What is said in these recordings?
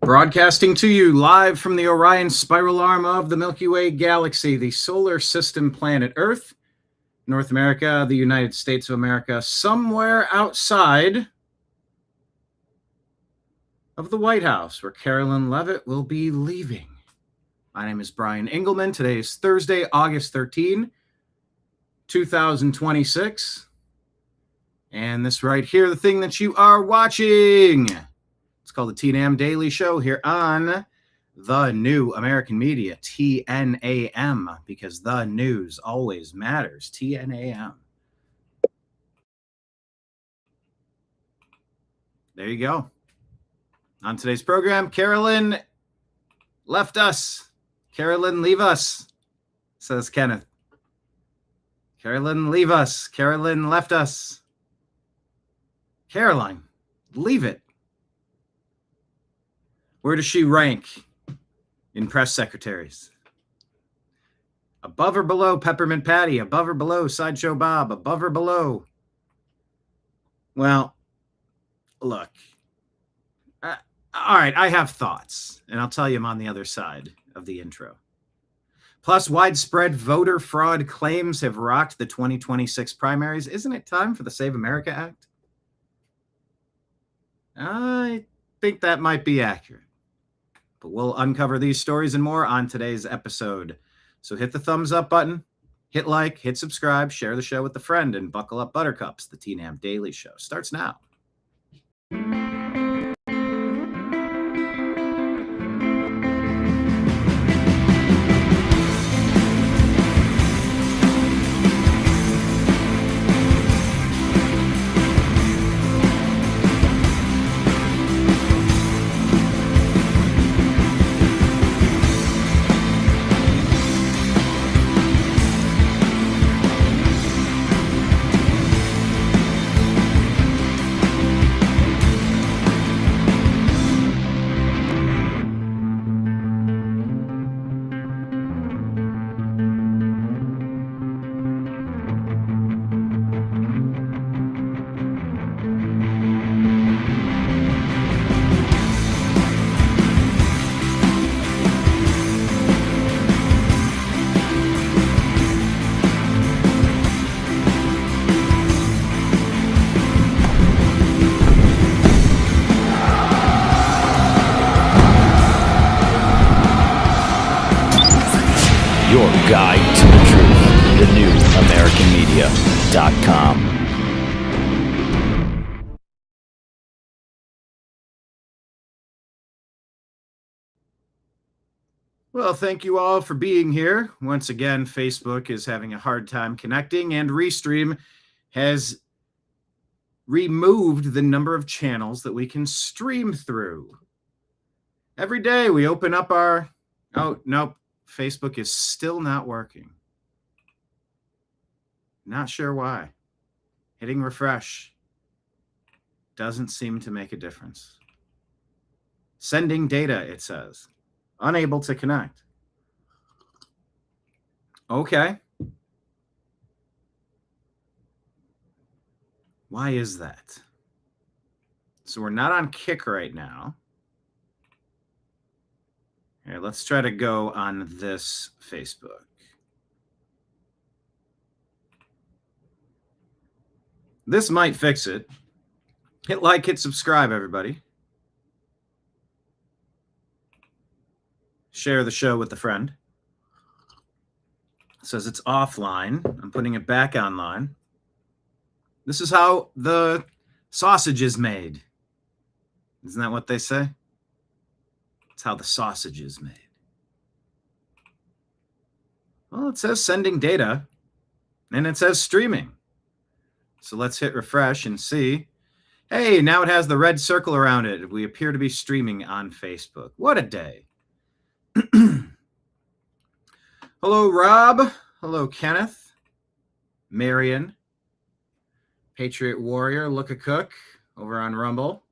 Broadcasting to you live from the Orion spiral arm of the Milky Way galaxy, the solar system planet Earth, North America, the United States of America, somewhere outside of the White House, where Karoline Leavitt will be leaving. My name is Brian Engelman. Today is Thursday, August 13, 2026. And this right here, the thing that you are watching, it's called the TNAM Daily Show here on the New American Media, TNAM, because the news always matters, TNAM. There you go. On today's program, Karoline left us. Karoline, leave us, says Kenneth. Karoline, leave us. Karoline left us. Karoline, leave it. Where does she rank in press secretaries? Above or below Peppermint Patty? Above or below Sideshow Bob? Above or below? Well, look. All right, I have thoughts, and I'll tell you them on the other side of the intro. Plus, widespread voter fraud claims have rocked the 2026 primaries. Isn't it time for the Save America Act? I think that might be accurate. But we'll uncover these stories and more on today's episode. So hit the thumbs up button, hit like, hit subscribe, share the show with a friend, and buckle up buttercups. The TNAM Daily Show starts now. Your guide to the truth, thenewamericanmedia.com. Well, thank you all for being here. Once again, Facebook is having a hard time connecting, and Restream has removed the number of channels that we can stream through. Every day we open up our... Oh, nope. Facebook is still not working. Not sure why. Hitting refresh doesn't seem to make a difference. Sending data, it says. Unable to connect. Okay. Why is that? So we're not on Kick right now. Here, let's try to go on this Facebook. This might fix it. Hit like, hit subscribe, everybody. Share the show with a friend. It says it's offline. I'm putting it back online. This is how the sausage is made. Isn't that what they say? It's how the sausage is made. Well, it says sending data, and it says streaming. So let's hit refresh and see. Hey, now it has the red circle around it. We appear to be streaming on Facebook. What a day. Hello, Rob. Hello, Kenneth. Marion. Patriot Warrior, Look a Cook over on Rumble.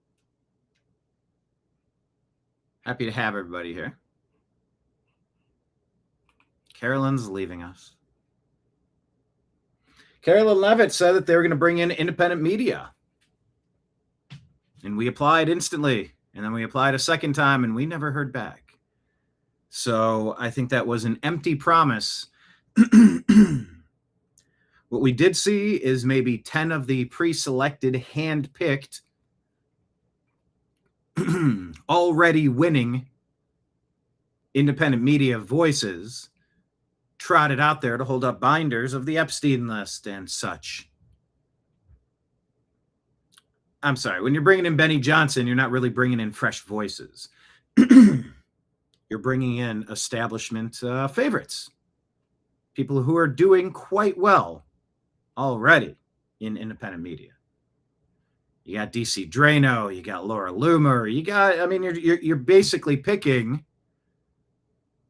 Happy to have everybody here. Karoline's leaving us. Karoline Leavitt said that they were going to bring in independent media. And we applied instantly. And then we applied a second time and we never heard back. So I think that was an empty promise. What we did see is maybe 10 of the pre-selected, hand-picked, already winning independent media voices trotted out there to hold up binders of the Epstein list and such. I'm sorry, when you're bringing in Benny Johnson, you're not really bringing in fresh voices. You're bringing in establishment favorites, people who are doing quite well already in independent media. You got DC Drano, you got Laura Loomer, you're basically picking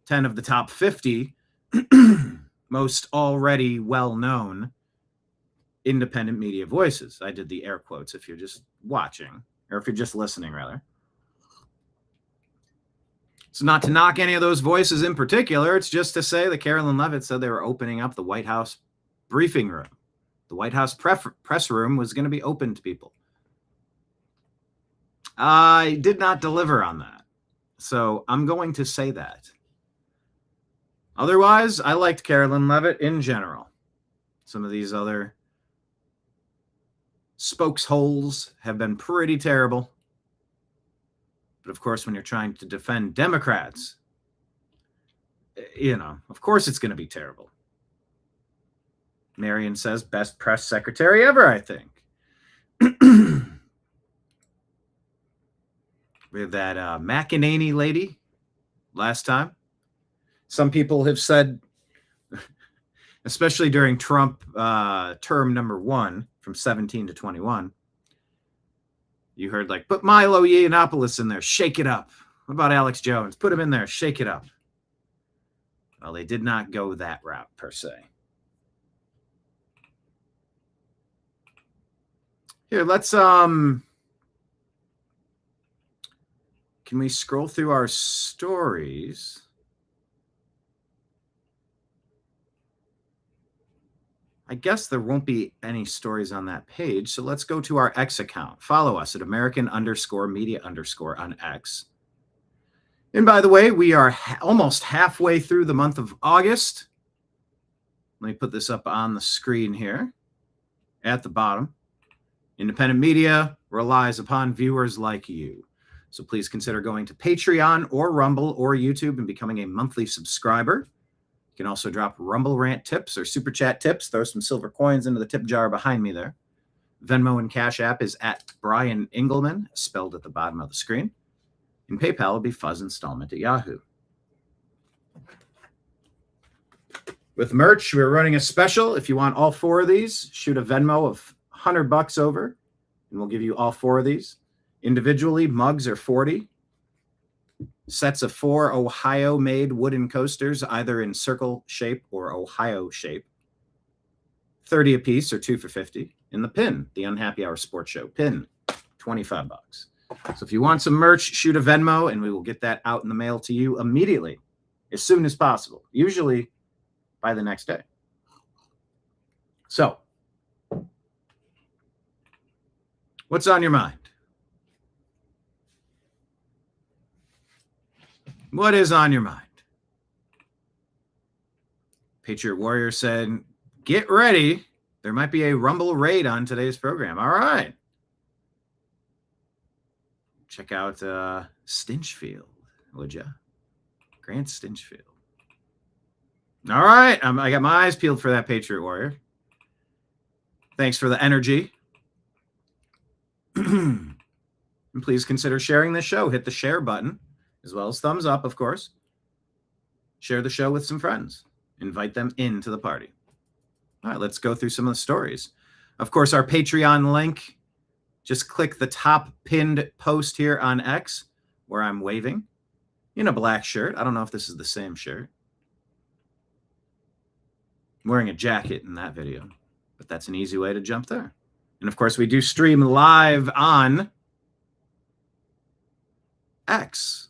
10 of the top 50 most already well-known independent media voices. I did the air quotes if you're just watching, or if you're just listening, rather. It's not to knock any of those voices in particular. It's just to say that Karoline Leavitt said they were opening up the White House briefing room. The White House press room was going to be open to people. I did not deliver on that. So I'm going to say that. Otherwise, I liked Karoline Leavitt in general. Some of these other spokesholes have been pretty terrible. But of course, when you're trying to defend Democrats, of course it's going to be terrible. Marion says, best press secretary ever, I think. We have that McEnany lady last time. Some people have said, especially during Trump term number 1 from 17 to 21, you heard like, put Milo Yiannopoulos in there, shake it up. What about Alex Jones? Put him in there, shake it up. Well, they did not go that route per se. Here, let's can we scroll through our stories? I guess there won't be any stories on that page, so let's go to our X account. Follow us at American_media_ on X. And by the way, we are almost halfway through the month of August. Let me put this up on the screen here at the bottom. Independent media relies upon viewers like you. So please consider going to Patreon or Rumble or YouTube and becoming a monthly subscriber. You can also drop Rumble rant tips or super chat tips. Throw some silver coins into the tip jar behind me there. Venmo and Cash App is at Brian Engelman, spelled at the bottom of the screen. And PayPal will be fuzzinstallment at Yahoo. With merch, we're running a special. If you want all 4 of these, shoot a Venmo of $100 over, and we'll give you all 4 of these. Individually, mugs are $40. Sets of 4 Ohio-made wooden coasters, either in circle shape or Ohio shape. $30 a piece or 2 for $50. And the pin, the Unhappy Hour Sports Show pin, $25. So if you want some merch, shoot a Venmo, and we will get that out in the mail to you immediately, as soon as possible, usually by the next day. So, what's on your mind? What is on your mind? Patriot Warrior said, get ready. There might be a Rumble raid on today's program. All right. Check out Stinchfield, would ya? Grant Stinchfield. All right. I got my eyes peeled for that, Patriot Warrior. Thanks for the energy. And please consider sharing this show. Hit the share button, as well as thumbs up, of course. Share the show with some friends. Invite them into the party. All right, let's go through some of the stories. Of course, our Patreon link. Just click the top pinned post here on X, where I'm waving in a black shirt. I don't know if this is the same shirt. I'm wearing a jacket in that video, but that's an easy way to jump there. And of course, we do stream live on X.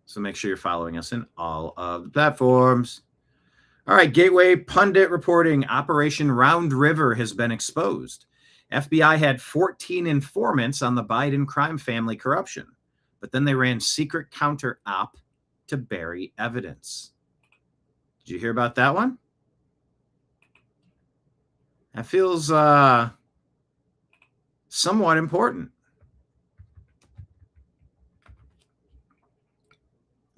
So make sure you're following us in all of the platforms. All right, Gateway Pundit reporting Operation Round River has been exposed. FBI had 14 informants on the Biden crime family corruption, but then they ran secret counter-op to bury evidence. Did you hear about that one? That feels somewhat important.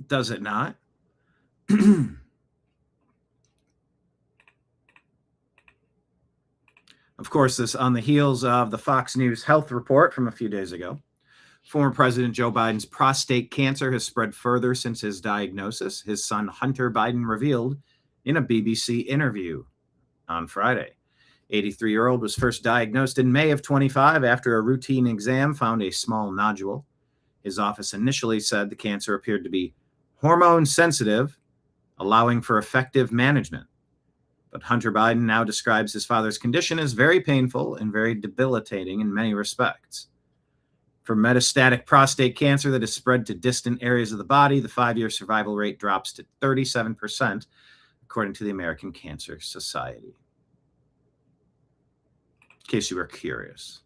Does it not? Of course, this on the heels of the Fox News health report from a few days ago. Former President Joe Biden's prostate cancer has spread further since his diagnosis, his son Hunter Biden revealed in a BBC interview on Friday. 83-year-old was first diagnosed in May of 25 after a routine exam found a small nodule. His office initially said the cancer appeared to be hormone sensitive, allowing for effective management. But Hunter Biden now describes his father's condition as very painful and very debilitating in many respects. For metastatic prostate cancer that has spread to distant areas of the body, the 5-year survival rate drops to 37%, according to the American Cancer Society. In case you were curious.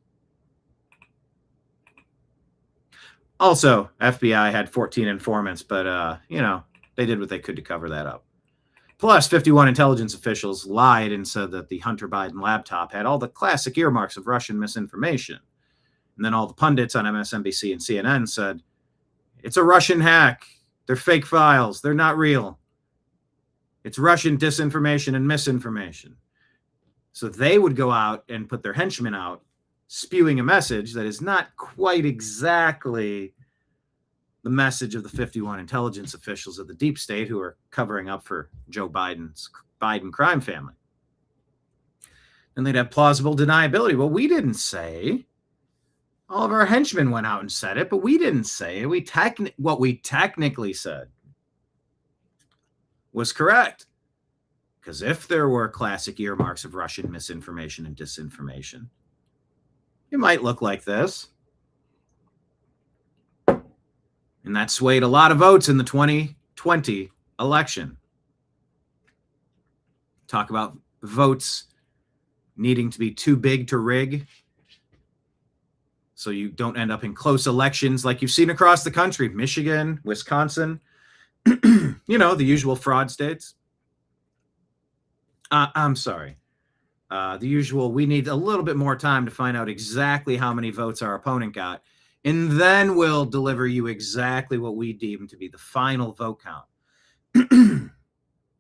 Also, FBI had 14 informants, but, they did what they could to cover that up. Plus, 51 intelligence officials lied and said that the Hunter Biden laptop had all the classic earmarks of Russian misinformation. And then all the pundits on MSNBC and CNN said, it's a Russian hack. They're fake files. They're not real. It's Russian disinformation and misinformation. So they would go out and put their henchmen out, spewing a message that is not quite exactly the message of the 51 intelligence officials of the deep state who are covering up for Joe Biden's Biden crime family. And they'd have plausible deniability. Well, we didn't say. All of our henchmen went out and said it, but we didn't say it. What we technically said was correct. Because if there were classic earmarks of Russian misinformation and disinformation, it might look like this. And that swayed a lot of votes in the 2020 election. Talk about votes needing to be too big to rig, so you don't end up in close elections like you've seen across the country. Michigan, Wisconsin, the usual fraud states. I'm sorry. The usual, we need a little bit more time to find out exactly how many votes our opponent got. And then we'll deliver you exactly what we deem to be the final vote count.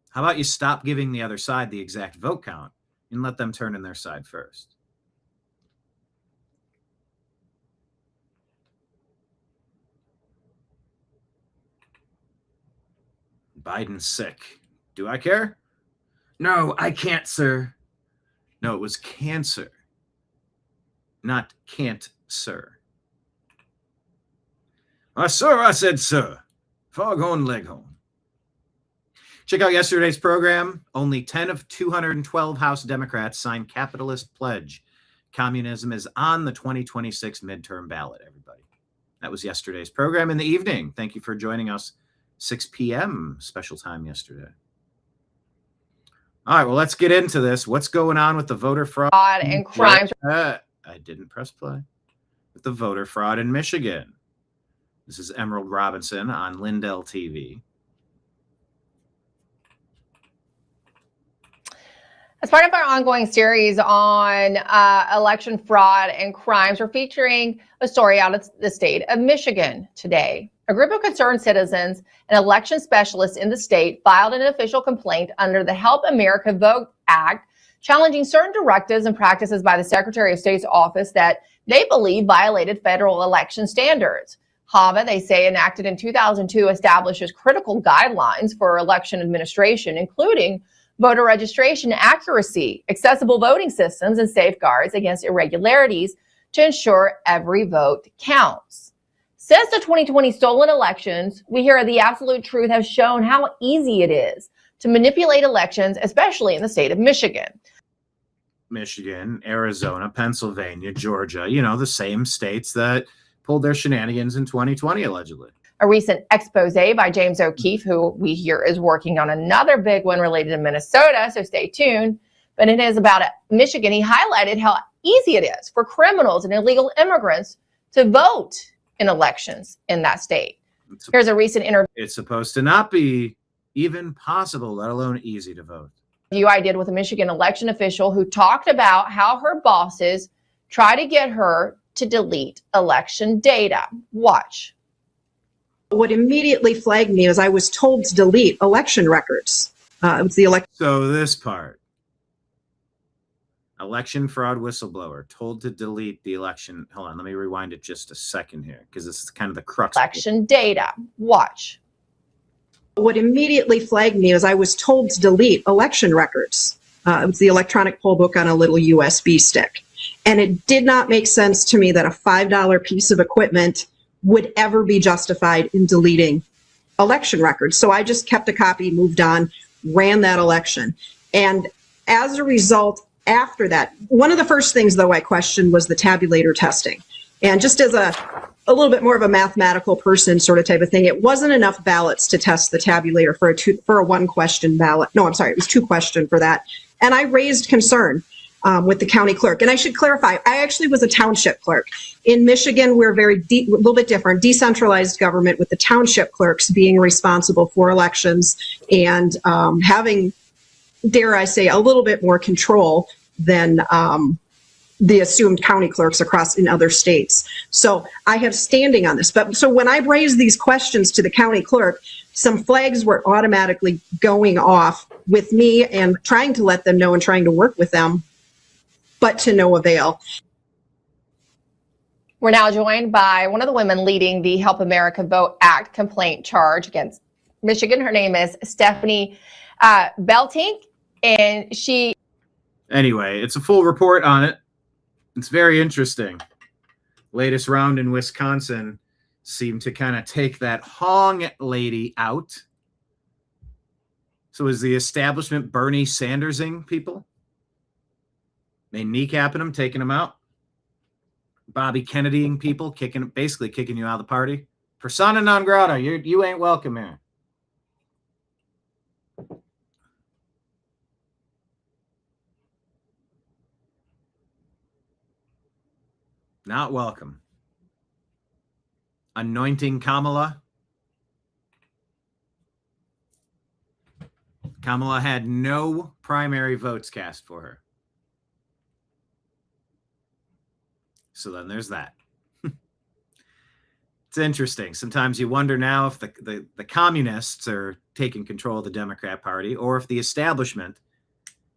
How about you stop giving the other side the exact vote count and let them turn in their side first? Biden's sick. Do I care? No, I can't, sir. No, it was cancer, not can't, sir. Sir, I said, sir. Foghorn Leghorn. Check out yesterday's program. Only 10 of 212 House Democrats signed capitalist pledge. Communism is on the 2026 midterm ballot, everybody. That was yesterday's program in the evening. Thank you for joining us. 6 p.m. special time yesterday. All right, well, let's get into this. What's going on with the voter fraud and crimes? I didn't press play. With the voter fraud in Michigan. This is Emerald Robinson on Lindell TV. As part of our ongoing series on election fraud and crimes, we're featuring a story out of the state of Michigan today. A group of concerned citizens and election specialists in the state filed an official complaint under the Help America Vote Act, challenging certain directives and practices by the Secretary of State's office that they believe violated federal election standards. HAVA, they say, enacted in 2002, establishes critical guidelines for election administration, including voter registration accuracy, accessible voting systems, and safeguards against irregularities to ensure every vote counts. Since the 2020 stolen elections, we hear the absolute truth has shown how easy it is to manipulate elections, especially in the state of Michigan. Michigan, Arizona, Pennsylvania, Georgia, the same states that pulled their shenanigans in 2020, allegedly. A recent expose by James O'Keefe, who we hear is working on another big one related to Minnesota, so stay tuned. But it is about Michigan. He highlighted how easy it is for criminals and illegal immigrants to vote in elections in that state. Here's a recent interview It's supposed to not be even possible, let alone easy to vote. I did with a Michigan election official who talked about how her bosses try to get her to delete election data. Watch. What immediately flagged me is I was told to delete election records. It was the election. So this part, election fraud whistleblower told to delete the election. Hold on, let me rewind it just a second here, because this is kind of the crux. Election data. Watch. What immediately flagged me is I was told to delete election records. It was the electronic poll book on a little USB stick. And it did not make sense to me that a $5 piece of equipment would ever be justified in deleting election records. So I just kept a copy, moved on, ran that election. And as a result, after that, one of the first things, though, I questioned was the tabulator testing. And just as a little bit more of a mathematical person sort of type of thing, it wasn't enough ballots to test the tabulator for a one question ballot. No, I'm sorry, it was 2 question for that. And I raised concern with the county clerk. And I should clarify, I actually was a township clerk. In Michigan, we're a little bit different, decentralized government, with the township clerks being responsible for elections and having, dare I say, a little bit more control than the assumed county clerks across in other states. So I have standing on this. But so when I raised these questions to the county clerk, some flags were automatically going off with me and trying to let them know and trying to work with them, but to no avail. We're now joined by one of the women leading the Help America Vote Act complaint charge against Michigan. Her name is Stephanie Beltink, and she... Anyway, it's a full report on it. It's very interesting. Latest round in Wisconsin seemed to kind of take that Hong lady out. So is the establishment Bernie Sandersing people? They kneecapping them, taking them out. Bobby Kennedying people, basically kicking you out of the party. Persona non grata, you ain't welcome here. Not welcome. Anointing Kamala. Kamala had no primary votes cast for her. So then there's that. It's interesting. Sometimes you wonder now if the communists are taking control of the Democrat Party, or if the establishment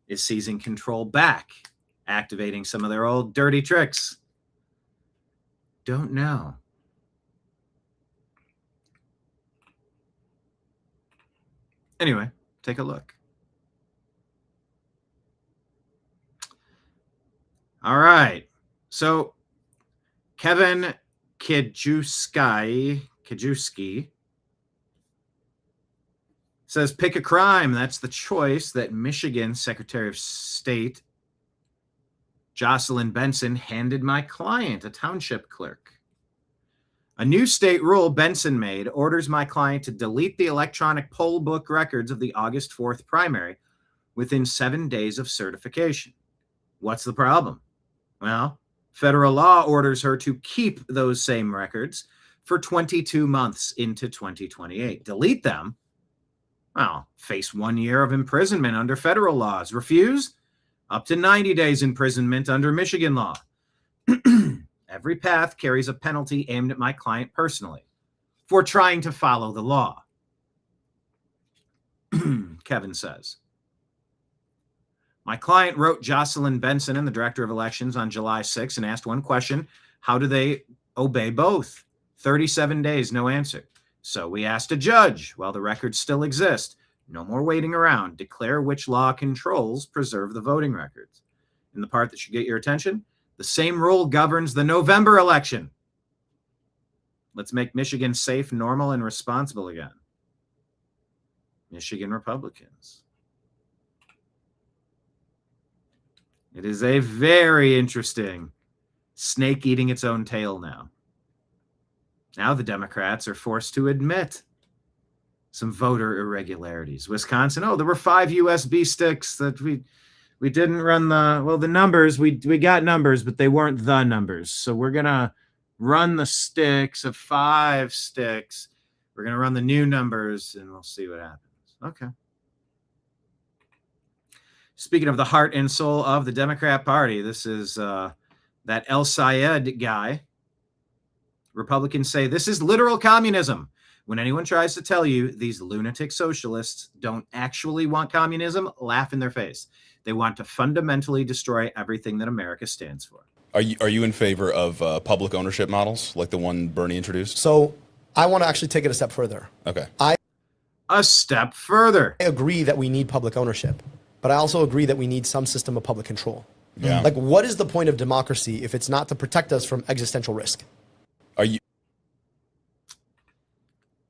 is seizing control back, activating some of their old dirty tricks. Don't know. Anyway, take a look. All right. So Kevin Kijewski says, pick a crime. That's the choice that Michigan Secretary of State Jocelyn Benson handed my client, a township clerk. A new state rule Benson made orders my client to delete the electronic poll book records of the August 4th primary within 7 days of certification. What's the problem? Well, federal law orders her to keep those same records for 22 months into 2028. Delete them? Well, face 1 year of imprisonment under federal laws. Refuse? Up to 90 days imprisonment under Michigan law. Every path carries a penalty aimed at my client personally for trying to follow the law. Kevin says, my client wrote Jocelyn Benson and the director of elections on July 6 and asked one question: how do they obey both? 37 days, no answer. So we asked a judge, while the records still exist, no more waiting around, declare which law controls preserve the voting records. In the part that should get your attention, the same rule governs the November election. Let's make Michigan safe, normal, and responsible again. Michigan Republicans. It is a very interesting snake eating its own tail now. Now the Democrats are forced to admit some voter irregularities. Wisconsin, there were 5 USB sticks that we didn't run the numbers. We got numbers, but they weren't the numbers. So we're gonna run the sticks of 5 sticks. We're going to run the new numbers and we'll see what happens. Okay. Speaking of the heart and soul of the Democrat Party, this is that El Sayed guy. Republicans say this is literal communism. When anyone tries to tell you these lunatic socialists don't actually want communism, laugh in their face. They want to fundamentally destroy everything that America stands for. Are you in favor of public ownership models like the one Bernie introduced? So I want to actually take it a step further. Okay. A step further. I agree that we need public ownership, but I also agree that we need some system of public control. Yeah. Like, what is the point of democracy if it's not to protect us from existential risk? Are you?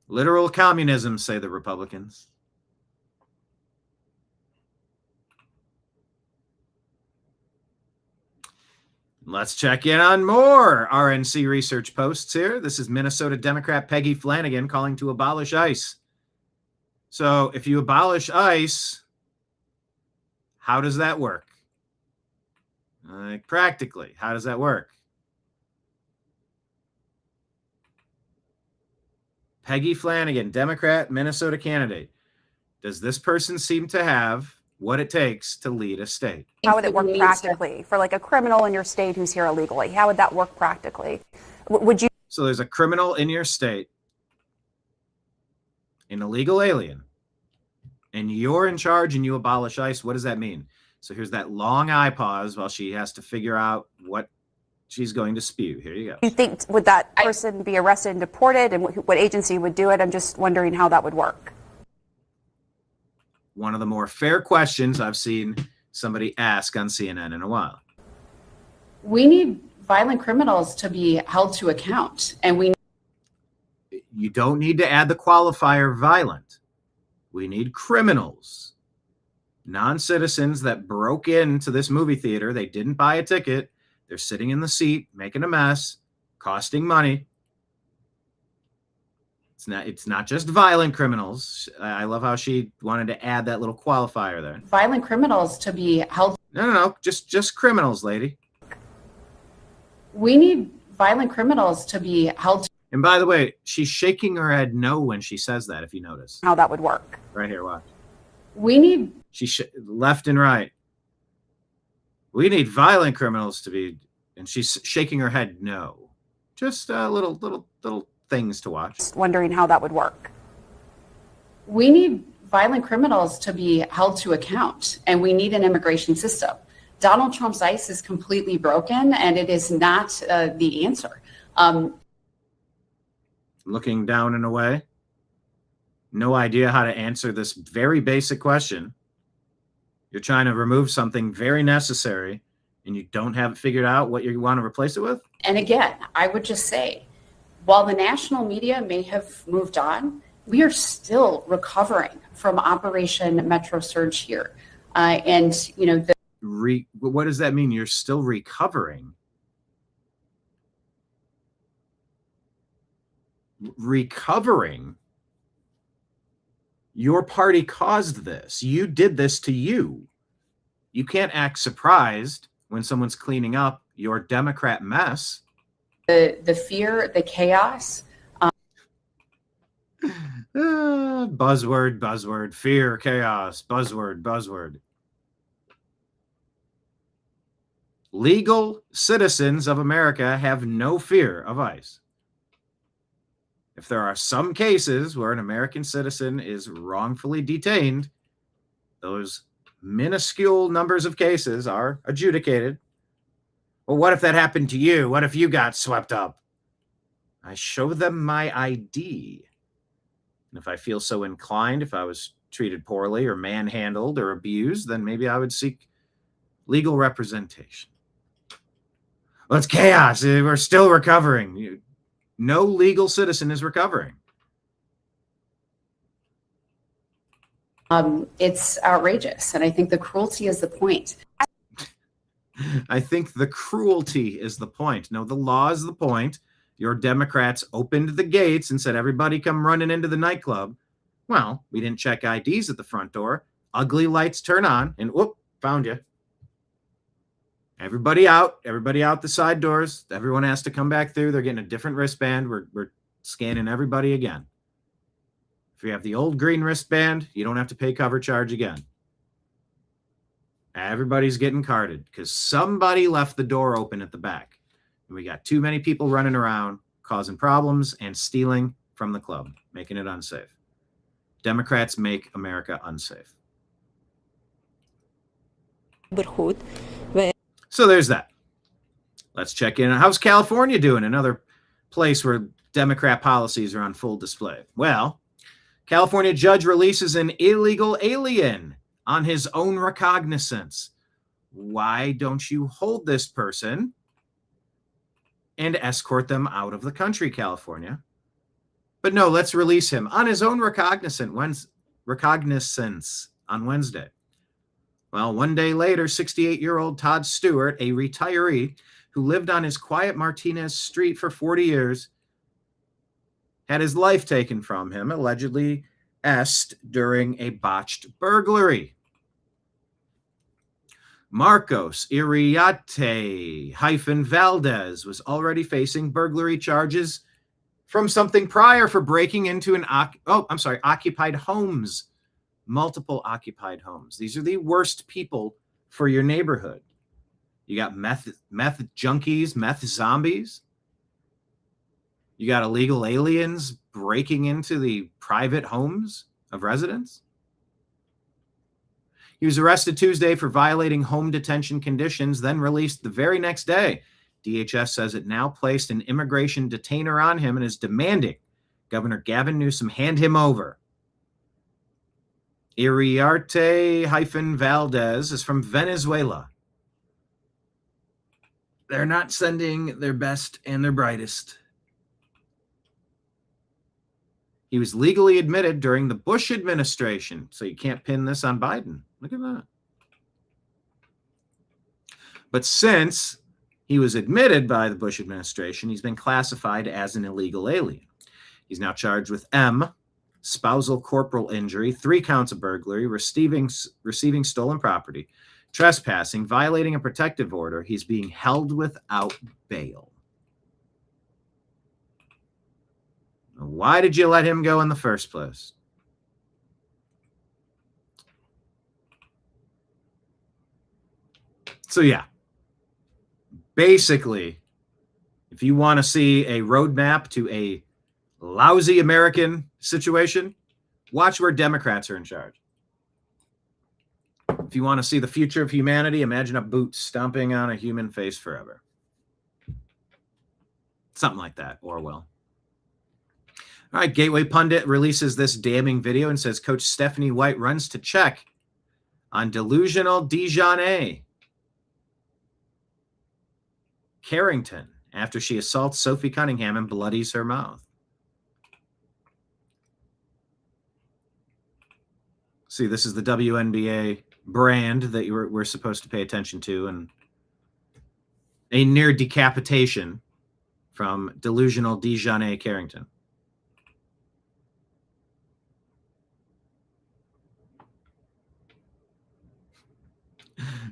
Literal communism, say the Republicans. Let's check in on more RNC research posts here. This is Minnesota Democrat Peggy Flanagan calling to abolish ICE. So if you abolish ICE, how does that work? Practically, how does that work? Peggy Flanagan, Democrat, Minnesota candidate. Does this person seem to have what it takes to lead a state? How would it work practically for like a criminal in your state who's here illegally? How would that work practically? Would you? So there's a criminal in your state, an illegal alien, and you're in charge and you abolish ICE. What does that mean? So here's that long eye pause while she has to figure out what she's going to spew. Here you go. You think would that person be arrested and deported, and what agency would do it? I'm just wondering how that would work. One of the more fair questions I've seen somebody ask on CNN in a while. We need violent criminals to be held to account, and you don't need to add the qualifier violent. We need criminals, non-citizens that broke into this movie theater. They didn't buy a ticket. They're sitting in the seat, making a mess, costing money. It's not just violent criminals. I love how she wanted to add that little qualifier there. Violent criminals to be held. No. Just criminals, lady. We need violent criminals to be held. And by the way, she's shaking her head no when she says that, if you notice. How that would work. Right here, watch. We need. Left and right. We need violent criminals to be, and she's shaking her head no. Just little things to watch. Just wondering how that would work. We need violent criminals to be held to account, and we need an immigration system. Donald Trump's ICE is completely broken, and it is not the answer. Looking down and away. No idea how to answer this very basic question. You're trying to remove something very necessary, and you don't have it figured out what you want to replace it with? And again, I would just say, while the national media may have moved on, we are still recovering from Operation Metro Surge here. And, you know, what does that mean? You're still recovering? Recovering? Your party caused this. You did this to you. You can't act surprised when someone's cleaning up your Democrat mess. The fear, the chaos. Buzzword, fear, chaos, buzzword. Legal citizens of America have no fear of ICE. If there are some cases where an American citizen is wrongfully detained, those minuscule numbers of cases are adjudicated. Well, what if that happened to you? What if you got swept up? I show them my ID. And if I feel so inclined, if I was treated poorly or manhandled or abused, then maybe I would seek legal representation. Well, it's chaos. We're still recovering. No legal citizen is recovering. It's outrageous. And I think the cruelty is the point. I think the cruelty is the point. No, the law is the point. Your Democrats opened the gates and said, everybody come running into the nightclub. Well, we didn't check IDs at the front door. Ugly lights turn on and whoop, found you. Everybody out the side doors. Everyone has to come back through. They're getting a different wristband. We're scanning everybody again. If you have the old green wristband, you don't have to pay cover charge again. Everybody's getting carded because somebody left the door open at the back. And we got too many people running around, causing problems and stealing from the club, making it unsafe. Democrats make America unsafe. So there's that. Let's check in. How's California doing? Another place where Democrat policies are on full display. Well, California judge releases an illegal alien on his own recognizance. Why don't you hold this person and escort them out of the country, California? But no, let's release him on his own recognizance on Wednesday. Well, one day later, 68-year-old Todd Stewart, a retiree who lived on his quiet Martinez Street for 40 years, had his life taken from him, allegedly during a botched burglary. Marcos Iriarte-Valdez was already facing burglary charges from something prior for breaking into occupied homes, multiple occupied homes. These are the worst people for your neighborhood. You got meth junkies, meth zombies. You got illegal aliens breaking into the private homes of residents. He was arrested Tuesday for violating home detention conditions, then released the very next day. DHS says it now placed an immigration detainer on him and is demanding Governor Gavin Newsom hand him over. Iriarte-Valdez is from Venezuela. They're not sending their best and their brightest. He was legally admitted during the Bush administration, so you can't pin this on Biden. Look at that. But since he was admitted by the Bush administration, he's been classified as an illegal alien. He's now charged with spousal corporal injury, 3 counts of burglary, receiving stolen property, trespassing, violating a protective order. He's being held without bail. Why did you let him go in the first place? So yeah, basically, if you want to see a roadmap to a lousy American situation, watch where Democrats are in charge. If you want to see the future of humanity, imagine a boot stomping on a human face forever. Something like that, Orwell. All right, Gateway Pundit releases this damning video and says Coach Stephanie White runs to check on delusional Dejanay Carrington after she assaults Sophie Cunningham and bloodies her mouth. See, this is the WNBA brand that we're supposed to pay attention to, and a near decapitation from delusional Dejanay Carrington.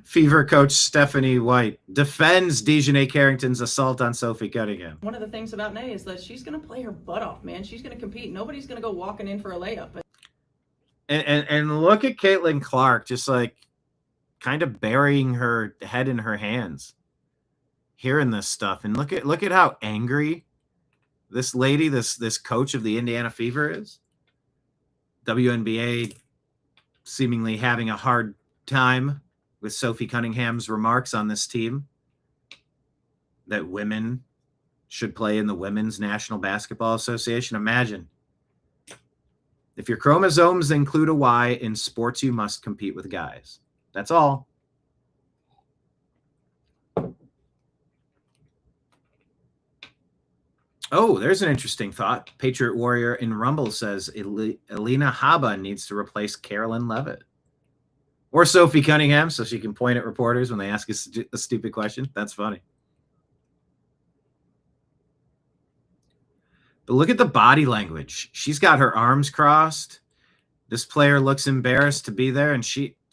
Fever coach Stephanie White defends Dejanay Carrington's assault on Sophie Cunningham. One of the things about Nay is that she's going to play her butt off, man. She's going to compete. Nobody's going to go walking in for a layup. And look at Caitlin Clark just like kind of burying her head in her hands, hearing this stuff. And look at how angry this lady, this coach of the Indiana Fever is. WNBA seemingly having a hard time with Sophie Cunningham's remarks on this team that women should play in the Women's National Basketball Association. Imagine if your chromosomes include a Y in sports, you must compete with guys. That's all. Oh, there's an interesting thought. Patriot Warrior in Rumble says Alina Habba needs to replace Karoline Leavitt. Or Sophie Cunningham, so she can point at reporters when they ask a stupid question. That's funny. But look at the body language. She's got her arms crossed. This player looks embarrassed to be there, and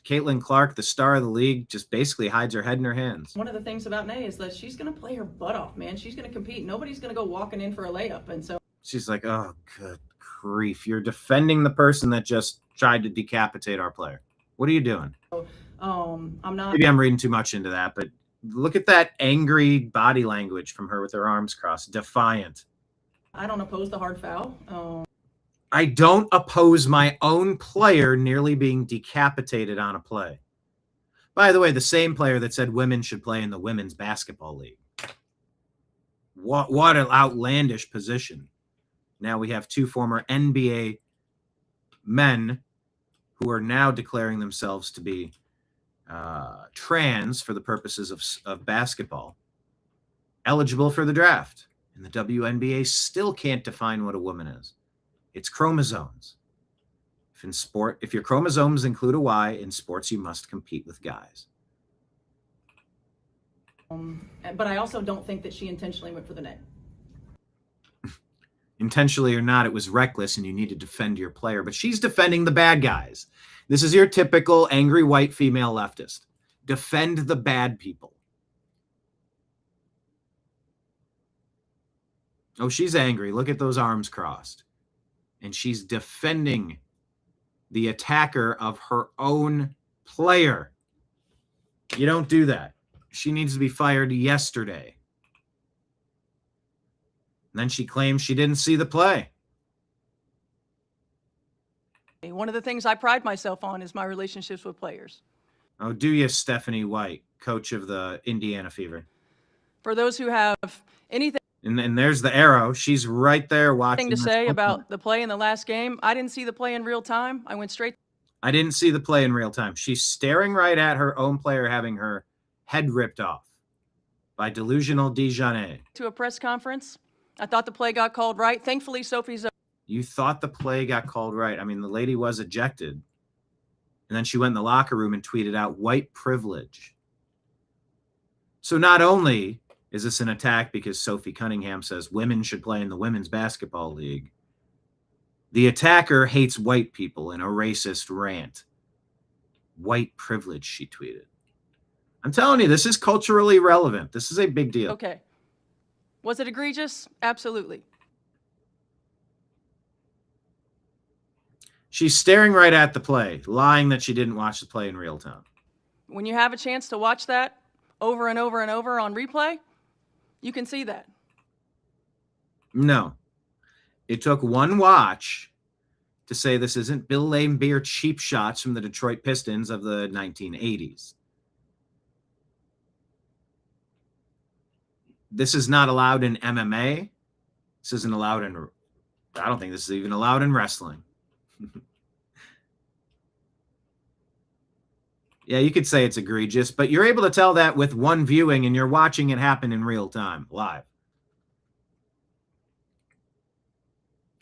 Caitlin Clark, the star of the league, just basically hides her head in her hands. One of the things about Nay is that she's going to play her butt off, man. She's going to compete. Nobody's going to go walking in for a layup. And so She's like, oh, good grief. You're defending the person that just tried to decapitate our player. What are you doing? I'm not. Maybe I'm reading too much into that, but look at that angry body language from her with her arms crossed. Defiant. I don't oppose the hard foul. I don't oppose my own player nearly being decapitated on a play. By the way, the same player that said women should play in the women's basketball league. What an outlandish position. Now we have two former NBA men who are now declaring themselves to be trans for the purposes of basketball, eligible for the draft. And the WNBA still can't define what a woman is. It's chromosomes. If your chromosomes include a Y, in sports you must compete with guys. But I also don't think that she intentionally went for the net. Intentionally or not, it was reckless and you need to defend your player. But she's defending the bad guys. This is your typical angry white female leftist. Defend the bad people. Oh, she's angry. Look at those arms crossed. And she's defending the attacker of her own player. You don't do that. She needs to be fired yesterday. And then she claims she didn't see the play. One of the things I pride myself on is my relationships with players. Oh, do you, Stephanie White, coach of the Indiana Fever? For those who have anything And there's the arrow. She's right there watching. to say about the play in the last game, I didn't see the play in real time. I went straight. I didn't see the play in real time. She's staring right at her own player having her head ripped off by delusional Dijonais. To a press conference. I thought the play got called right. Thankfully, Sophie's. You thought the play got called right. I mean, the lady was ejected. And then she went in the locker room and tweeted out white privilege. So not only is this an attack because Sophie Cunningham says women should play in the women's basketball league, the attacker hates white people in a racist rant. White privilege, she tweeted. I'm telling you, this is culturally relevant. This is a big deal. Okay. Was it egregious? Absolutely. She's staring right at the play, lying that she didn't watch the play in real time. When you have a chance to watch that over and over and over on replay, you can see that. No. It took one watch to say this isn't Bill Laimbeer cheap shots from the Detroit Pistons of the 1980s. This is not allowed in MMA. This isn't allowed in, I don't think this is even allowed in wrestling. Yeah, you could say it's egregious, but you're able to tell that with one viewing and you're watching it happen in real time, live.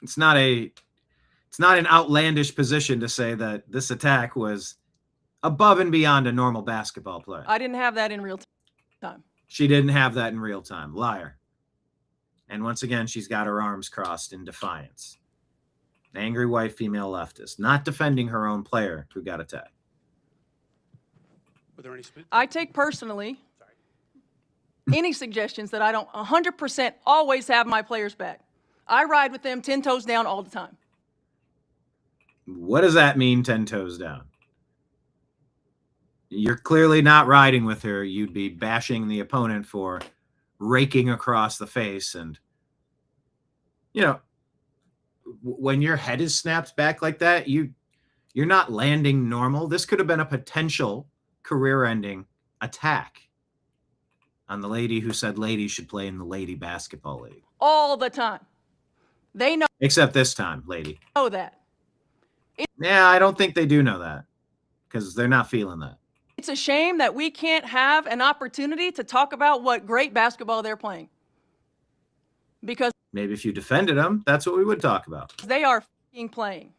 It's not an outlandish position to say that this attack was above and beyond a normal basketball play. I didn't have that in real time. She didn't have that in real time. Liar. And once again, she's got her arms crossed in defiance. An angry white female leftist, not defending her own player who got attacked. Were there any I take personally any suggestions that I don't 100% always have my players back. I ride with them 10 toes down all the time. What does that mean, 10 toes down? You're clearly not riding with her. You'd be bashing the opponent for raking across the face. And, you know, when your head is snapped back like that, you're not landing normal. This could have been a potential career-ending attack on the lady who said ladies should play in the lady basketball league. All the time. They know. Except this time, lady. Know that. Yeah, I don't think they do know that because they're not feeling that. It's a shame that we can't have an opportunity to talk about what great basketball they're playing. Because maybe if you defended them, that's what we would talk about. They are f***ing playing.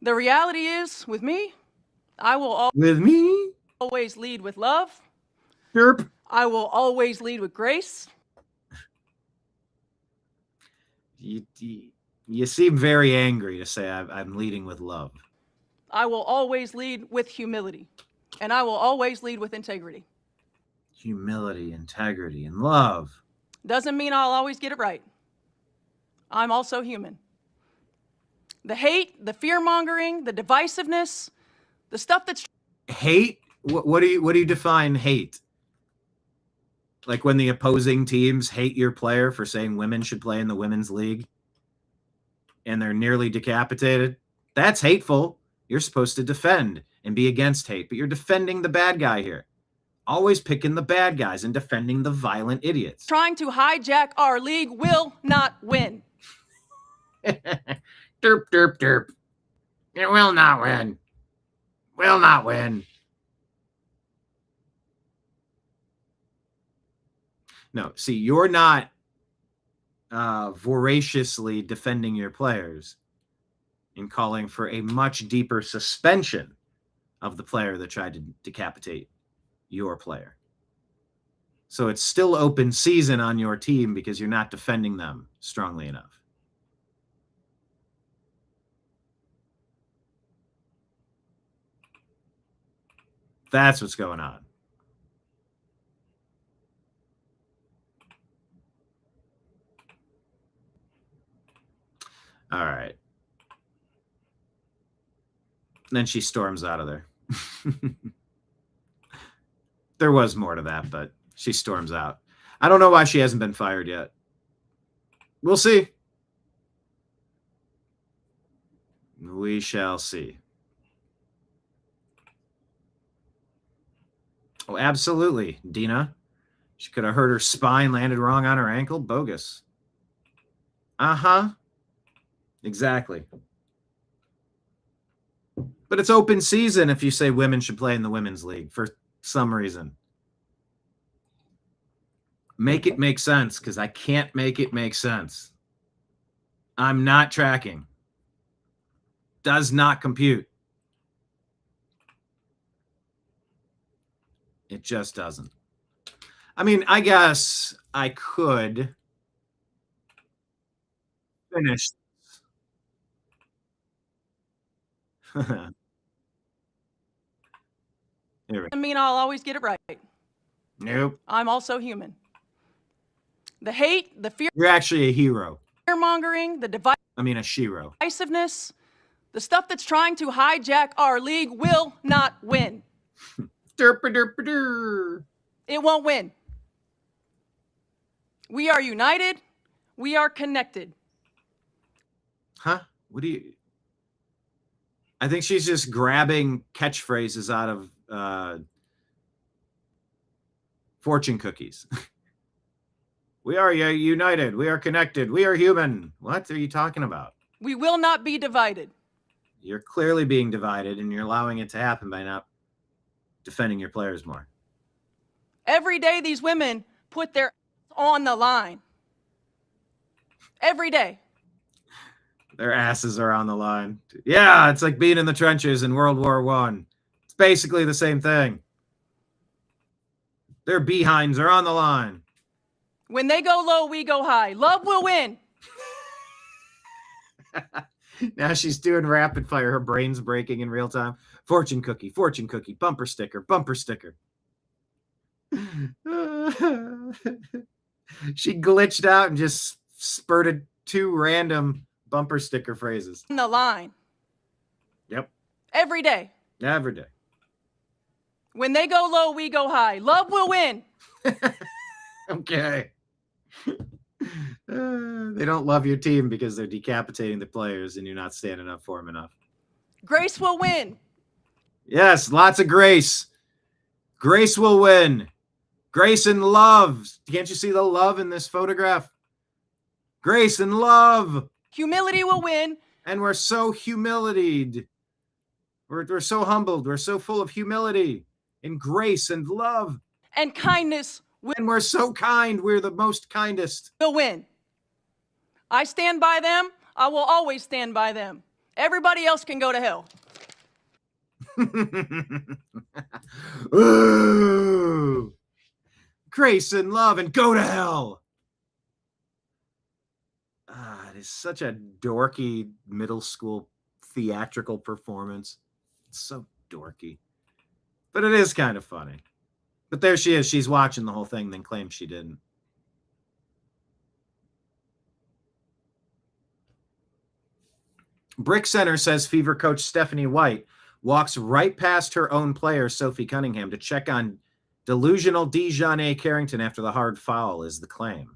The reality is, with me, I will always lead with love. Derp. I will always lead with grace. You seem very angry to say I'm leading with love. I will always lead with humility, and I will always lead with integrity. Humility, integrity, and love. Doesn't mean I'll always get it right. I'm also human. The hate, the fear-mongering, the divisiveness, the stuff that's... Hate? What do you define hate? Like when the opposing teams hate your player for saying women should play in the women's league and they're nearly decapitated? That's hateful. You're supposed to defend and be against hate, but you're defending the bad guy here. Always picking the bad guys and defending the violent idiots. Trying to hijack our league will not win. Derp, derp, derp. It will not win. Will not win. No, see, you're not voraciously defending your players and calling for a much deeper suspension of the player that tried to decapitate your player. So it's still open season on your team because you're not defending them strongly enough. That's what's going on. All right. And then she storms out of there. There was more to that, but she storms out. I don't know why she hasn't been fired yet. We'll see. We shall see. Oh, absolutely, Dina. She could have hurt her spine, landed wrong on her ankle. Bogus. Uh-huh. Exactly. But it's open season if you say women should play in the women's league for some reason. Make it make sense, because I can't make it make sense. I'm not tracking. Does not compute. It just doesn't. I mean, I guess I could finish. Doesn't mean I'll always get it right. Nope. I'm also human. The hate, the fear... You're actually a hero. Fear-mongering, the a shero. divisiveness, the stuff that's trying to hijack our league will not win. Derp-a-derp-a-der. It won't win. We are united. We are connected. Huh? What do you... I think she's just grabbing catchphrases out of fortune cookies. We are united. We are connected. We are human. What are you talking about? We will not be divided. You're clearly being divided, and you're allowing it to happen by not defending your players more. Every day, these women put their on the line. Every day. Their asses are on the line. Yeah, it's like being in the trenches in World War I. It's basically the same thing. Their behinds are on the line. When they go low, we go high. Love will win. Now she's doing rapid fire. Her brain's breaking in real time. Fortune cookie, bumper sticker, bumper sticker. She glitched out and just spurted 2 random bumper sticker phrases. On the line. Yep. Every day. Every day. When they go low, we go high. Love will win. Okay. They don't love your team because they're decapitating the players and you're not standing up for them enough. Grace will win. Yes, lots of grace. Grace will win. Grace and love. Can't you see the love in this photograph? Grace and love. Humility will win. And we're so humiliated. We're so humbled. We're so full of humility and grace and love. And kindness and we're so kind. We're the most kindest. Will win. I stand by them. I will always stand by them. Everybody else can go to hell. Ooh. Grace and love and go to hell. God, it's such a dorky middle school theatrical performance. It's so dorky. But it is kind of funny. But there she is. She's watching the whole thing, then claims she didn't. Brick Center says Fever coach Stephanie White walks right past her own player, Sophie Cunningham, to check on delusional Dejanay Carrington after the hard foul, is the claim.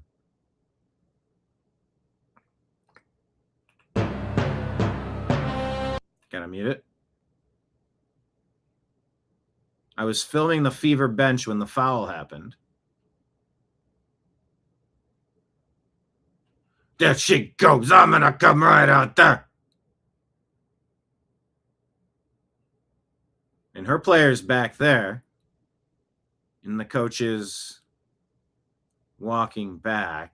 Gotta mute it. I was filming the Fever bench when the foul happened. There she goes. I'm gonna come right out there. And her player's back there. And the coach is walking back.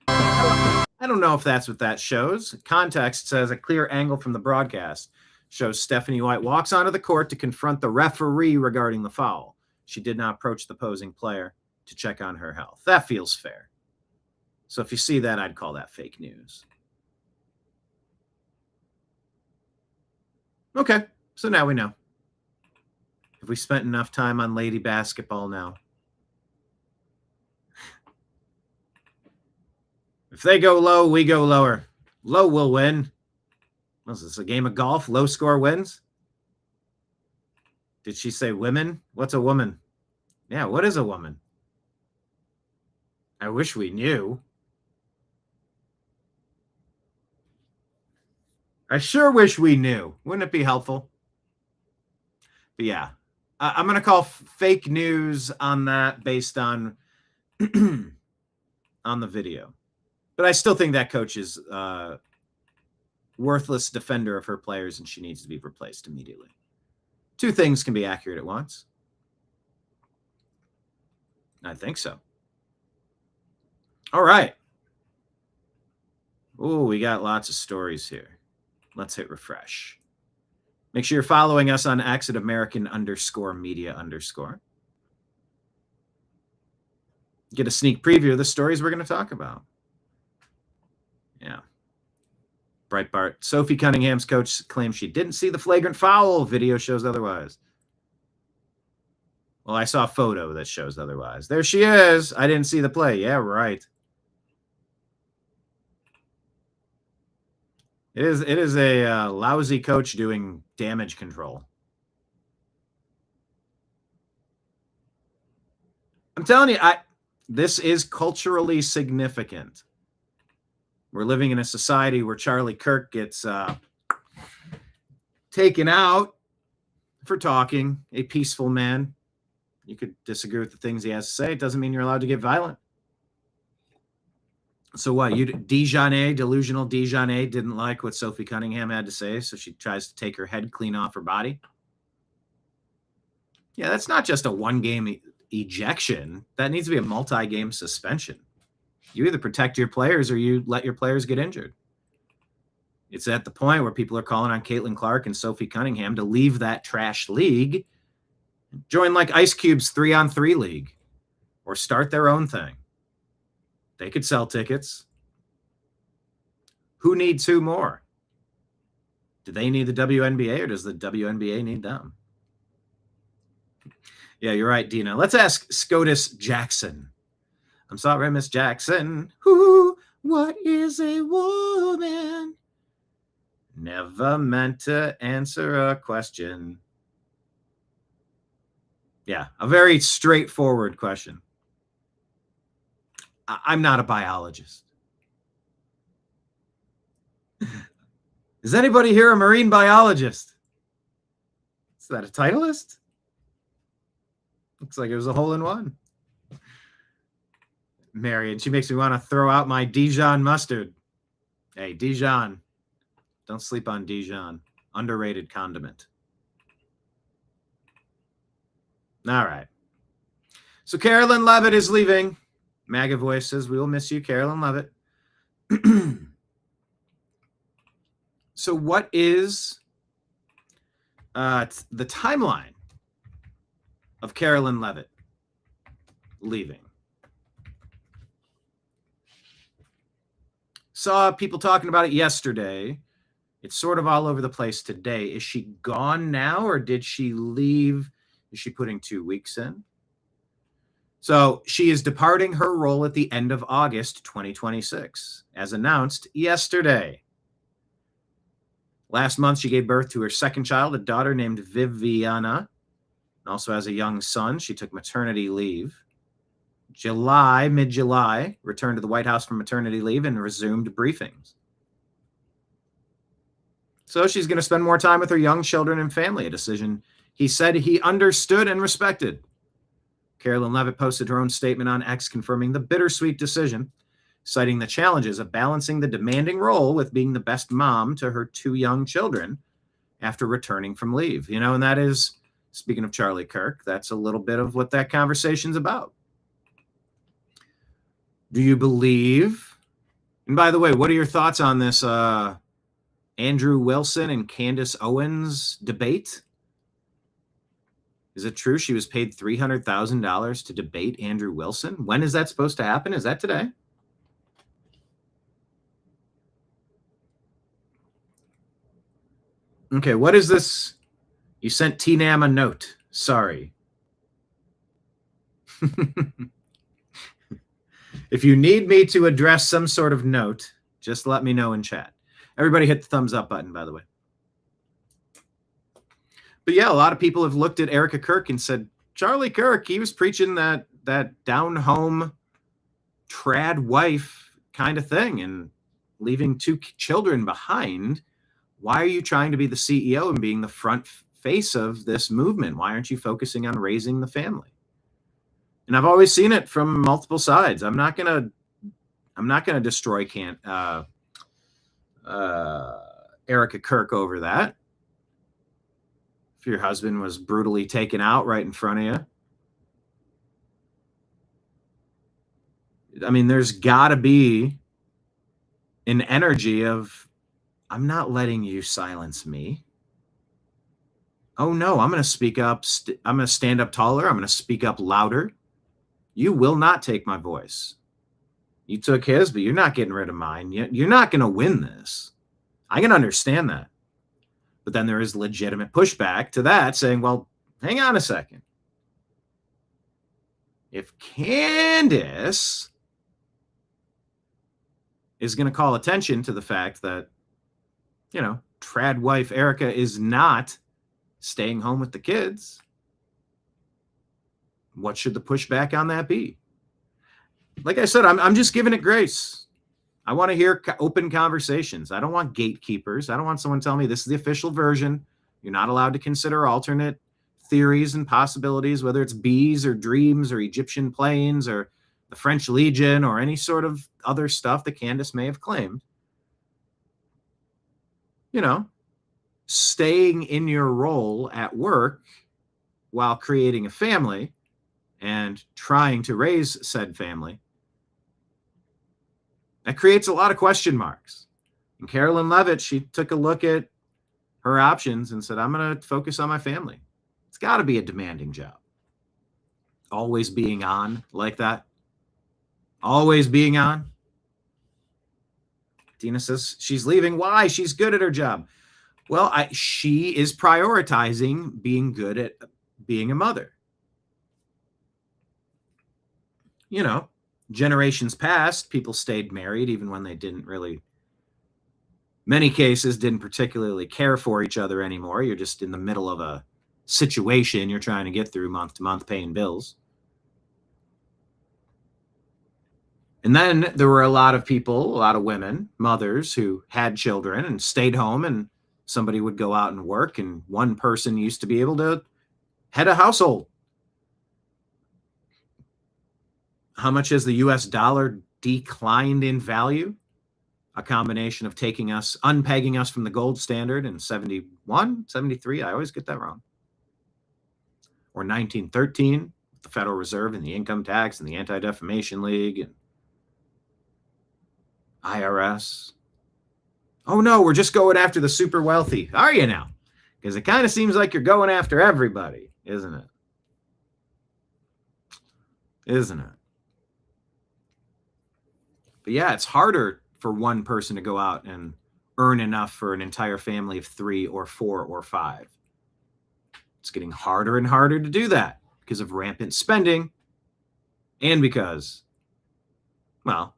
I don't know if that's what that shows. Context says a clear angle from the broadcast shows Stephanie White walks onto the court to confront the referee regarding the foul. She did not approach the opposing player to check on her health. That feels fair. So if you see that, I'd call that fake news. Okay, so now we know. Have we spent enough time on lady basketball now? If they go low, we go lower. Low will win. Was this a game of golf? Low score wins? Did she say women? What's a woman? Yeah, what is a woman? I wish we knew. I sure wish we knew. Wouldn't it be helpful? But yeah, I'm going to call fake news on that based on on the video. But I still think that coach is worthless defender of her players, and she needs to be replaced immediately. Two things can be accurate at once. I think so. All right. Oh, we got lots of stories here. Let's hit refresh. Make sure you're following us on X at American_media_. Get a sneak preview of the stories we're going to talk about. Yeah. Breitbart. Sophie Cunningham's coach claims she didn't see the flagrant foul. Video shows otherwise. Well, I saw a photo that shows otherwise. There she is. I didn't see the play. Yeah, right. It is a lousy coach doing damage control. I'm telling you, this is culturally significant. We're living in a society where Charlie Kirk gets taken out for talking, a peaceful man. You could disagree with the things he has to say. It doesn't mean you're allowed to get violent. So what? Delusional Dejanay didn't like what Sophie Cunningham had to say, so she tries to take her head clean off her body. Yeah, that's not just a one-game ejection. That needs to be a multi-game suspension. You either protect your players or you let your players get injured. It's at the point where people are calling on Caitlin Clark and Sophie Cunningham to leave that trash league, join like Ice Cube's 3-on-3 league, or start their own thing. They could sell tickets. Who needs who more? Do they need the WNBA or does the WNBA need them? Yeah, you're right, Dina. Let's ask SCOTUS Jackson. I'm sorry, Miss Jackson. Who? What is a woman? Never meant to answer a question. Yeah, a very straightforward question. I'm not a biologist. Is anybody here a marine biologist? Is that a Titleist? Looks like it was a hole-in-one. Marion, she makes me want to throw out my Dijon mustard. Hey, Dijon. Don't sleep on Dijon. Underrated condiment. All right. So Karoline Leavitt is leaving. MAGA Voice says, we will miss you, Karoline Leavitt. So what is the timeline of Karoline Leavitt leaving? saw people talking about it yesterday. It's sort of all over the place today. Is she gone now, or did she leave? Is she putting 2 weeks in? So she is departing her role at the end of August 2026, as announced yesterday. Last month, she gave birth to her second child, a daughter named Viviana, and also has a young son. She took maternity leave. Mid-July, returned to the White House from maternity leave and resumed briefings. So she's going to spend more time with her young children and family, a decision he said he understood and respected. Karoline Leavitt posted her own statement on X confirming the bittersweet decision, citing the challenges of balancing the demanding role with being the best mom to her 2 young children after returning from leave. You know, and that is, speaking of Charlie Kirk, that's a little bit of what that conversation's about. Do you believe? And by the way, what are your thoughts on this Andrew Wilson and Candace Owens debate? Is it true she was paid $300,000 to debate Andrew Wilson? When is that supposed to happen? Is that today? Okay, what is this? You sent TNAM a note. Sorry. If you need me to address some sort of note, just let me know in chat. Everybody hit the thumbs up button, by the way. But yeah, a lot of people have looked at Erica Kirk and said, Charlie Kirk, he was preaching that down-home trad wife kind of thing and leaving 2 children behind. Why are you trying to be the CEO and being the front face of this movement? Why aren't you focusing on raising the family? And I've always seen it from multiple sides. I'm not gonna destroy Erica Kirk over that. If your husband was brutally taken out right in front of you, I mean, there's got to be an energy of, I'm not letting you silence me. Oh no, I'm going to speak up. I'm going to stand up taller. I'm going to speak up louder. You will not take my voice. You took his, but you're not getting rid of mine. You're not going to win this. I can understand that. But then there is legitimate pushback to that, saying, well, hang on a second. If Candace is going to call attention to the fact that, you know, trad wife Erica is not staying home with the kids, what should the pushback on that be? Like I said, I'm just giving it grace. I want to hear open conversations. I don't want gatekeepers. I don't want someone telling me this is the official version. You're not allowed to consider alternate theories and possibilities, whether it's bees or dreams or Egyptian planes or the French Legion or any sort of other stuff that Candace may have claimed. You know, staying in your role at work while creating a family and trying to raise said family, that creates a lot of question marks. And Karoline Leavitt, she took a look at her options and said, I'm going to focus on my family. It's got to be a demanding job. Always being on like that. Always being on. Tina says she's leaving. Why? She's good at her job. Well, she is prioritizing being good at being a mother. You know, generations past, people stayed married even when they didn't really, many cases, didn't particularly care for each other anymore. You're just in the middle of a situation you're trying to get through month to month, paying bills. And then there were a lot of people, a lot of women, mothers who had children and stayed home, and somebody would go out and work, and one person used to be able to head a household. How much has the US dollar declined in value? A combination of unpegging us from the gold standard in 71, 73, I always get that wrong. Or 1913, the Federal Reserve and the income tax and the Anti-Defamation League and IRS. Oh no, we're just going after the super wealthy. Are you now? Because it kind of seems like you're going after everybody, isn't it? Isn't it? But yeah, it's harder for one person to go out and earn enough for an entire family of 3 or 4 or 5. It's getting harder and harder to do that because of rampant spending and because, well,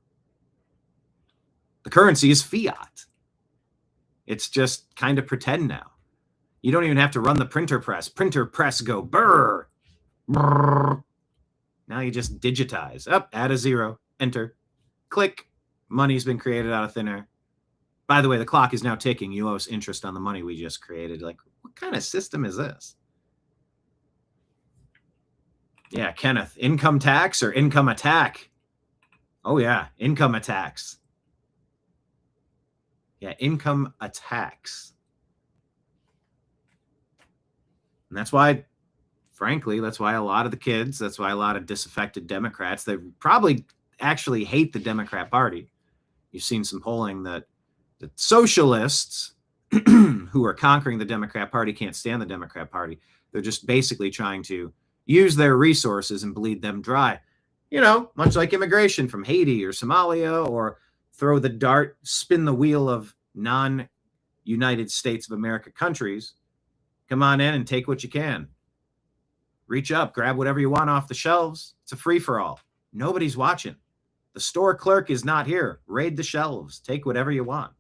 the currency is fiat. It's just kind of pretend now. You don't even have to run the printer press. Printer press go brr, brr. Now you just digitize. Up, add a 0, enter, click. Money's been created out of thin air. By the way, the clock is now ticking. You owe us interest on the money we just created. Like, what kind of system is this? Yeah, Kenneth, income tax or income attack? Oh, yeah, income attacks. Yeah, income attacks. And that's why, frankly, that's why a lot of the kids, that's why a lot of disaffected Democrats, they probably actually hate the Democrat Party. You've seen some polling that the socialists who are conquering the Democrat Party can't stand the Democrat Party. They're just basically trying to use their resources and bleed them dry. You know, much like immigration from Haiti or Somalia, or throw the dart, spin the wheel of non-United States of America countries. Come on in and take what you can. Reach up, grab whatever you want off the shelves. It's a free-for-all. Nobody's watching. The store clerk is not here. Raid the shelves. Take whatever you want.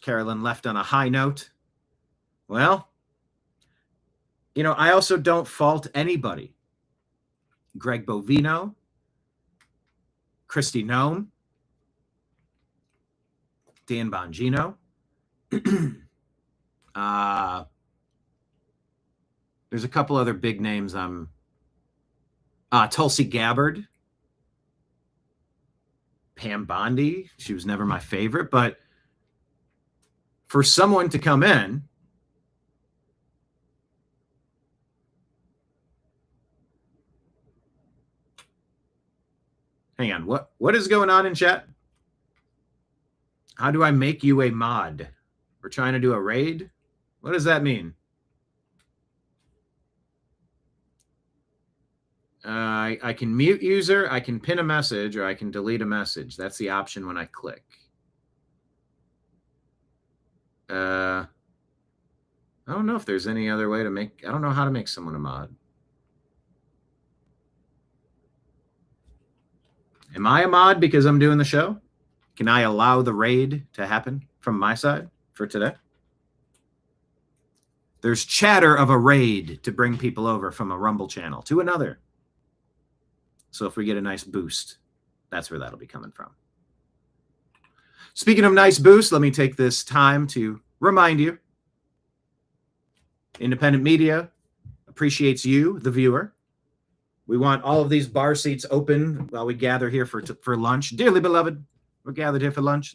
Carolyn left on a high note. Well, you know, I also don't fault anybody. Greg Bovino, Kristi Noem, Dan Bongino. There's a couple other big names. Tulsi Gabbard, Pam Bondi. She was never my favorite, but for someone to come in hang on, what is going on in chat? How do I make you a mod? We're trying to do a raid? What does that mean? I can mute user, I can pin a message, or I can delete a message. That's the option when I click. I don't know if there's any other way to make, I don't know how to make someone a mod. Am I a mod because I'm doing the show? Can I allow the raid to happen from my side for today? There's chatter of a raid to bring people over from a Rumble channel to another. So if we get a nice boost, that's where that'll be coming from. Speaking of nice boost, let me take this time to remind you, independent media appreciates you, the viewer. We want all of these bar seats open while we gather here for lunch. Dearly beloved, we're gathered here for lunch.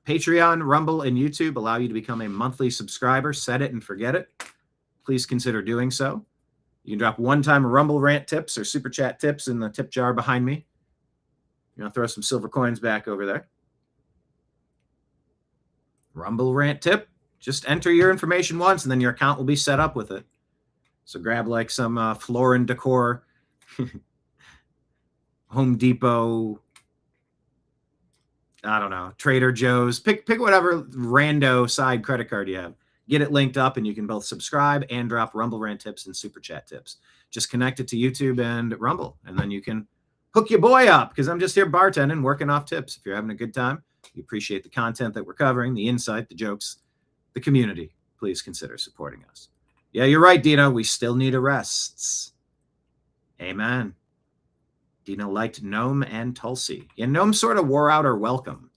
Patreon, Rumble, and YouTube allow you to become a monthly subscriber. Set it and forget it. Please consider doing so. You can drop one-time Rumble rant tips or super chat tips in the tip jar behind me. You know, throw some silver coins back over there. Rumble rant tip. Just enter your information once, and then your account will be set up with it. So grab like some floor and decor, Home Depot, I don't know, Trader Joe's. Pick whatever rando side credit card you have. Get it linked up, and you can both subscribe and drop Rumble rant tips and super chat tips. Just connect it to YouTube and Rumble, and then you can hook your boy up, because I'm just here bartending, working off tips. If you're having a good time, you appreciate the content that we're covering, the insight, the jokes, the community, please consider supporting us. Yeah, you're right, Dino. We still need arrests. Amen. Dino liked Noem and Tulsi. Yeah, Noem sort of wore out her welcome,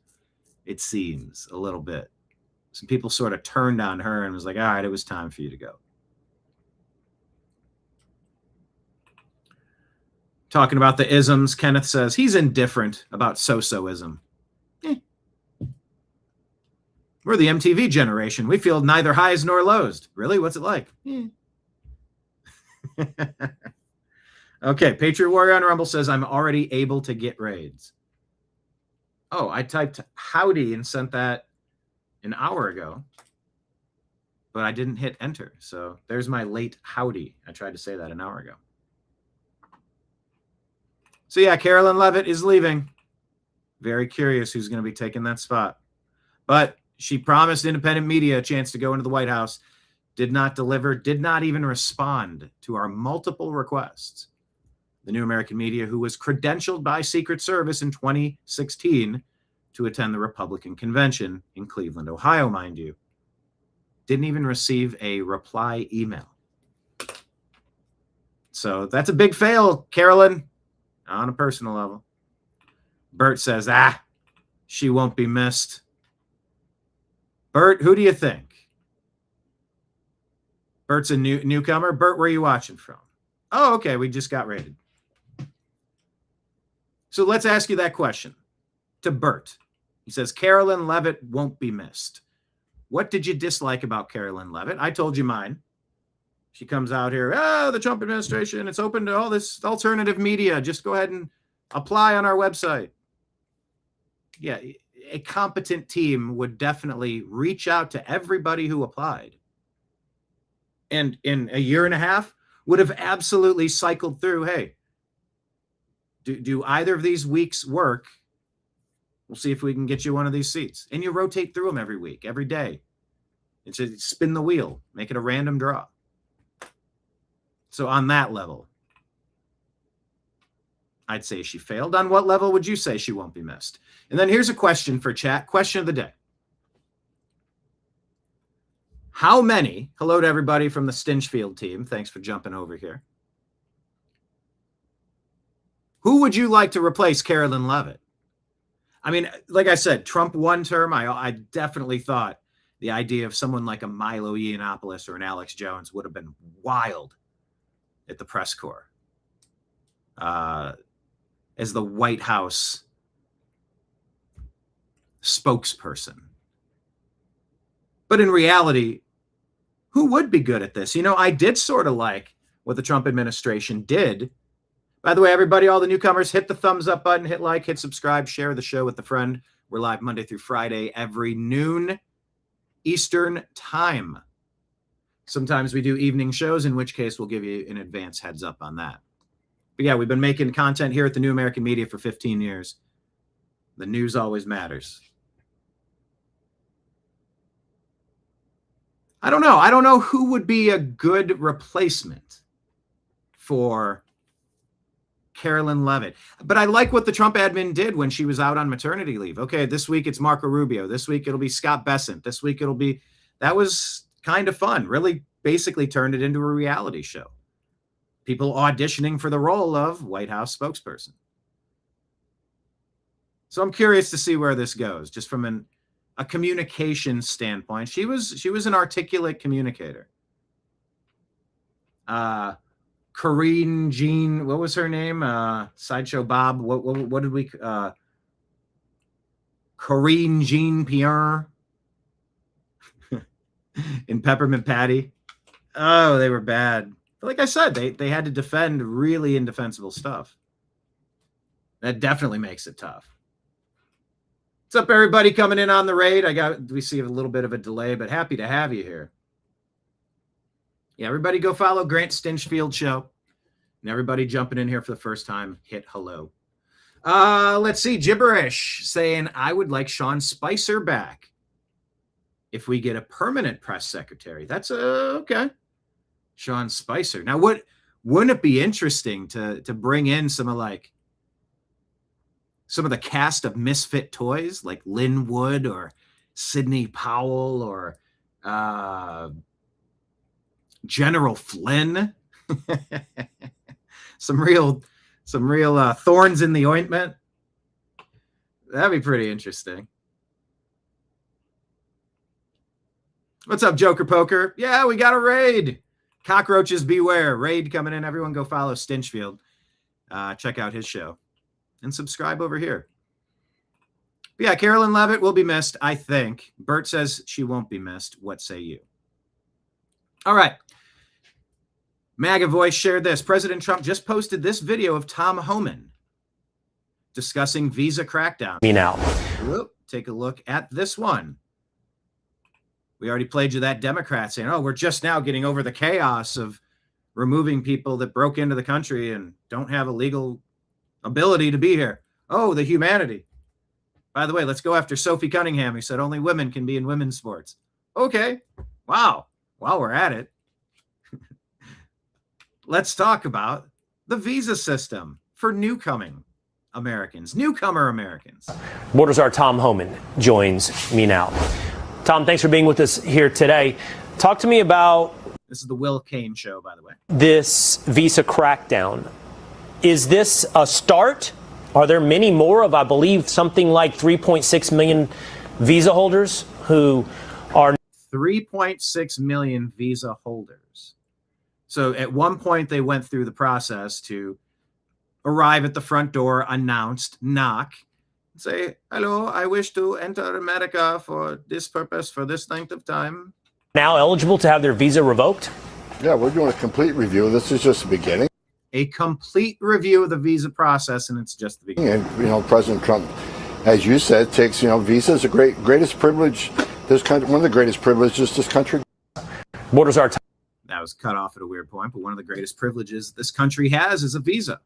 it seems, a little bit. Some people sort of turned on her and was like, all right, it was time for you to go. Talking about the isms, Kenneth says he's indifferent about so-so-ism. We're the MTV generation. We feel neither highs nor lows. Really? What's it like? Okay, Patriot Warrior on Rumble says, I'm already able to get raids. Oh, I typed howdy and sent that an hour ago, but I didn't hit enter. So there's my late howdy. I tried to say that an hour ago. So yeah, Karoline Leavitt is leaving. Very curious who's going to be taking that spot. But she promised independent media a chance to go into the White House, did not deliver, did not even respond to our multiple requests. The New American Media, who was credentialed by Secret Service in 2016 to attend the Republican convention in Cleveland, Ohio, mind you, didn't even receive a reply email. So that's a big fail, Karoline, on a personal level. Bert says, she won't be missed. Bert, who do you think? Bert's a newcomer. Bert, where are you watching from? Oh, okay, we just got rated. So let's ask you that question to Bert. He says, Karoline Leavitt won't be missed. What did you dislike about Karoline Leavitt? I told you mine. She comes out here, the Trump administration, it's open to all this alternative media. Just go ahead and apply on our website. Yeah, a competent team would definitely reach out to everybody who applied. And in a year and a half, would have absolutely cycled through, hey, do either of these weeks work? We'll see if we can get you one of these seats. And you rotate through them every week, every day. It's a spin the wheel, make it a random draw. So on that level, I'd say she failed. On what level would you say she won't be missed? And then here's a question for chat. Question of the day. How many, hello to everybody from the Stinchfield team. Thanks for jumping over here. Who would you like to replace Karoline Leavitt? I mean, like I said, Trump one term, I definitely thought the idea of someone like a Milo Yiannopoulos or an Alex Jones would have been wild at the press corps as the White House spokesperson. But in reality, who would be good at this? You know, I did sort of like what the Trump administration did. By the way, everybody, all the newcomers, hit the thumbs up button, hit like, hit subscribe, share the show with a friend. We're live Monday through Friday, every noon Eastern time. Sometimes we do evening shows, in which case we'll give you an advance heads up on that. But yeah, we've been making content here at the New American Media for 15 years. The news always matters. I don't know. I don't know who would be a good replacement for Karoline Leavitt. But I like what the Trump admin did when she was out on maternity leave. Okay, this week it's Marco Rubio. This week it'll be Scott Bessent. This week it'll be... That was kind of fun. Really basically turned it into a reality show. People auditioning for the role of White House spokesperson. So I'm curious to see where this goes, just from a communication standpoint. She was an articulate communicator. Corinne Jean, what was her name? Sideshow Bob. What did we? Corinne Jean Pierre in Peppermint Patty. Oh, they were bad. But like I said, they had to defend really indefensible stuff. That definitely makes it tough. What's up, everybody coming in on the raid? We see a little bit of a delay, but happy to have you here. Yeah, everybody go follow Grant Stinchfield Show. And everybody jumping in here for the first time, hit hello. Let's see, Gibberish saying, I would like Sean Spicer back if we get a permanent press secretary. That's okay. Sean Spicer. Now, wouldn't it be interesting to bring in some of the cast of Misfit Toys, like Lynn Wood or Sidney Powell or General Flynn? some real thorns in the ointment. That'd be pretty interesting. What's up, Joker Poker? Yeah, we got a raid. Cockroaches beware. Raid coming in. Everyone go follow Stinchfield. Check out his show. And subscribe over here. But yeah, Karoline Leavitt will be missed, I think. Bert says she won't be missed. What say you? All right. MAGA Voice shared this. President Trump just posted this video of Tom Homan discussing visa crackdown. Me now. Whoop, take a look at this one. We already played you that Democrat saying, we're just now getting over the chaos of removing people that broke into the country and don't have a legal ability to be here. Oh, the humanity. By the way, let's go after Sophie Cunningham, who said only women can be in women's sports. Okay. Wow. While we're at it, let's talk about the visa system for newcomer Americans. Border Czar Tom Homan joins me now. Tom, thanks for being with us here today. Talk to me about... This is the Will Kane show, by the way. This visa crackdown. Is this a start? Are there many more of, I believe, something like 3.6 million visa holders who are... 3.6 million visa holders. So at one point, they went through the process to arrive at the front door, announced, knock, say, hello, I wish to enter America for this purpose, for this length of time. Now eligible to have their visa revoked? Yeah, we're doing a complete review. This is just the beginning. A complete review of the visa process, and it's just the beginning. And, President Trump, as you said, takes, visa is the greatest privilege this country, one of the greatest privileges this country. Borders are... That was cut off at a weird point, but one of the greatest privileges this country has is a visa.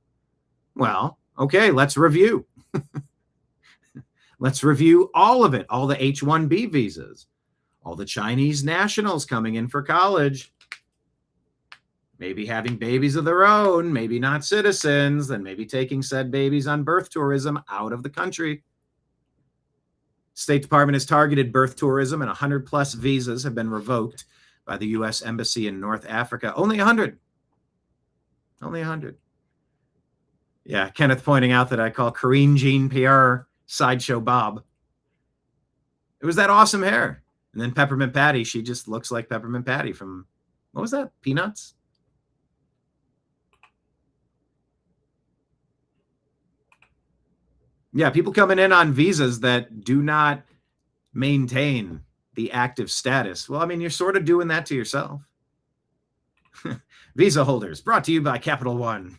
Well, okay, let's review. Let's review all of it, all the H-1B visas, all the Chinese nationals coming in for college, maybe having babies of their own, maybe not citizens, then maybe taking said babies on birth tourism out of the country. State Department has targeted birth tourism, and 100 plus visas have been revoked by the U.S. Embassy in North Africa. Only 100. Only 100. Yeah, Kenneth pointing out that I call Karine Jean-Pierre Sideshow Bob. It was that awesome hair. And then Peppermint Patty, she just looks like Peppermint Patty from, what was that? Peanuts? Yeah, people coming in on visas that do not maintain the active status. Well, I mean, you're sort of doing that to yourself. Visa holders, brought to you by Capital One.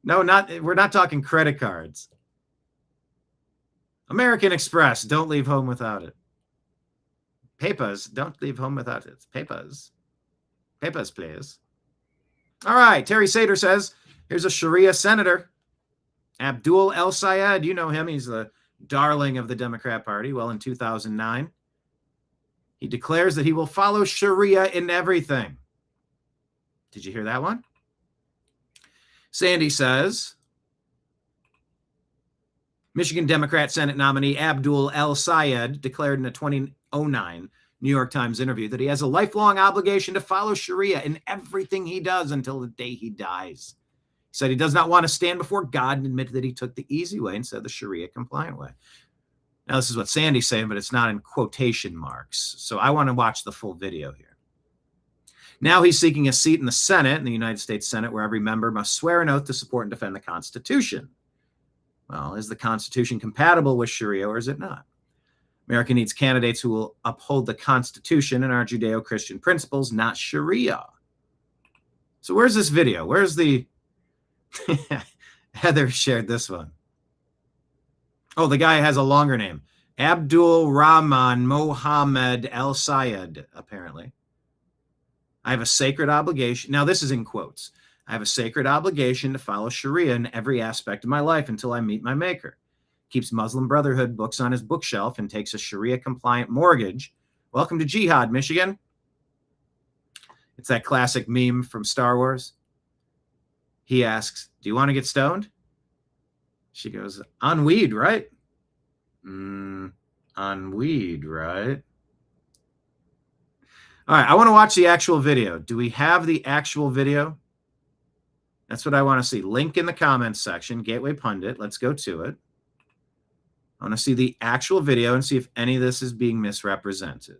No, we're not talking credit cards. American Express, don't leave home without it. Papers, don't leave home without it. Papers. Papers, please. All right, Terry Sater says, here's a Sharia senator. Abdul El Sayed, you know him. He's the darling of the Democrat Party. Well, in 2009, he declares that he will follow Sharia in everything. Did you hear that one? Sandy says, Michigan Democrat Senate nominee Abdul El Sayed declared in a 2009 New York Times interview that he has a lifelong obligation to follow Sharia in everything he does until the day he dies. He said he does not want to stand before God and admit that he took the easy way instead of the Sharia compliant way. Now, this is what Sandy's saying, but it's not in quotation marks. So I want to watch the full video here. Now he's seeking a seat in the Senate, in the United States Senate, where every member must swear an oath to support and defend the Constitution. Well, is the Constitution compatible with Sharia or is it not? America needs candidates who will uphold the Constitution and our Judeo-Christian principles, not Sharia. So where's this video? Where's the... Heather shared this one. Oh, the guy has a longer name. Abdul Rahman Mohammed El Sayed, apparently. I have a sacred obligation. Now, this is in quotes. I have a sacred obligation to follow Sharia in every aspect of my life until I meet my maker. Keeps Muslim Brotherhood books on his bookshelf and takes a Sharia-compliant mortgage. Welcome to Jihad, Michigan. It's that classic meme from Star Wars. He asks, do you want to get stoned? She goes, on weed, right? On weed, right? All right, I want to watch the actual video. Do we have the actual video? That's what I want to see. Link in the comments section, Gateway Pundit. Let's go to it. I want to see the actual video and see if any of this is being misrepresented.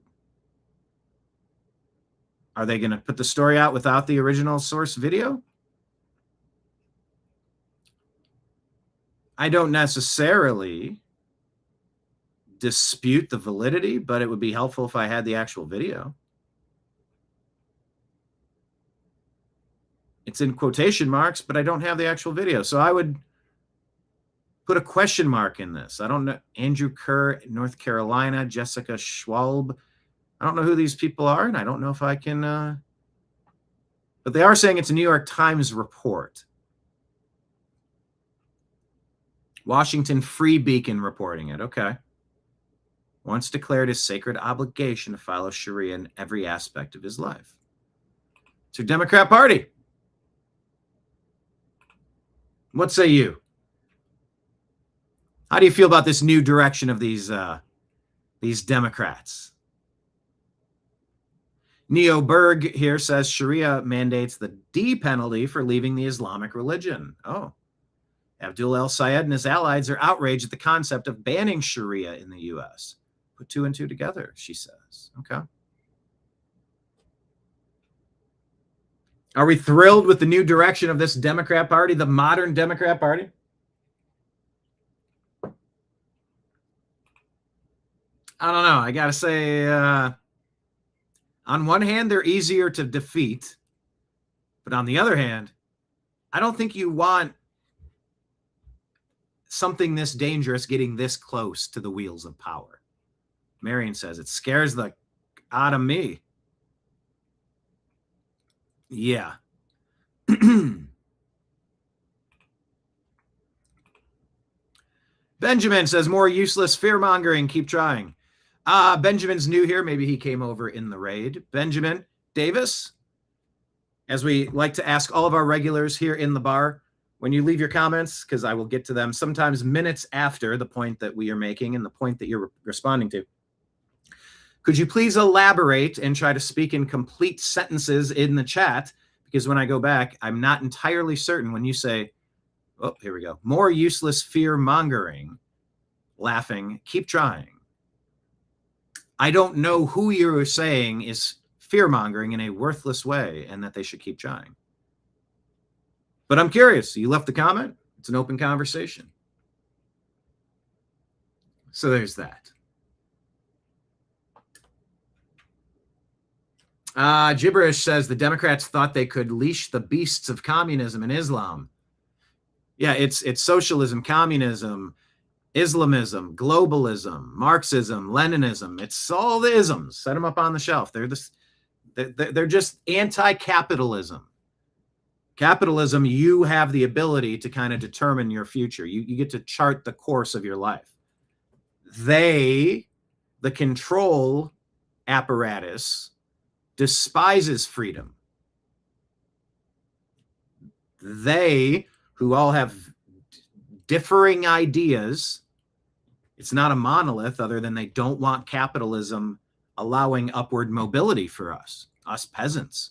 Are they going to put the story out without the original source video? I don't necessarily dispute the validity, but it would be helpful if I had the actual video. It's in quotation marks, but I don't have the actual video. So I would put a question mark in this. I don't know. Andrew Kerr, North Carolina, Jessica Schwalb. I don't know who these people are, and I don't know if I can. But they are saying it's a New York Times report. Washington Free Beacon reporting it. Okay. Once declared his sacred obligation to follow Sharia in every aspect of his life. It's your Democrat Party. What say you? How do you feel about this new direction of these Democrats? Neo Berg here says Sharia mandates the D penalty for leaving the Islamic religion. Oh. Abdul El-Sayed and his allies are outraged at the concept of banning Sharia in the U.S. Put two and two together, she says. Okay. Are we thrilled with the new direction of this Democrat Party, the modern Democrat Party? I don't know. I got to say, on one hand, they're easier to defeat. But on the other hand, I don't think you want something this dangerous getting this close to the wheels of power. Marion says, it scares the out of me. Yeah. Benjamin says, more useless fear-mongering. Keep trying. Benjamin's new here. Maybe he came over in the raid. Benjamin Davis, as we like to ask all of our regulars here in the bar, when you leave your comments, because I will get to them sometimes minutes after the point that we are making and the point that you're responding to, could you please elaborate and try to speak in complete sentences in the chat? Because when I go back, I'm not entirely certain when you say, oh, here we go, more useless fear-mongering, laughing, keep trying. I don't know who you're saying is fear-mongering in a worthless way and that they should keep trying. But I'm curious. You left the comment. It's an open conversation. So there's that. Gibberish says the Democrats thought they could leash the beasts of communism and Islam. Yeah, it's socialism, communism, Islamism, globalism, Marxism, Leninism. It's all the isms. Set them up on the shelf. They're just anti-capitalism. Capitalism, you have the ability to kind of determine your future. You get to chart the course of your life. They, the control apparatus, despises freedom. They, who all have differing ideas, it's not a monolith other than they don't want capitalism allowing upward mobility for us peasants.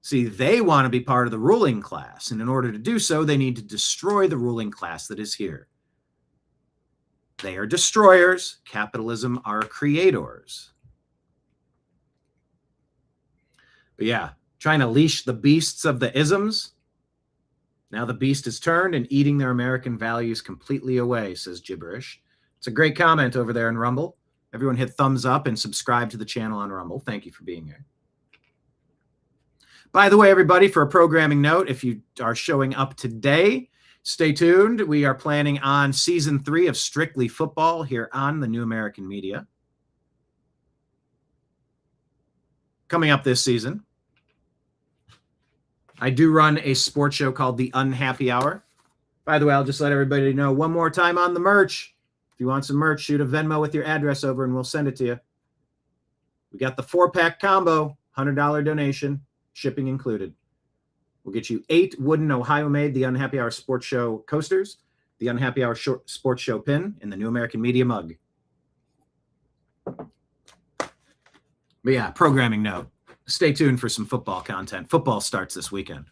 See, they want to be part of the ruling class, and in order to do so, they need to destroy the ruling class that is here. They are destroyers. Capitalism are creators. But yeah, trying to leash the beasts of the isms. Now the beast is turned and eating their American values completely away, says Gibberish. It's a great comment over there in Rumble. Everyone hit thumbs up and subscribe to the channel on Rumble. Thank you for being here. By the way, everybody, for a programming note, if you are showing up today, stay tuned. We are planning on season 3 of Strictly Football here on the New American Media. Coming up this season. I do run a sports show called The Unhappy Hour. By the way, I'll just let everybody know one more time on the merch. If you want some merch, shoot a Venmo with your address over and we'll send it to you. We got the 4-pack combo, $100 donation, shipping included. We'll get you 8 wooden Ohio-made The Unhappy Hour Sports Show coasters, The Unhappy Hour Sports Show pin, and the New American Media mug. But yeah, programming note. Stay tuned for some football content. Football starts this weekend.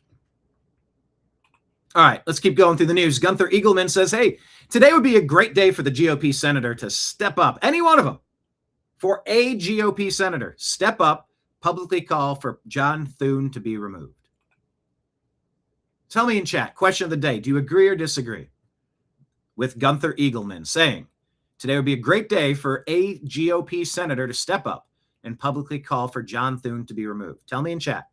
All right, let's keep going through the news. Gunther Eagleman says, hey, today would be a great day for the GOP senator to step up, any one of them, for a GOP senator, step up, publicly call for John Thune to be removed. Tell me in chat, question of the day, do you agree or disagree with Gunther Eagleman saying, today would be a great day for a GOP senator to step up and publicly call for John Thune to be removed? Tell me in chat.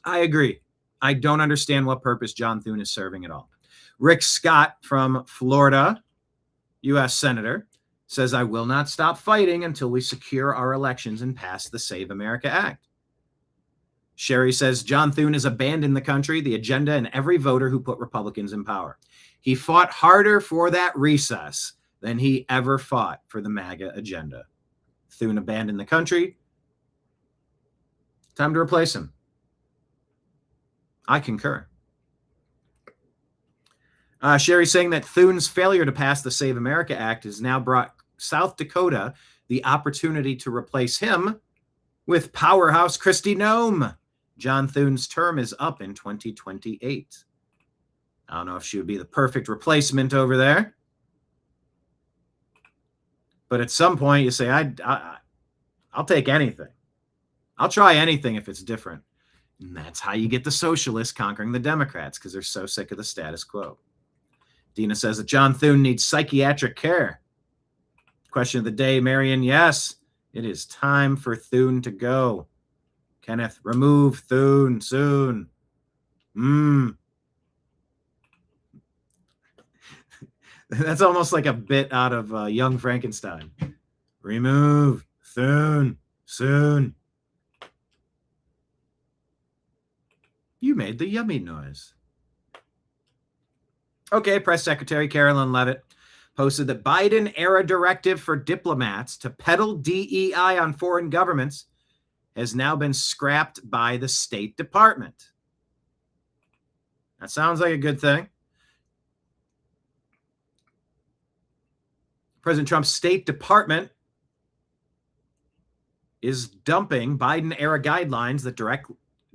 I agree. I don't understand what purpose John Thune is serving at all. Rick Scott from Florida, U.S. Senator, says, I will not stop fighting until we secure our elections and pass the Save America Act. Sherry says, John Thune has abandoned the country, the agenda, and every voter who put Republicans in power. He fought harder for that recess than he ever fought for the MAGA agenda. Thune abandoned the country. Time to replace him. I concur. Sherry saying that Thune's failure to pass the Save America Act has now brought South Dakota the opportunity to replace him with powerhouse Kristi Noem. John Thune's term is up in 2028. I don't know if she would be the perfect replacement over there. But at some point you say, I'll take anything. I'll try anything if it's different. And that's how you get the socialists conquering the Democrats, because they're so sick of the status quo. Dina says that John Thune needs psychiatric care. Question of the day, Marion. Yes, it is time for Thune to go. Kenneth, remove Thune soon. That's almost like a bit out of Young Frankenstein. Remove Thune soon. You made the yummy noise. Okay, Press Secretary Karoline Leavitt posted that Biden-era directive for diplomats to peddle DEI on foreign governments has now been scrapped by the State Department. That sounds like a good thing. President Trump's State Department is dumping Biden-era guidelines that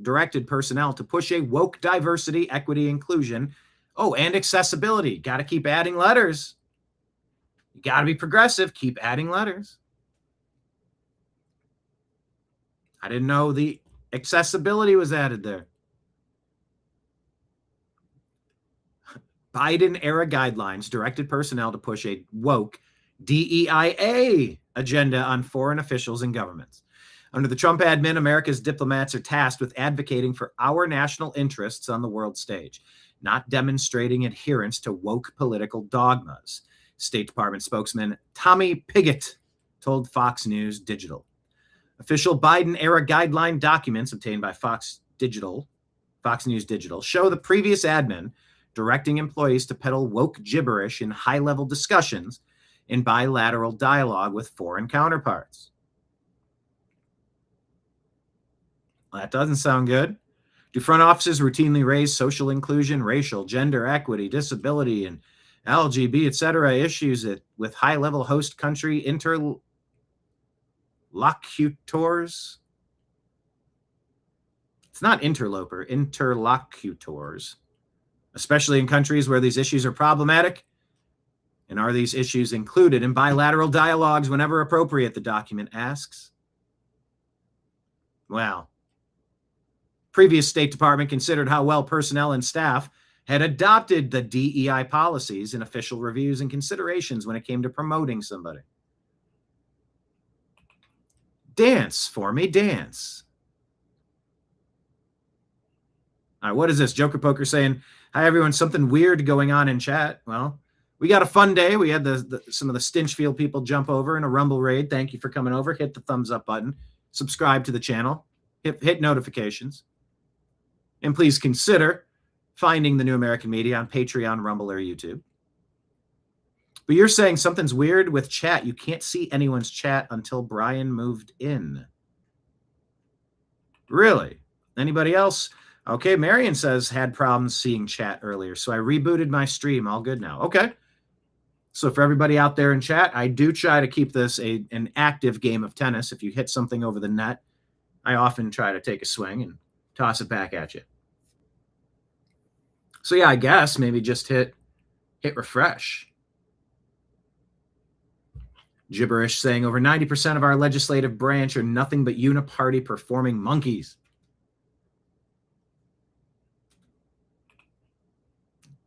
directed personnel to push a woke diversity, equity, inclusion, and accessibility. Got to keep adding letters. You got to be progressive. Keep adding letters. I didn't know the accessibility was added there. Biden-era guidelines directed personnel to push a woke DEIA agenda on foreign officials and governments. Under the Trump admin, America's diplomats are tasked with advocating for our national interests on the world stage, not demonstrating adherence to woke political dogmas. State Department spokesman Tommy Pigott told Fox News Digital. Official Biden-era guideline documents obtained by Fox News Digital, show the previous admin directing employees to peddle woke gibberish in high-level discussions in bilateral dialogue with foreign counterparts. Well, that doesn't sound good. Do front offices routinely raise social inclusion, racial, gender equity, disability, and LGBT, etc. issues with high-level host country interlocutors? It's not interloper, interlocutors, especially in countries where these issues are problematic? And are these issues included in bilateral dialogues whenever appropriate, the document asks? Well, previous State Department considered how well personnel and staff had adopted the DEI policies in official reviews and considerations when it came to promoting somebody. Dance for me, dance. All right, what is this? Joker Poker saying, hi, everyone, something weird going on in chat. Well, we got a fun day. We had some of the Stinchfield people jump over in a Rumble raid. Thank you for coming over. Hit the thumbs up button. Subscribe to the channel. Hit notifications. And please consider finding the New American Media on Patreon, Rumble, or YouTube. But you're saying something's weird with chat. You can't see anyone's chat until Brian moved in. Really? Anybody else? Okay, Marion says had problems seeing chat earlier, so I rebooted my stream. All good now. Okay. So for everybody out there in chat, I do try to keep this an active game of tennis. If you hit something over the net, I often try to take a swing and toss it back at you. So yeah, I guess maybe just hit refresh. Gibberish saying over 90% of our legislative branch are nothing but uniparty performing monkeys.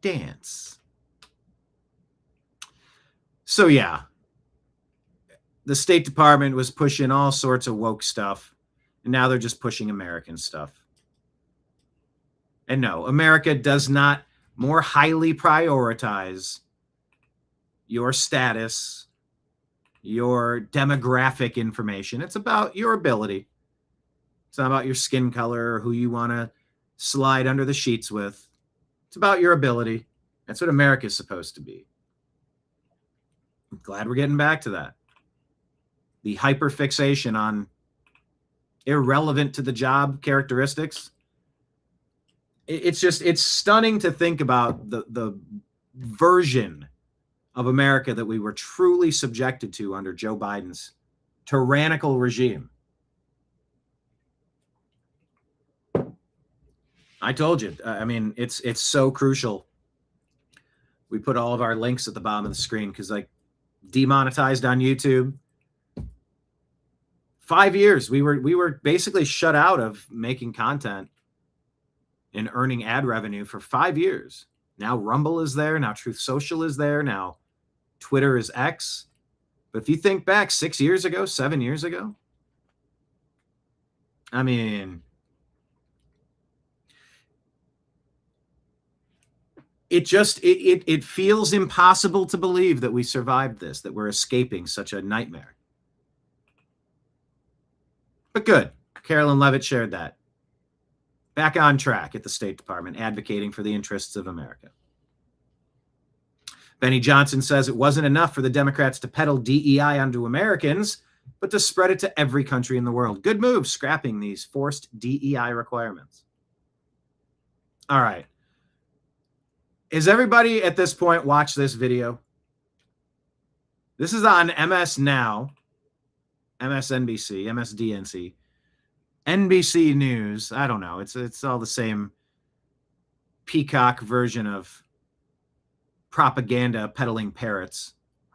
Dance. So yeah, the State Department was pushing all sorts of woke stuff, and now they're just pushing American stuff. And no, America does not more highly prioritize your status your demographic information. It's about your ability. It's not about your skin color or who you want to slide under the sheets with. It's about your ability. That's what America's supposed to be. I'm glad we're getting back to that. The hyperfixation on irrelevant to the job characteristics. It's stunning to think about the version of America that we were truly subjected to under Joe Biden's tyrannical regime. I told you. I mean, it's so crucial. We put all of our links at the bottom of the screen because, like, demonetized on YouTube. 5 years we were basically shut out of making content and earning ad revenue for 5 years. Now Rumble is there. Now Truth Social is there. Now Twitter is X. But if you think back 6 years ago, 7 years ago, I mean, it feels impossible to believe that we survived this, that we're escaping such a nightmare. But good. Karoline Leavitt shared that. Back on track at the State Department, advocating for the interests of America. Benny Johnson says it wasn't enough for the Democrats to peddle DEI onto Americans, but to spread it to every country in the world. Good move, scrapping these forced DEI requirements. All right. Is everybody at this point watched this video? This is on MS Now, MSNBC, MSDNC, NBC News. I don't know. It's all the same peacock version of propaganda peddling parrots.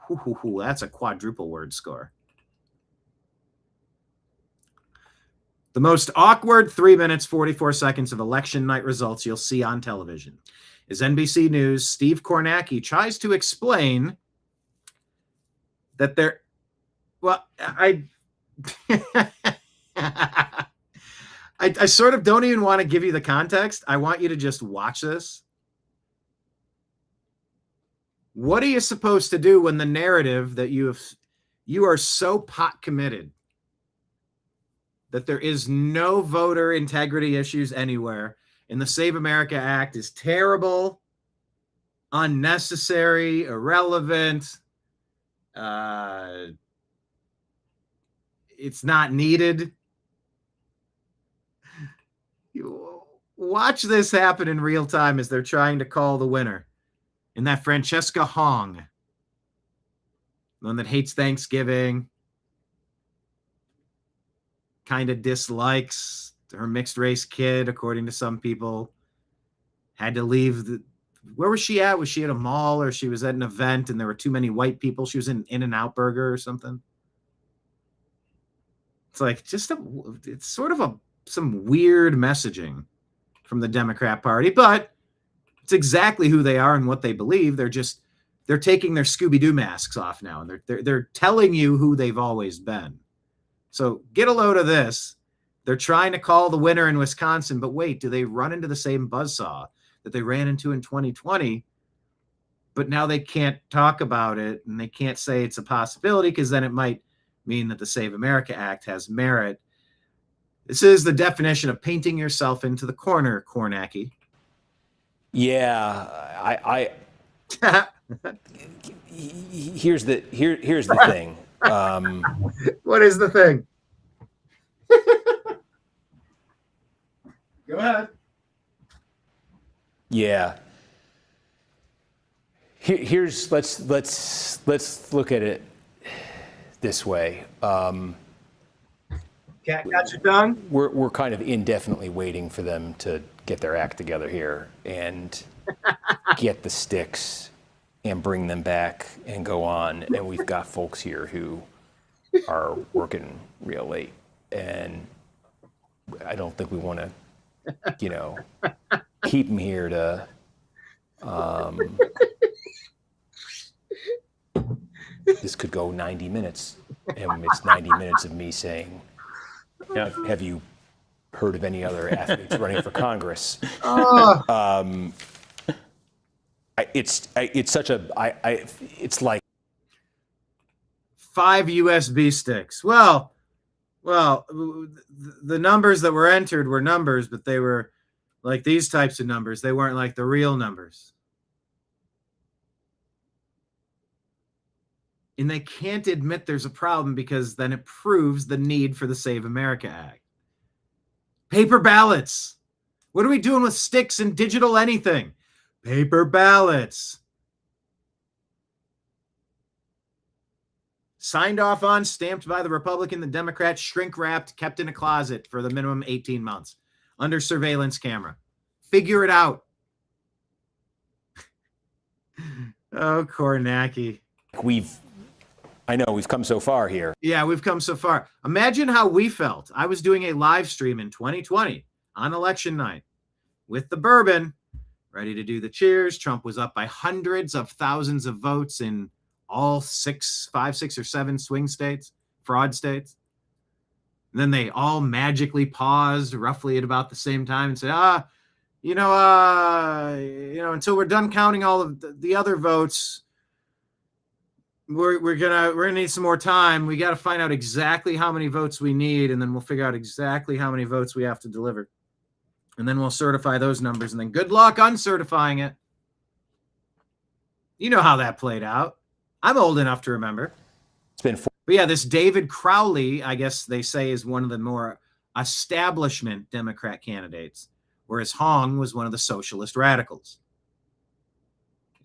That's a quadruple word score. The most awkward 3 minutes, 44 seconds of election night results you'll see on television is NBC News. Steve Kornacki tries to explain that there, well, I sort of don't even want to give you the context. I want you to just watch this. What are you supposed to do when the narrative that you are so pot committed that there is no voter integrity issues anywhere, and the Save America Act is terrible, unnecessary, irrelevant, it's not needed? You watch this happen in real time as they're trying to call the winner. And that Francesca Hong, the one that hates Thanksgiving, kind of dislikes her mixed race kid, according to some people, had to leave. Where was she at? Was she at a mall, or she was at an event and there were too many white people? She was in In-N-Out Burger or something. It's like it's sort of some weird messaging from the Democrat Party, but it's exactly who they are and what they believe. They're taking their Scooby-Doo masks off now, and they're telling you who they've always been. So get a load of this. They're trying to call the winner in Wisconsin, but wait, do they run into the same buzzsaw that they ran into in 2020? But now they can't talk about it, and they can't say it's a possibility, because then it might mean that the Save America Act has merit. This is the definition of painting yourself into the corner, Kornacki. Yeah, I here's the thing. What is the thing? Go ahead. Yeah. Here's let's look at it this way. Cat got your tongue? We're kind of indefinitely waiting for them to get their act together here and get the sticks and bring them back and go on. And we've got folks here who are working real late, and I don't think we want to, keep them here to. This could go 90 minutes, and it's 90 minutes of me saying, have you heard of any other athletes running for Congress? It's like 5 USB sticks. Well, the numbers that were entered were numbers, but they were like these types of numbers. They weren't like the real numbers. And they can't admit there's a problem because then it proves the need for the Save America Act. Paper ballots. What are we doing with sticks and digital anything? Paper ballots. Signed off on, stamped by the Republican, the Democrat, shrink-wrapped, kept in a closet for the minimum 18 months. Under surveillance camera. Figure it out. Oh, Kornacki. I know we've come so far here. Yeah, we've come so far. Imagine how we felt. I was doing a live stream in 2020 on election night with the bourbon, ready to do the cheers. Trump was up by hundreds of thousands of votes in all 5, 6, or 7 swing states, fraud states. And then they all magically paused roughly at about the same time and said, until we're done counting all of the other votes, we're gonna need some more time. We got to find out exactly how many votes we need, and then we'll figure out exactly how many votes we have to deliver. And then we'll certify those numbers, and then good luck uncertifying it. You know how that played out. I'm old enough to remember. It's been But yeah, this David Crowley, I guess they say, is one of the more establishment Democrat candidates, whereas Hong was one of the socialist radicals.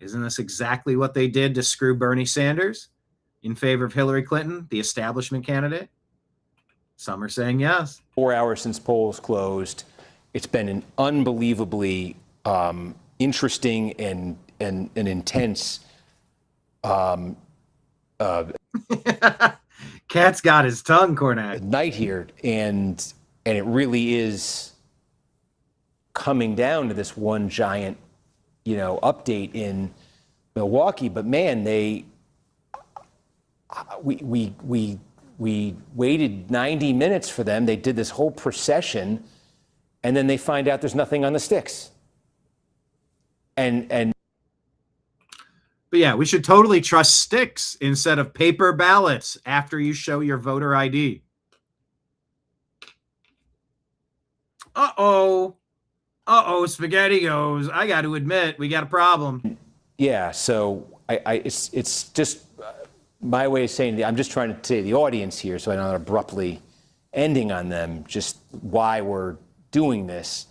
Isn't this exactly what they did to screw Bernie Sanders in favor of Hillary Clinton, the establishment candidate? Some are saying yes. 4 hours since polls closed. It's been an unbelievably interesting and intense Cat's got his tongue, Cornette. Night here, and it really is coming down to this one giant, update in Milwaukee. But man, we waited 90 minutes for them. They did this whole procession, and then they find out there's nothing on the sticks. But yeah, we should totally trust sticks instead of paper ballots after you show your voter ID. Uh-oh, SpaghettiOs. I got to admit, we got a problem. Yeah, so it's just my way of saying I'm just trying to say the audience here, so I'm not abruptly ending on them, just why we're doing this.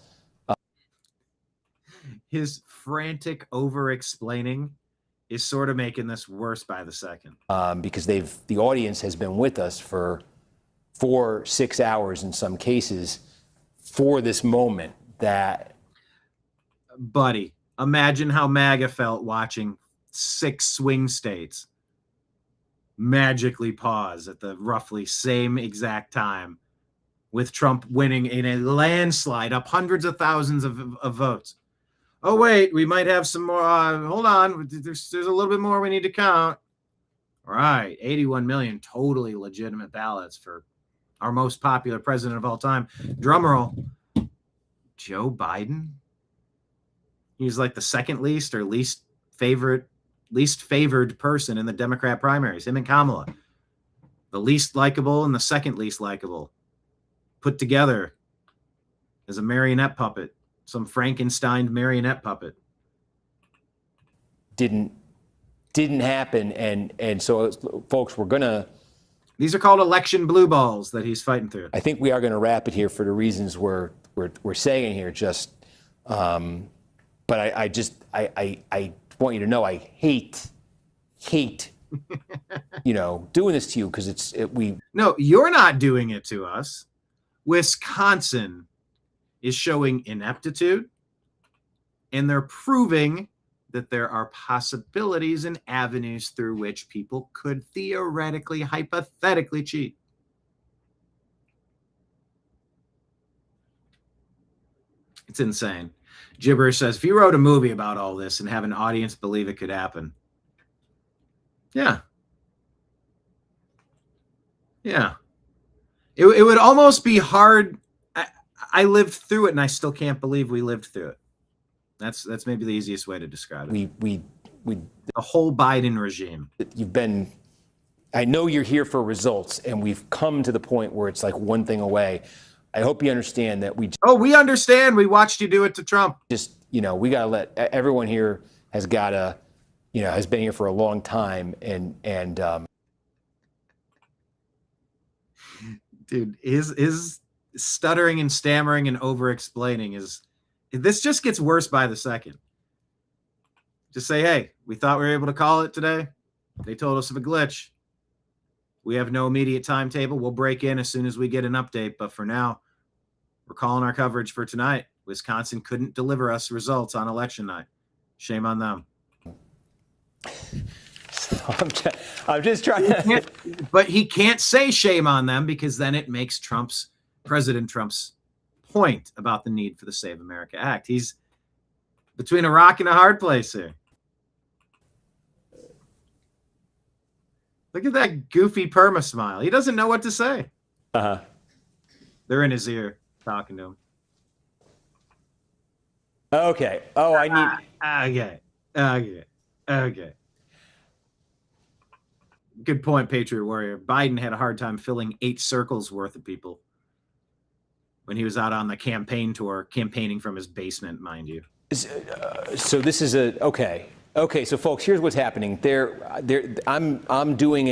His frantic over-explaining is sort of making this worse by the second. Because the audience has been with us for 4-6 hours in some cases for this moment that. Buddy, imagine how MAGA felt watching 6 swing states magically pause at the roughly same exact time, with Trump winning in a landslide up hundreds of thousands of votes. Oh, wait, we might have some more. Hold on. There's a little bit more we need to count. All right. 81 million totally legitimate ballots for our most popular president of all time. Drum roll. Joe Biden. He's like the second least or least favored person in the Democrat primaries. Him and Kamala. The least likable and the second least likable. Put together as a marionette puppet. Some Frankenstein marionette puppet. Didn't happen, and so folks, these are called election blue balls that he's fighting through. I think we are gonna wrap it here for the reasons we're saying here. Just, but I want you to know I hate, doing this to you because No, you're not doing it to us. Wisconsin is showing ineptitude, and they're proving that there are possibilities and avenues through which people could theoretically, hypothetically cheat. It's insane. Gibberish says, if you wrote a movie about all this and have an audience believe it could happen. Yeah. Yeah. It would almost be hard. I lived through it, and I still can't believe we lived through it. That's maybe the easiest way to describe it. We the whole Biden regime. You've been I know you're here for results, and we've come to the point where it's like one thing away. I hope you understand that we understand. We watched you do it to Trump. Just, we got to let everyone here has got to, has been here for a long time. And dude, his stuttering and stammering and over-explaining this just gets worse by the second. Just say, hey, we thought we were able to call it today. They told us of a glitch. We have no immediate timetable. We'll break in as soon as we get an update. But for now, we're calling our coverage for tonight. Wisconsin couldn't deliver us results on election night. Shame on them. I'm just trying to. But he can't say shame on them because then it makes President Trump's point about the need for the Save America Act. He's between a rock and a hard place here. Look at that goofy perma smile. He doesn't know what to say. They're in his ear talking to him. Okay. Oh, I need. Okay. Good point, Patriot Warrior. Biden had a hard time filling 8 circles worth of people when he was out on the campaign tour, campaigning from his basement, mind you. So this is okay. So folks, here's what's happening. I'm doing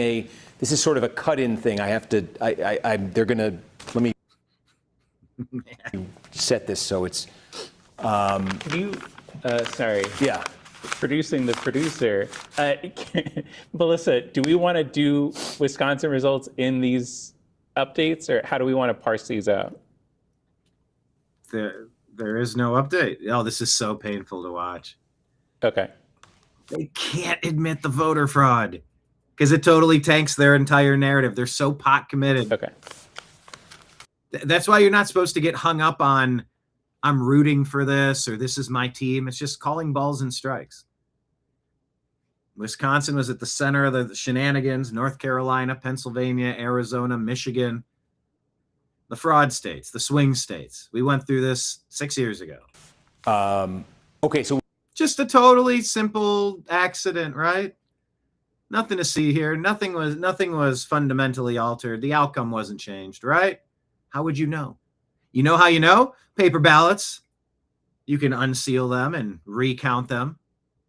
this is sort of a cut-in thing. I have to. They're gonna let me set this so it's. Can you? Sorry. Yeah. Producing the producer, Melissa. Do we want to do Wisconsin results in these updates, or how do we want to parse these out? There is no update. Oh, this is so painful to watch. Okay. They can't admit the voter fraud because it totally tanks their entire narrative. They're so pot committed. Okay. That's why you're not supposed to get hung up on I'm rooting for this or this is my team. It's just calling balls and strikes. Wisconsin was at the center of the shenanigans. North Carolina, Pennsylvania, Arizona, Michigan, the fraud states, the swing states. We went through this 6 years ago. Okay, so just a totally simple accident, right? Nothing to see here. Nothing was fundamentally altered. The outcome wasn't changed, right? How would you know? You know how you know? Paper ballots. You can unseal them and recount them.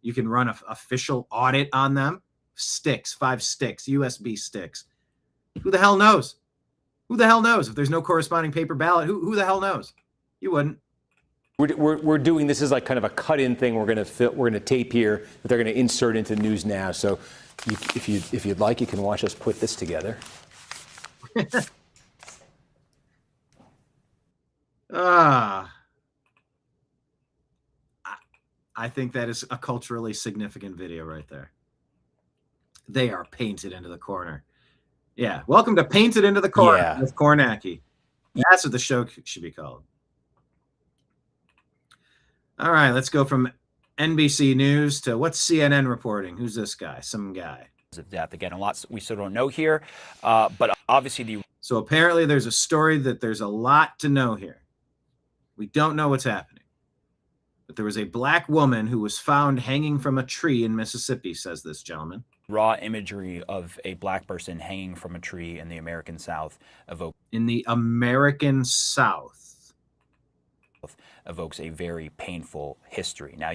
You can run an official audit on them. Sticks, 5 sticks, USB sticks. Who the hell knows? Who the hell knows? If there's no corresponding paper ballot, who the hell knows? You wouldn't. We're doing this is like kind of a cut-in thing. We're gonna tape here that they're gonna insert into News Now. So if you'd like, you can watch us put this together. I think that is a culturally significant video right there. They are painted into the corner. Yeah, welcome to Painted into the Corner with Kornacki. That's what the show should be called. All right, let's go from NBC News to what's CNN reporting? Who's this guy? Some guy. Of death. Again, a lot we still don't know here, but obviously So apparently there's a story that there's a lot to know here. We don't know what's happening. But there was a black woman who was found hanging from a tree in Mississippi, says this gentleman. Raw imagery of a black person hanging from a tree in the American South evokes a very painful history. Now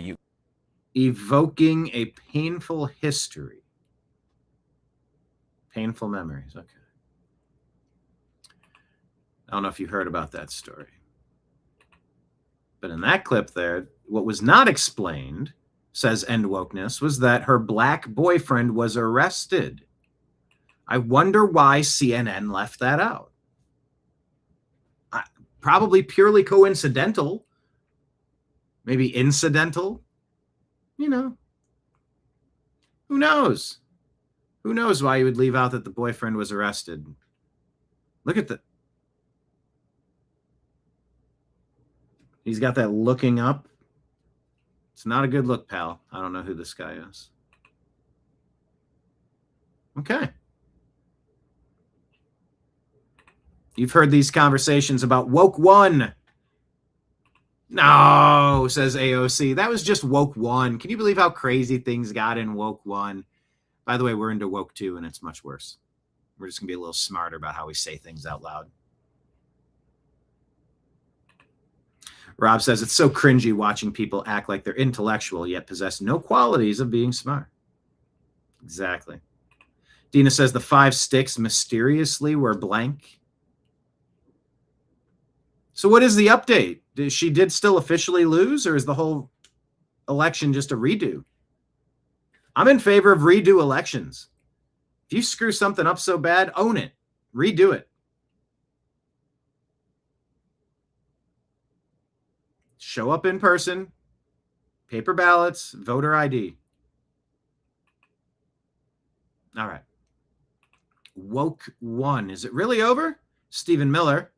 evoking a painful history. Painful memories. Okay. I don't know if you heard about that story. But in that clip there, what was not explained, says End Wokeness, was that her black boyfriend was arrested. I wonder why CNN left that out. Probably purely coincidental. Maybe incidental. You know. Who knows? Who knows why you would leave out that the boyfriend was arrested? Look at he's got that looking up. It's not a good look, pal. I don't know who this guy is. Okay. You've heard these conversations about woke one. No, says AOC. That was just woke one. Can you believe how crazy things got in woke one? By the way, we're into woke two, and it's much worse. We're just going to be a little smarter about how we say things out loud. Rob says, it's so cringy watching people act like they're intellectual yet possess no qualities of being smart. Exactly. Dina says the 5 sticks mysteriously were blank. So what is the update? She did still officially lose, or is the whole election just a redo? I'm in favor of redo elections. If you screw something up so bad, own it. Redo it. Show up in person, paper ballots, voter ID. All right. Woke 1. Is it really over? Stephen Miller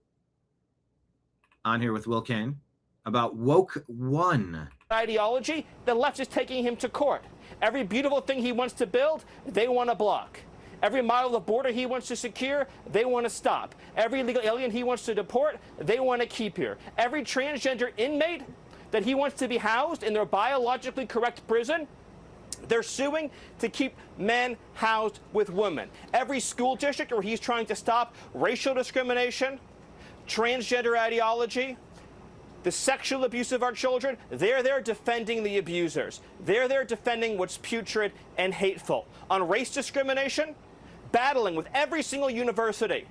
on here with Will Kane about Woke 1. Ideology, the left is taking him to court. Every beautiful thing he wants to build, they want to block. Every mile of the border he wants to secure, they want to stop. Every illegal alien he wants to deport, they want to keep here. Every transgender inmate that he wants to be housed in their biologically correct prison, they're suing to keep men housed with women. Every school district where he's trying to stop racial discrimination, transgender ideology, the sexual abuse of our children, they're there defending the abusers. They're there defending what's putrid and hateful. On race discrimination, battling with every single university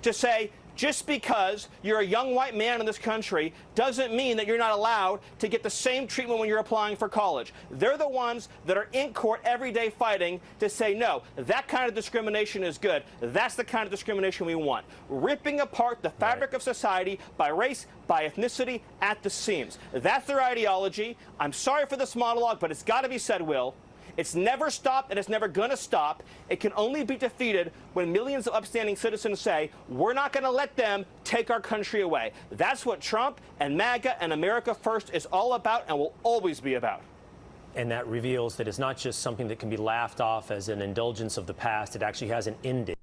to say, just because you're a young white man in this country doesn't mean that you're not allowed to get the same treatment when you're applying for college. They're the ones that are in court every day fighting to say, no, that kind of discrimination is good. That's the kind of discrimination we want. Ripping apart the fabric of society by race, by ethnicity at the seams. That's their ideology. I'm sorry for this monologue, but it's got to be said, Will. It's never stopped, and it's never going to stop. It can only be defeated when millions of upstanding citizens say, we're not going to let them take our country away. That's what Trump and MAGA and America First is all about and will always be about. And that reveals that it's not just something that can be laughed off as an indulgence of the past. It actually has an end date.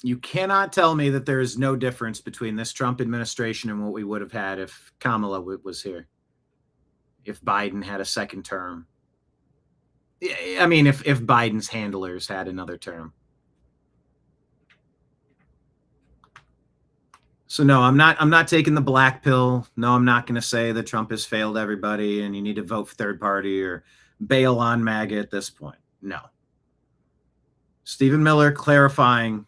You cannot tell me that there is no difference between this Trump administration and what we would have had if Kamala was here, if Biden had a second term. I mean, if Biden's handlers had another term. So no, I'm not taking the black pill. No, I'm not going to say that Trump has failed everybody and you need to vote for third party or bail on MAGA at this point. No. Stephen Miller clarifying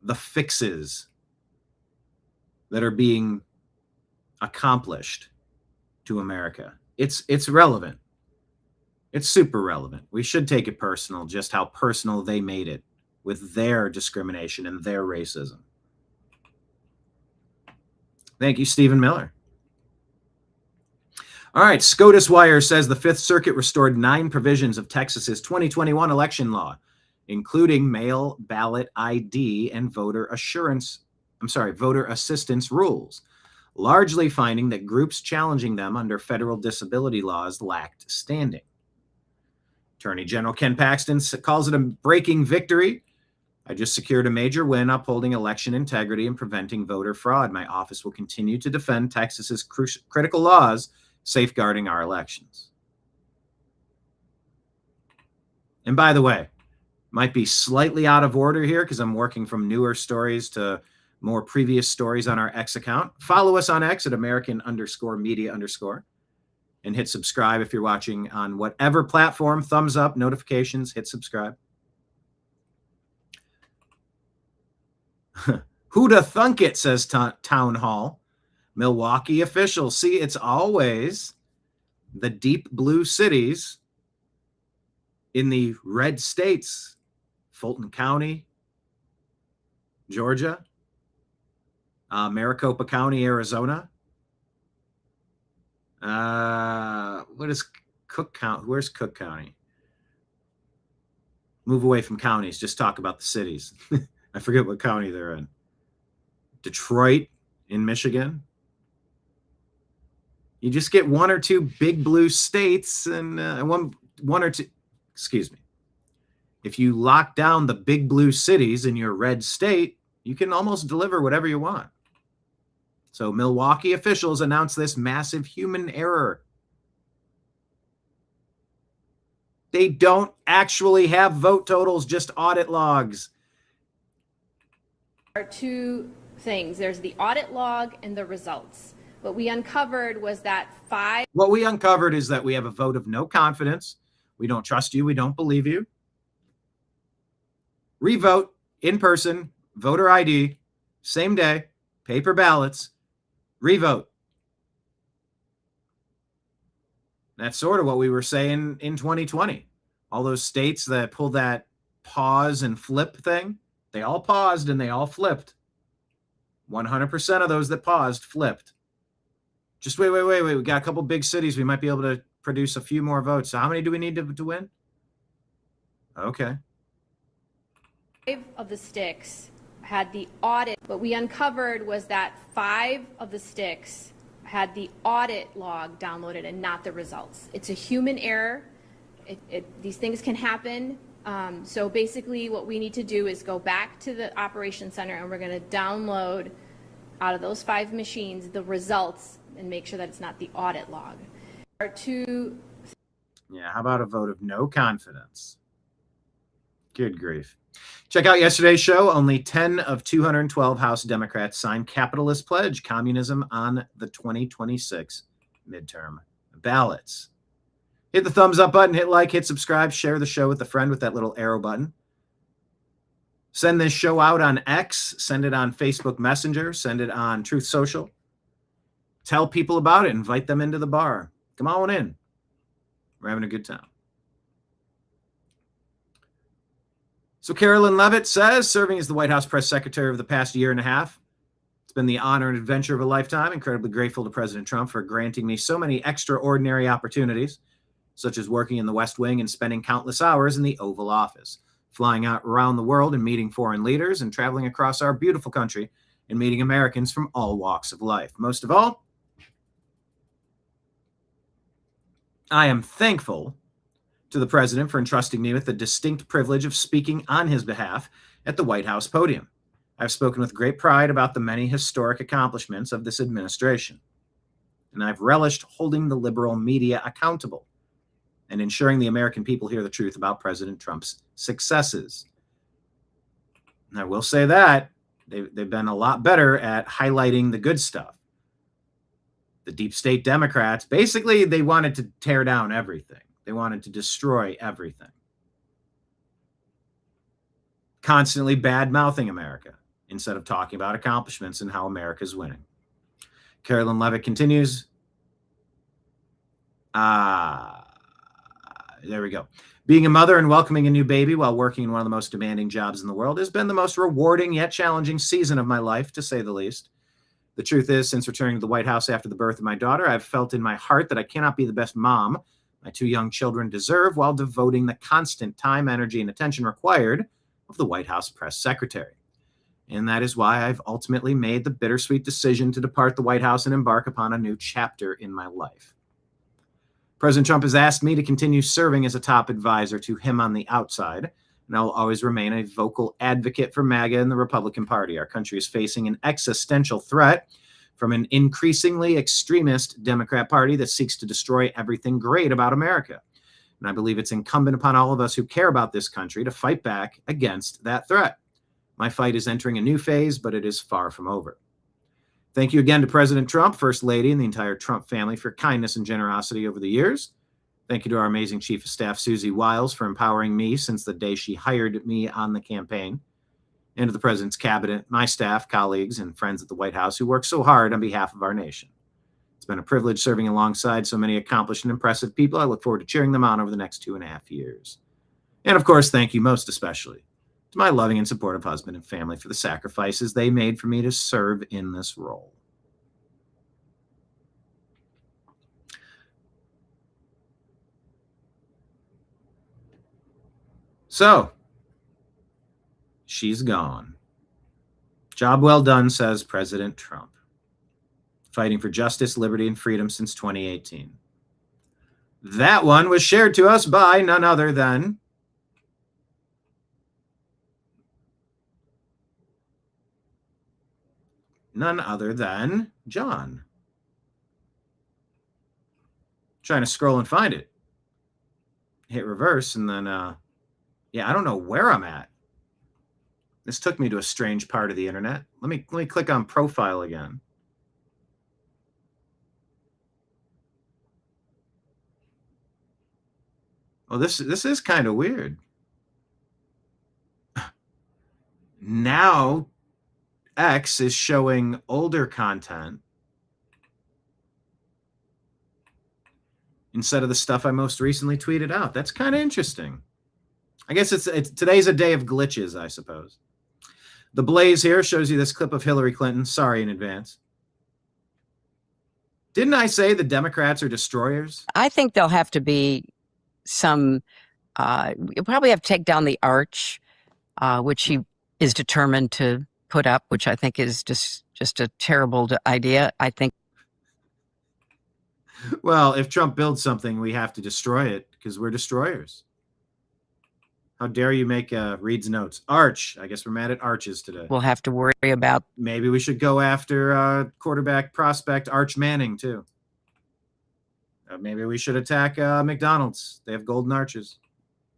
the fixes that are being accomplished to America. It's relevant. It's super relevant. We should take it personal, just how personal they made it with their discrimination and their racism. Thank you, Stephen Miller. All right, SCOTUS Wire says the Fifth Circuit restored 9 provisions of Texas's 2021 election law, including mail ballot ID and voter assistance rules, largely finding that groups challenging them under federal disability laws lacked standing. Attorney General Ken Paxton calls it a breaking victory. I just secured a major win upholding election integrity and preventing voter fraud. My office will continue to defend Texas's critical laws safeguarding our elections. And by the way, might be slightly out of order here because I'm working from newer stories to more previous stories on our X account. Follow us on X at American_media_ and hit subscribe if you're watching on whatever platform. Thumbs up, notifications, hit subscribe. Who'da thunk it, says Town Hall. Milwaukee officials. See, it's always the deep blue cities in the red states. Fulton County, Georgia, Maricopa County, Arizona. What is Cook County? Where's Cook County? Move away from counties. Just talk about the cities. I forget what county they're in. Detroit in Michigan. You just get 1 or 2 big blue states and one or two. Excuse me. If you lock down the big blue cities in your red state, you can almost deliver whatever you want. So Milwaukee officials announced this massive human error. They don't actually have vote totals, just audit logs. There are two things. There's the audit log and the results. What we uncovered was that What we uncovered is that we have a vote of no confidence. We don't trust you. We don't believe you. Revote in person, voter ID, same day, paper ballots, revote. That's sort of what we were saying in 2020. All those states that pulled that pause and flip thing, they all paused and they all flipped. 100% of those that paused flipped. Just wait. We got a couple big cities. We might be able to produce a few more votes. So how many do we need to win? Okay. 5 of the sticks had the audit. What we uncovered was that 5 of the sticks had the audit log downloaded and not the results. It's a human error. These things can happen. So basically what we need to do is go back to the operations center and we're going to download out of those 5 machines the results and make sure that it's not the audit log. Yeah, how about a vote of no confidence? Good grief. Check out yesterday's show. Only 10 of 212 House Democrats signed capitalist pledge communism on the 2026 midterm ballots. Hit the thumbs up button, hit like, hit subscribe, share the show with a friend with that little arrow button. Send this show out on X, send it on Facebook Messenger, send it on Truth Social. Tell people about it, invite them into the bar. Come on in. We're having a good time. So Karoline Leavitt says, serving as the White House press secretary over the past year and a half, it's been the honor and adventure of a lifetime. Incredibly grateful to President Trump for granting me so many extraordinary opportunities, such as working in the West Wing and spending countless hours in the Oval Office, flying out around the world and meeting foreign leaders and traveling across our beautiful country and meeting Americans from all walks of life. Most of all, I am thankful to the president for entrusting me with the distinct privilege of speaking on his behalf at the White House podium. I've spoken with great pride about the many historic accomplishments of this administration, and I've relished holding the liberal media accountable and ensuring the American people hear the truth about President Trump's successes. And I will say that they've been a lot better at highlighting the good stuff. The deep state Democrats, basically, they wanted to tear down everything. They wanted to destroy everything. Constantly bad-mouthing America instead of talking about accomplishments and how America's winning. Karoline Leavitt continues. There we go. Being a mother and welcoming a new baby while working in one of the most demanding jobs in the world has been the most rewarding yet challenging season of my life, to say the least. The truth is, since returning to the White House after the birth of my daughter, I've felt in my heart that I cannot be the best mom my 2 young children deserve while devoting the constant time, energy, and attention required of the White House press secretary. And that is why I've ultimately made the bittersweet decision to depart the White House and embark upon a new chapter in my life. President Trump has asked me to continue serving as a top advisor to him on the outside, and I will always remain a vocal advocate for MAGA and the Republican Party. Our country is facing an existential threat from an increasingly extremist Democrat Party that seeks to destroy everything great about America. And I believe it's incumbent upon all of us who care about this country to fight back against that threat. My fight is entering a new phase, but it is far from over. Thank you again to President Trump, First Lady, and the entire Trump family for kindness and generosity over the years. Thank you to our amazing Chief of Staff, Susie Wiles, for empowering me since the day she hired me on the campaign. And to the President's cabinet, my staff, colleagues, and friends at the White House who work so hard on behalf of our nation. It's been a privilege serving alongside so many accomplished and impressive people. I look forward to cheering them on over the next 2.5 years. And of course, thank you most especially to my loving and supportive husband and family for the sacrifices they made for me to serve in this role. So, she's gone. Job well done, says President Trump. Fighting for justice, liberty, and freedom since 2018. That one was shared to us by none other than John. Trying to scroll and find it. hit reverse, and then yeah, I don't know where I'm at. This took me to a strange part of the internet. Let me click on profile again. Oh, this is kind of weird. Now X is showing older content instead of the stuff I most recently tweeted out. That's kind of interesting. I guess it's today's a day of glitches, I suppose. The Blaze here shows you this clip of Hillary Clinton. Sorry in advance. Didn't I say the Democrats are destroyers? I think there'll have to be some, you'll probably have to take down the arch, which he is determined to put up, which I think is just a terrible idea. I think. Well, if Trump builds something, we have to destroy it because we're destroyers. How dare you make Reed's notes? Arch. I guess we're mad at arches today. We'll have to worry about. Maybe we should go after quarterback prospect Arch Manning, too. Maybe we should attack McDonald's. They have golden arches.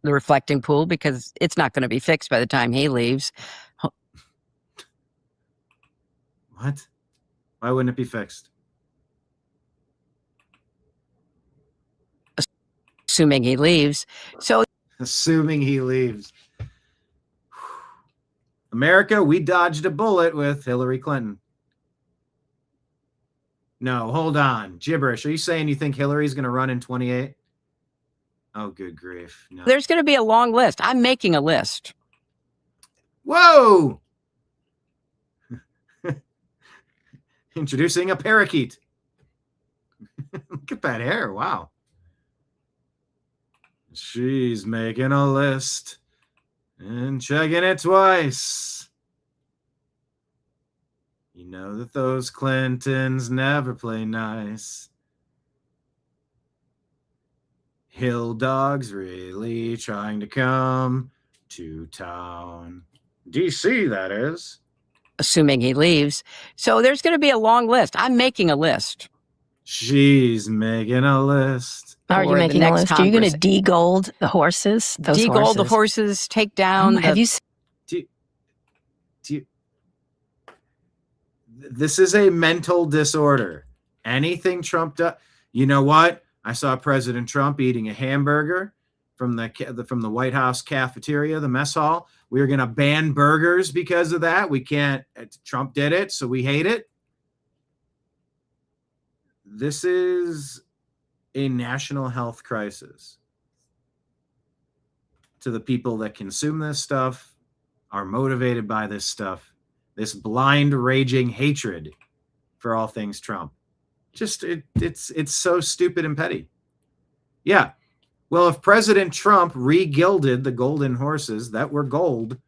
The reflecting pool, because it's not going to be fixed by the time he leaves. What? Why wouldn't it be fixed? Assuming he leaves. So. Assuming he leaves. America, we dodged a bullet with Hillary Clinton. No, hold on. Gibberish. Are you saying you think Hillary's going to run in 28? Oh, good grief. No. There's going to be a long list. I'm making a list. Whoa! Introducing a parakeet. Look at that hair. Wow. She's making a list and checking it twice. You know that those Clintons never play nice. Hill dogs really trying to come to town. DC, that is. Assuming he leaves. So there's going to be a long list. I'm making a list. She's making a list. Are you making a list? Are you going to de-gold the horses? De-gold the horses, take down. Have you This is a mental disorder. Anything Trump does. You know what? I saw President Trump eating a hamburger from the White House cafeteria, the mess hall. We are going to ban burgers because of that. We can't. Trump did it, so we hate it. This is a national health crisis. To the people that consume this stuff, are motivated by this stuff, this blind, raging hatred for all things Trump. Just it's so stupid and petty. Yeah. Well, if President Trump re-gilded the golden horses that were gold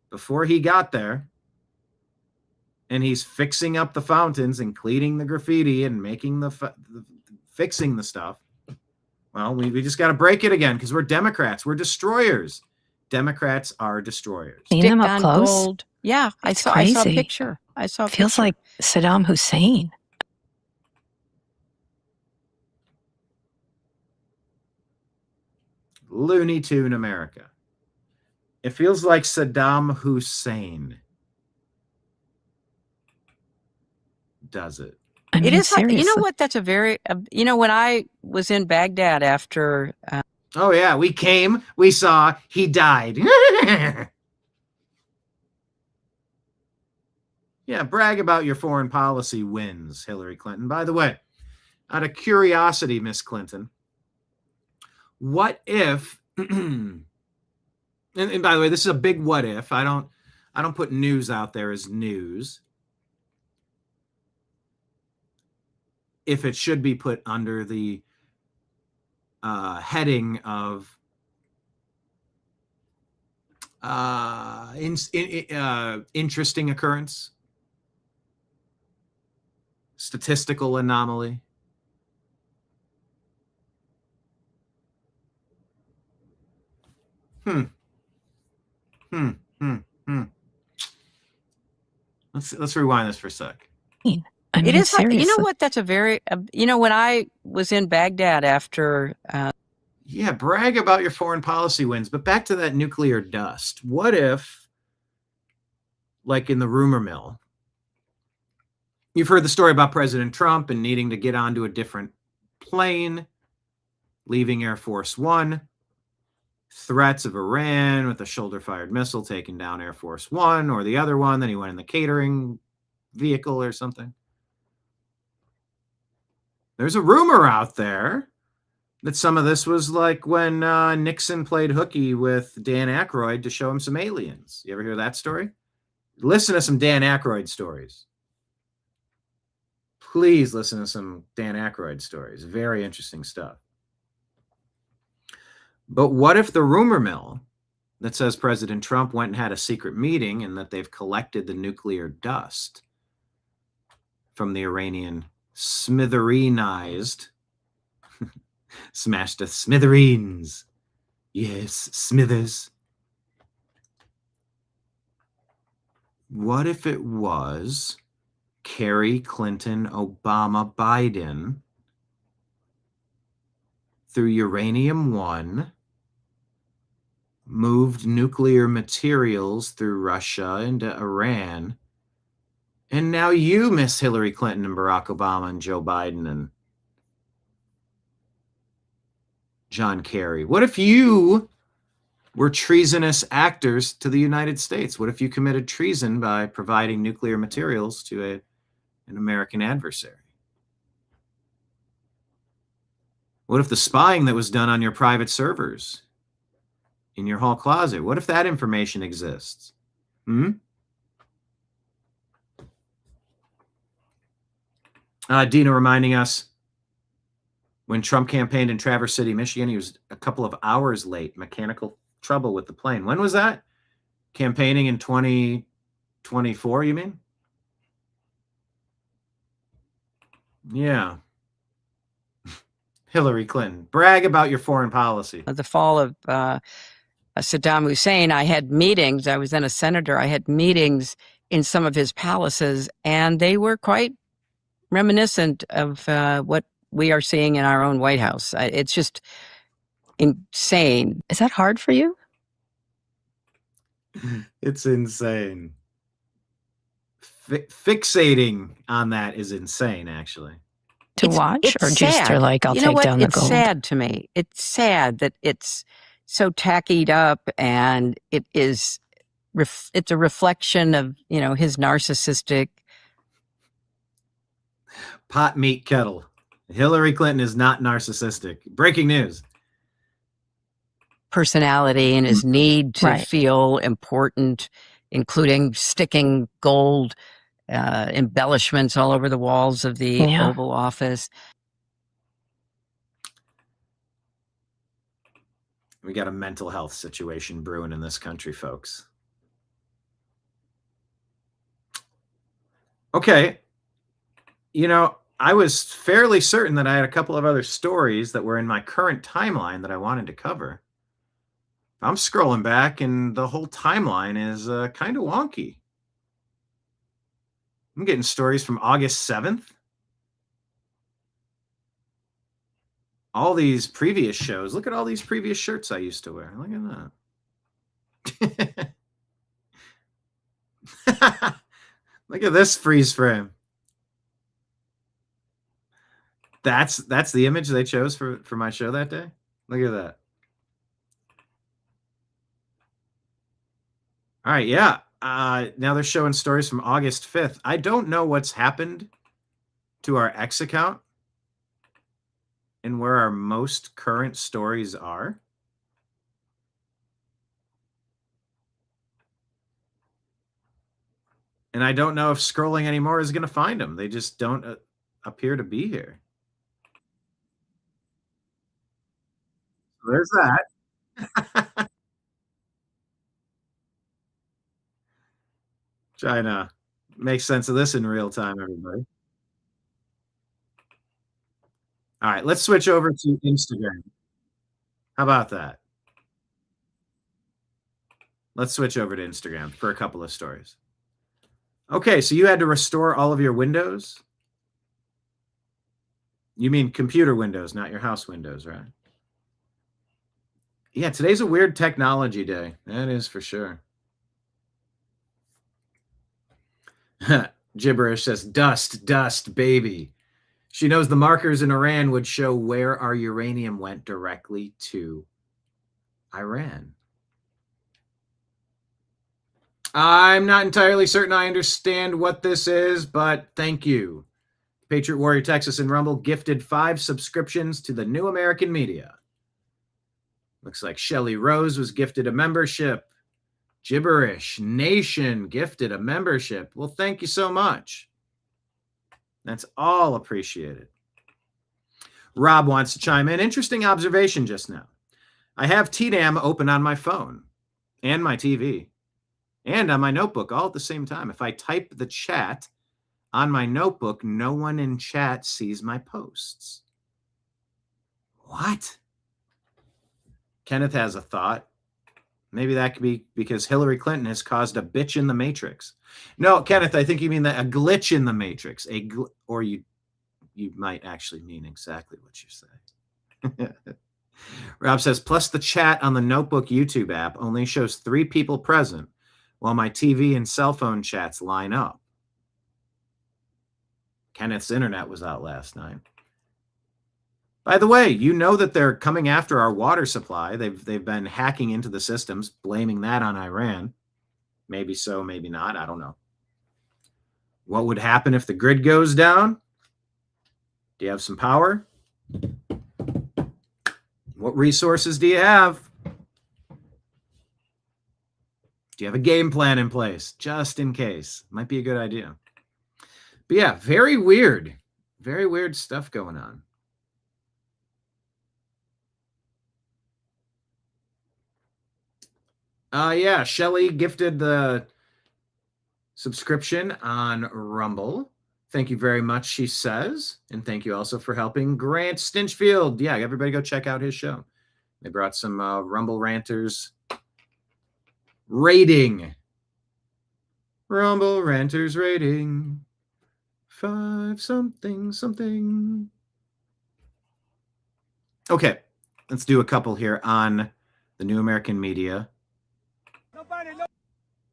before he got there, and he's fixing up the fountains and cleaning the graffiti and making fixing the stuff, well, we just got to break it again because we're Democrats. We're destroyers. Democrats are destroyers. Seen them up close? Gold. Yeah, I saw a picture. Feels like Saddam Hussein. Looney Tune America. It feels like Saddam Hussein. Does it? I mean, it is. seriously. You know what? That's a very. When I was in Baghdad after. Oh yeah, we came. We saw. He died. Yeah, brag about your foreign policy wins, Hillary Clinton. By the way, out of curiosity, Miss Clinton, what if? and by the way, this is a big what if. I don't put news out there as news. If it should be put under the heading of interesting occurrence, statistical anomaly. Let's rewind this for a sec. I mean, it is. seriously. You know what? That's a very. When I was in Baghdad after. Yeah, brag about your foreign policy wins. But back to that nuclear dust. What if, like in the rumor mill, you've heard the story about President Trump and needing to get onto a different plane, leaving Air Force One, threats of Iran with a shoulder-fired missile taking down Air Force One or the other one. Then he went in the catering vehicle or something. There's a rumor out there that some of this was like when Nixon played hooky with Dan Aykroyd to show him some aliens. You ever hear that story? Listen to some Dan Aykroyd stories. Please listen to some Dan Aykroyd stories. Very interesting stuff. But what if the rumor mill that says President Trump went and had a secret meeting and that they've collected the nuclear dust from the Iranian smithereenized, smashed to smithereens. Yes, Smithers. What if it was Kerry, Clinton, Obama, Biden through Uranium One moved nuclear materials through Russia into Iran, and now you miss Hillary Clinton and Barack Obama and Joe Biden and John Kerry? What if you were treasonous actors to the United States? What if you committed treason by providing nuclear materials to an American adversary? What if the spying that was done on your private servers in your hall closet, what if that information exists? Dina reminding us, when Trump campaigned in Traverse City, Michigan, he was a couple of hours late, mechanical trouble with the plane. When was that? Campaigning in 2024, you mean? Yeah. Hillary Clinton, brag about your foreign policy. At the fall of Saddam Hussein, I had meetings. I was then a senator. I had meetings in some of his palaces, and they were quite reminiscent of what we are seeing in our own White House. It's just insane. Is that hard for you? It's insane. Fixating on that is insane, actually. To watch, or just sad. to like, I'll You know take what? down the It's gold. sad to me. It's sad that it's so tackied up, and it is. It's a reflection of his narcissistic Pot meat kettle. Hillary Clinton is not narcissistic. Breaking news. personality and his need to Right. feel important, including sticking gold embellishments all over the walls of the Yeah. Oval Office. We got a mental health situation brewing in this country, folks. Okay. I was fairly certain that I had a couple of other stories that were in my current timeline that I wanted to cover. I'm scrolling back, and the whole timeline is kind of wonky. I'm getting stories from August 7th. All these previous shows. Look at all these previous shirts I used to wear. Look at that. Look at this freeze frame. That's the image they chose for my show that day. Look at that. All right, yeah. Now they're showing stories from August 5th. I don't know what's happened to our X account and where our most current stories are. And I don't know if scrolling anymore is going to find them. They just don't appear to be here. There's that. Trying to make sense of this in real time, everybody. All right, let's switch over to Instagram. How about that? Let's switch over to Instagram for a couple of stories. Okay, so you had to restore all of your windows? You mean computer windows, not your house windows, right? Yeah, today's a weird technology day. That is for sure. Gibberish says, dust, dust, baby. She knows the markers in Iran would show where our uranium went directly to Iran. I'm not entirely certain I understand what this is, but thank you. Patriot Warrior Texas and Rumble gifted 5 subscriptions to the New American Media. Looks like Shelly Rose was gifted a membership. Gibberish Nation gifted a membership. Well, thank you so much. That's all appreciated. Rob wants to chime in. Interesting observation just now. I have TNAM open on my phone and my TV and on my notebook all at the same time. If I type the chat on my notebook, no one in chat sees my posts. What? Kenneth has a thought. Maybe that could be because Hillary Clinton has caused a bitch in the matrix. No, Kenneth, I think you mean that a glitch in the matrix. Or you might actually mean exactly what you're saying. Rob says, plus the chat on the Notebook YouTube app only shows 3 people present, while my TV and cell phone chats line up. Kenneth's internet was out last night. By the way, you know that they're coming after our water supply. They've been hacking into the systems, blaming that on Iran. Maybe so, maybe not. I don't know. What would happen if the grid goes down? Do you have some power? What resources do you have? Do you have a game plan in place just in case? Might be a good idea. But yeah, very weird stuff going on. Yeah, Shelly gifted the subscription on Rumble. Thank you very much, she says. And thank you also for helping Grant Stinchfield. Yeah, everybody go check out his show. They brought some Rumble Ranters rating. Rumble Ranters rating. 5 something something. Okay, let's do a couple here on the New American Media.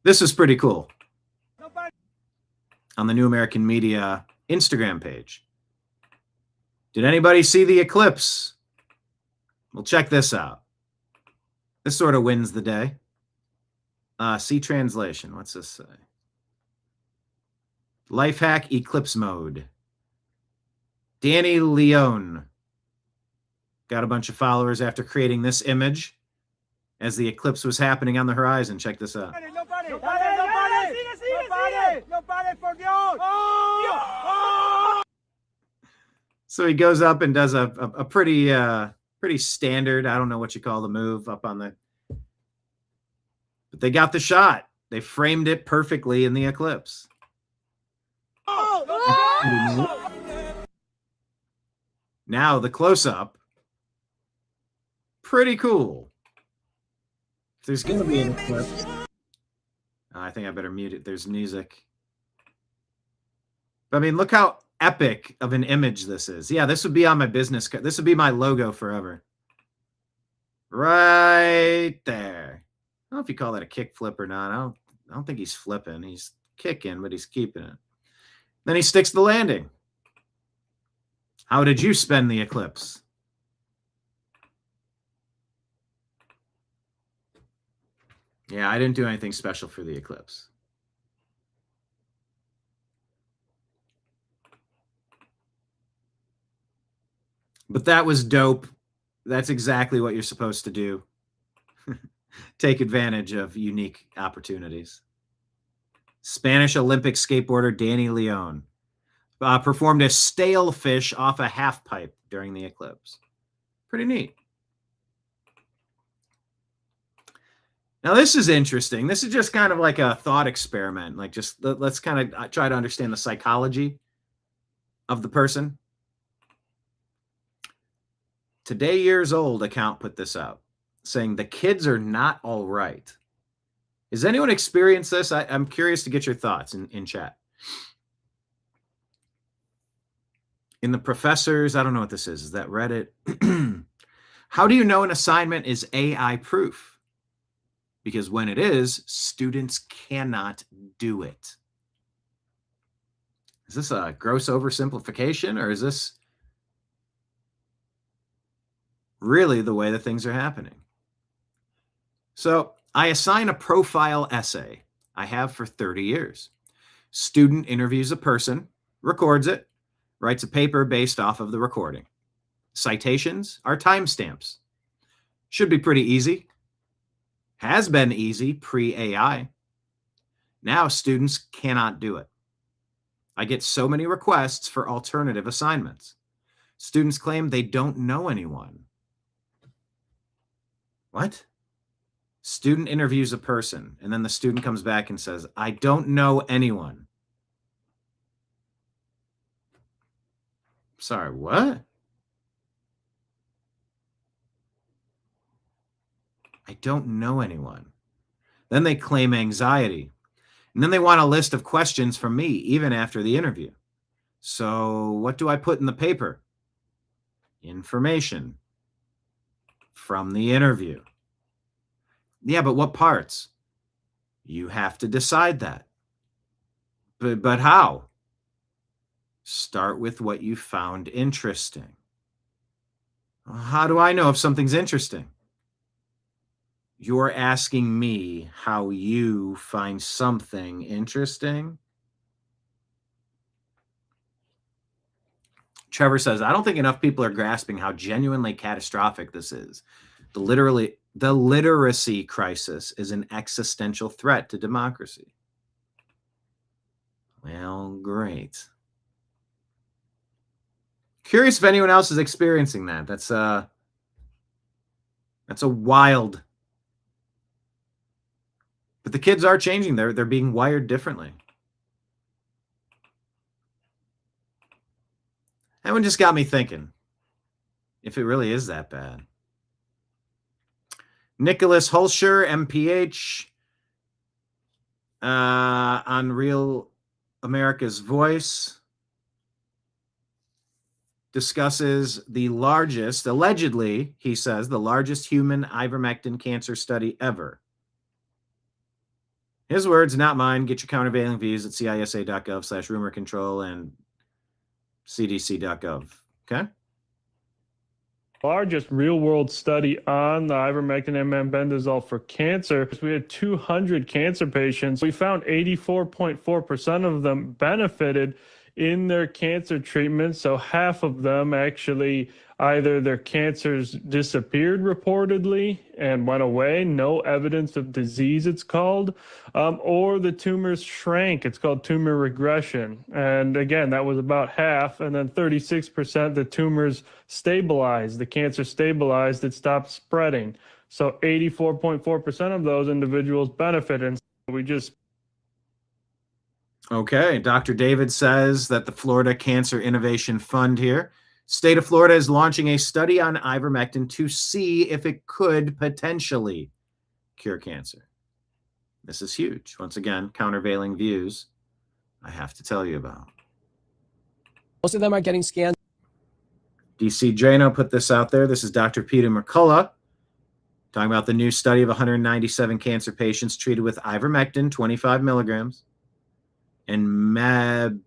This is pretty cool. On the New American Media Instagram page. Did anybody see the eclipse? Well, check this out. This sort of wins the day. See translation. What's this say? Life hack eclipse mode. Danny Leone got a bunch of followers after creating this image as the eclipse was happening on the horizon. Check this out. So he goes up and does a pretty standard, I don't know what you call the move up on the, but they got the shot. They framed it perfectly in the eclipse. Now the close-up, pretty cool. If there's going to be an eclipse, I think I better mute it. There's music. But I mean, look how epic of an image this is. Yeah, this would be on my business card. This would be my logo forever. Right there. I don't know if you call that a kick flip or not. I don't think he's flipping. He's kicking, but he's keeping it. Then he sticks the landing. How did you spend the eclipse? Yeah, I didn't do anything special for the eclipse. But that was dope. That's exactly what you're supposed to do. Take advantage of unique opportunities. Spanish Olympic skateboarder Danny Leone performed a stale fish off a half pipe during the eclipse. Pretty neat. Now, this is interesting. This is just kind of like a thought experiment. Like, just let's kind of try to understand the psychology of the person. Today Years Old account put this out, saying the kids are not all right. Has anyone experienced this? I'm curious to get your thoughts in chat. In the professors, I don't know what this is. Is that Reddit? How do you know an assignment is AI proof? Because when it is, students cannot do it. Is this a gross oversimplification, or is this really the way that things are happening? So I assign a profile essay. I have for 30 years. Student interviews a person, records it, writes a paper based off of the recording. Citations are timestamps. Should be pretty easy. Has been easy pre-AI. Now students cannot do it. I get so many requests for alternative assignments. Students claim they don't know anyone. What? Student interviews a person, and then the student comes back and says, I don't know anyone. Sorry, what? I don't know anyone. Then they claim anxiety. And then they want a list of questions from me, even after the interview. So what do I put in the paper? Information from the interview. Yeah, but what parts? You have to decide that. But how? Start with what you found interesting. How do I know if something's interesting? You're asking me how you find something interesting? Trevor says, I don't think enough people are grasping how genuinely catastrophic this is. The literacy crisis is an existential threat to democracy. Well, great. Curious if anyone else is experiencing that. That's a wild. But the kids are changing. They're being wired differently. That one just got me thinking, if it really is that bad. Nicholas Hulsher, MPH, on Real America's Voice, discusses the largest, allegedly, he says, the largest human ivermectin cancer study ever. His words, not mine. Get your countervailing views at cisa.gov/rumor control and cdc.gov. Okay? Largest real-world study on the ivermectin and mebendazole for cancer. We had 200 cancer patients. We found 84.4% of them benefited in their cancer treatment. So half of them actually either their cancers disappeared reportedly and went away, no evidence of disease it's called, or the tumors shrank. It's called tumor regression. And again, that was about half. And then 36% the tumors stabilized, the cancer stabilized, it stopped spreading. So 84.4% of those individuals benefited. And we just Okay, Dr. David says that the Florida Cancer Innovation Fund here, state of Florida is launching a study on ivermectin to see if it could potentially cure cancer. This is huge. Once again, countervailing views I have to tell you about. Most of them are getting scanned. DC Drano put this out there. This is Dr. Peter McCullough talking about the new study of 197 cancer patients treated with ivermectin, 25 milligrams, and mebendazole,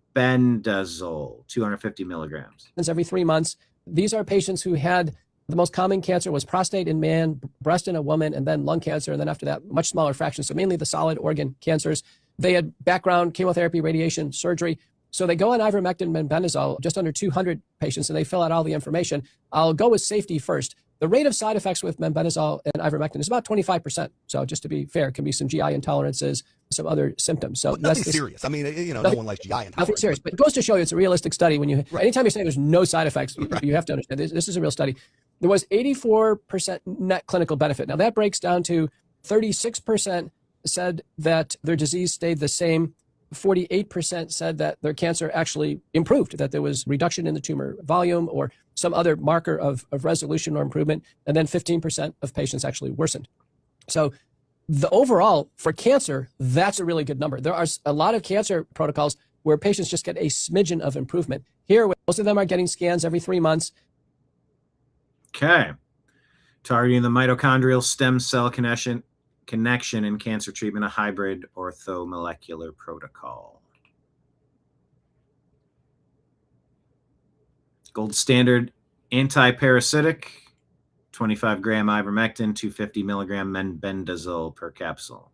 250 milligrams. Every 3 months. These are patients who had the most common cancer was prostate in man, breast in a woman, and then lung cancer. And then after that, much smaller fractions. So mainly the solid organ cancers. They had background chemotherapy, radiation, surgery. So they go on ivermectin and mebendazole, just under 200 patients, and they fill out all the information. I'll go with safety first. The rate of side effects with mebendazole and ivermectin is about 25%. So just to be fair, it can be some GI intolerances, some other symptoms. So nothing serious. I mean, no one likes GI intolerance. Nothing serious, but it goes to show you it's a realistic study. When anytime you're saying there's no side effects, you have to understand this is a real study. There was 84% net clinical benefit. Now that breaks down to 36% said that their disease stayed the same. 48% said that their cancer actually improved, that there was reduction in the tumor volume or some other marker of resolution or improvement. And then 15% of patients actually worsened. So the overall for cancer, that's a really good number. There are a lot of cancer protocols where patients just get a smidgen of improvement. Here, most of them are getting scans every 3 months. Okay. Targeting the mitochondrial stem cell connection in cancer treatment, a hybrid orthomolecular protocol. Gold standard antiparasitic, 25 gram ivermectin, 250 milligram mebendazole per capsule.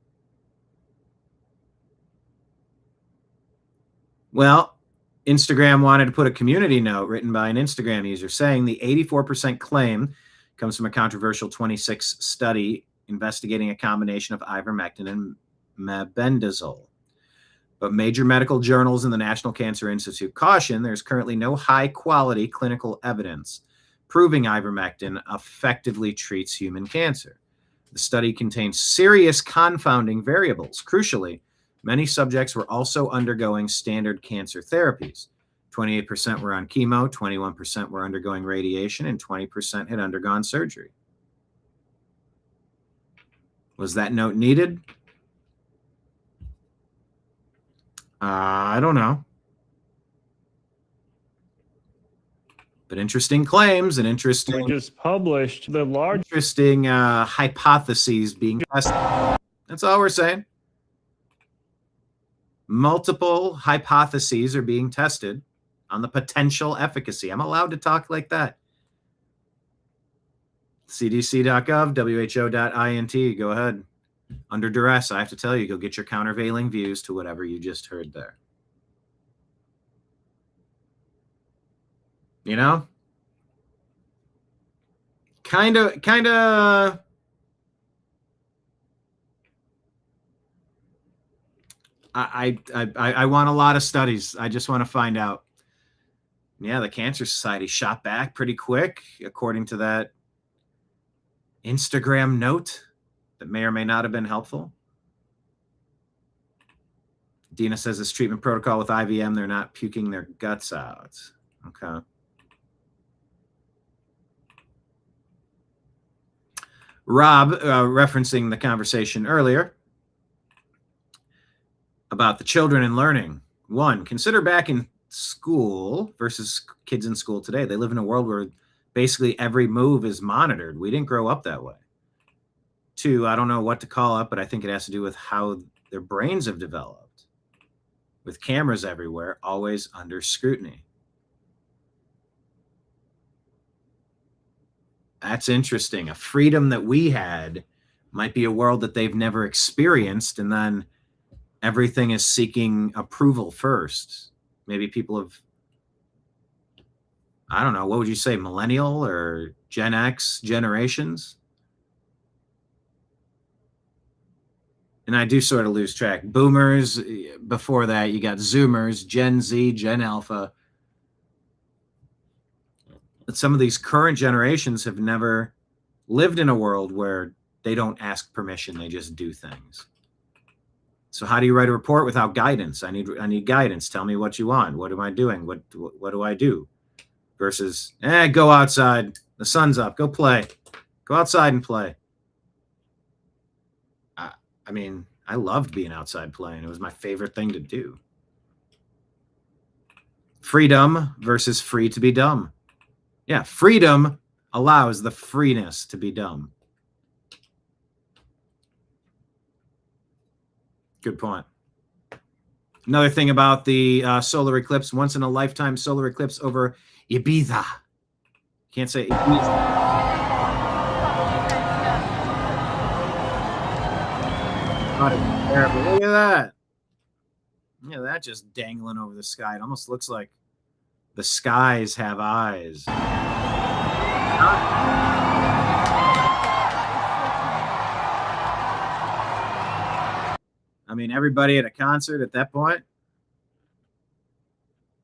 Well, Instagram wanted to put a community note written by an Instagram user saying the 84% claim comes from a controversial 26 study investigating a combination of ivermectin and mebendazole. But major medical journals and the National Cancer Institute caution there's currently no high-quality clinical evidence proving ivermectin effectively treats human cancer. The study contains serious confounding variables. Crucially, many subjects were also undergoing standard cancer therapies. 28% were on chemo, 21% were undergoing radiation, and 20% had undergone surgery. Was that note needed? I don't know. But interesting claims and interesting. We just published the large. Interesting hypotheses being tested. That's all we're saying. Multiple hypotheses are being tested on the potential efficacy. I'm allowed to talk like that. CDC.gov, WHO.int. Go ahead. Under duress, I have to tell you, go get your countervailing views to whatever you just heard there. You know? Kind of. I want a lot of studies. I just want to find out. Yeah, the Cancer Society shot back pretty quick, according to that Instagram note that may or may not have been helpful. Dina says this treatment protocol with IVM, they're not puking their guts out. Okay. Rob, referencing the conversation earlier about the children and learning. One, consider back in school versus kids in school today. They live in a world where basically every move is monitored. We didn't grow up that way. Two, I don't know what to call it, but I think it has to do with how their brains have developed. With cameras everywhere, always under scrutiny. That's interesting. A freedom that we had might be a world that they've never experienced, and then everything is seeking approval first. Maybe people have, I don't know, what would you say, millennial or Gen X generations? And I do sort of lose track. Boomers, before that, you got Zoomers, Gen Z, Gen Alpha. But some of these current generations have never lived in a world where they don't ask permission, they just do things. So how do you write a report without guidance? I need guidance. Tell me what you want. What am I doing? What do I do? Versus, go outside. The sun's up. Go play. Go outside and play. I mean, I loved being outside playing. It was my favorite thing to do. Freedom versus free to be dumb. Yeah, freedom allows the freeness to be dumb. Good point. Another thing about the solar eclipse, once in a lifetime solar eclipse over Ibiza. Can't say Ibiza. Terrible. Look at that. Yeah, that just dangling over the sky. It almost looks like the skies have eyes. I mean, everybody at a concert at that point,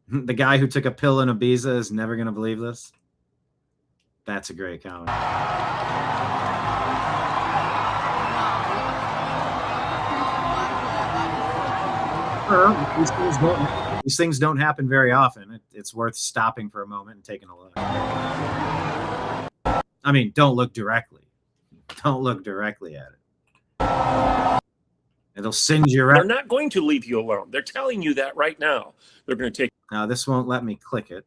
the guy who took a pill in Ibiza is never going to believe this. That's a great comment. These things don't happen very often. It's worth stopping for a moment and taking a look. I mean, don't look directly. Don't look directly at it. It'll singe you They're not going to leave you alone. They're telling you that right now. They're going to take. Now, this won't let me click it.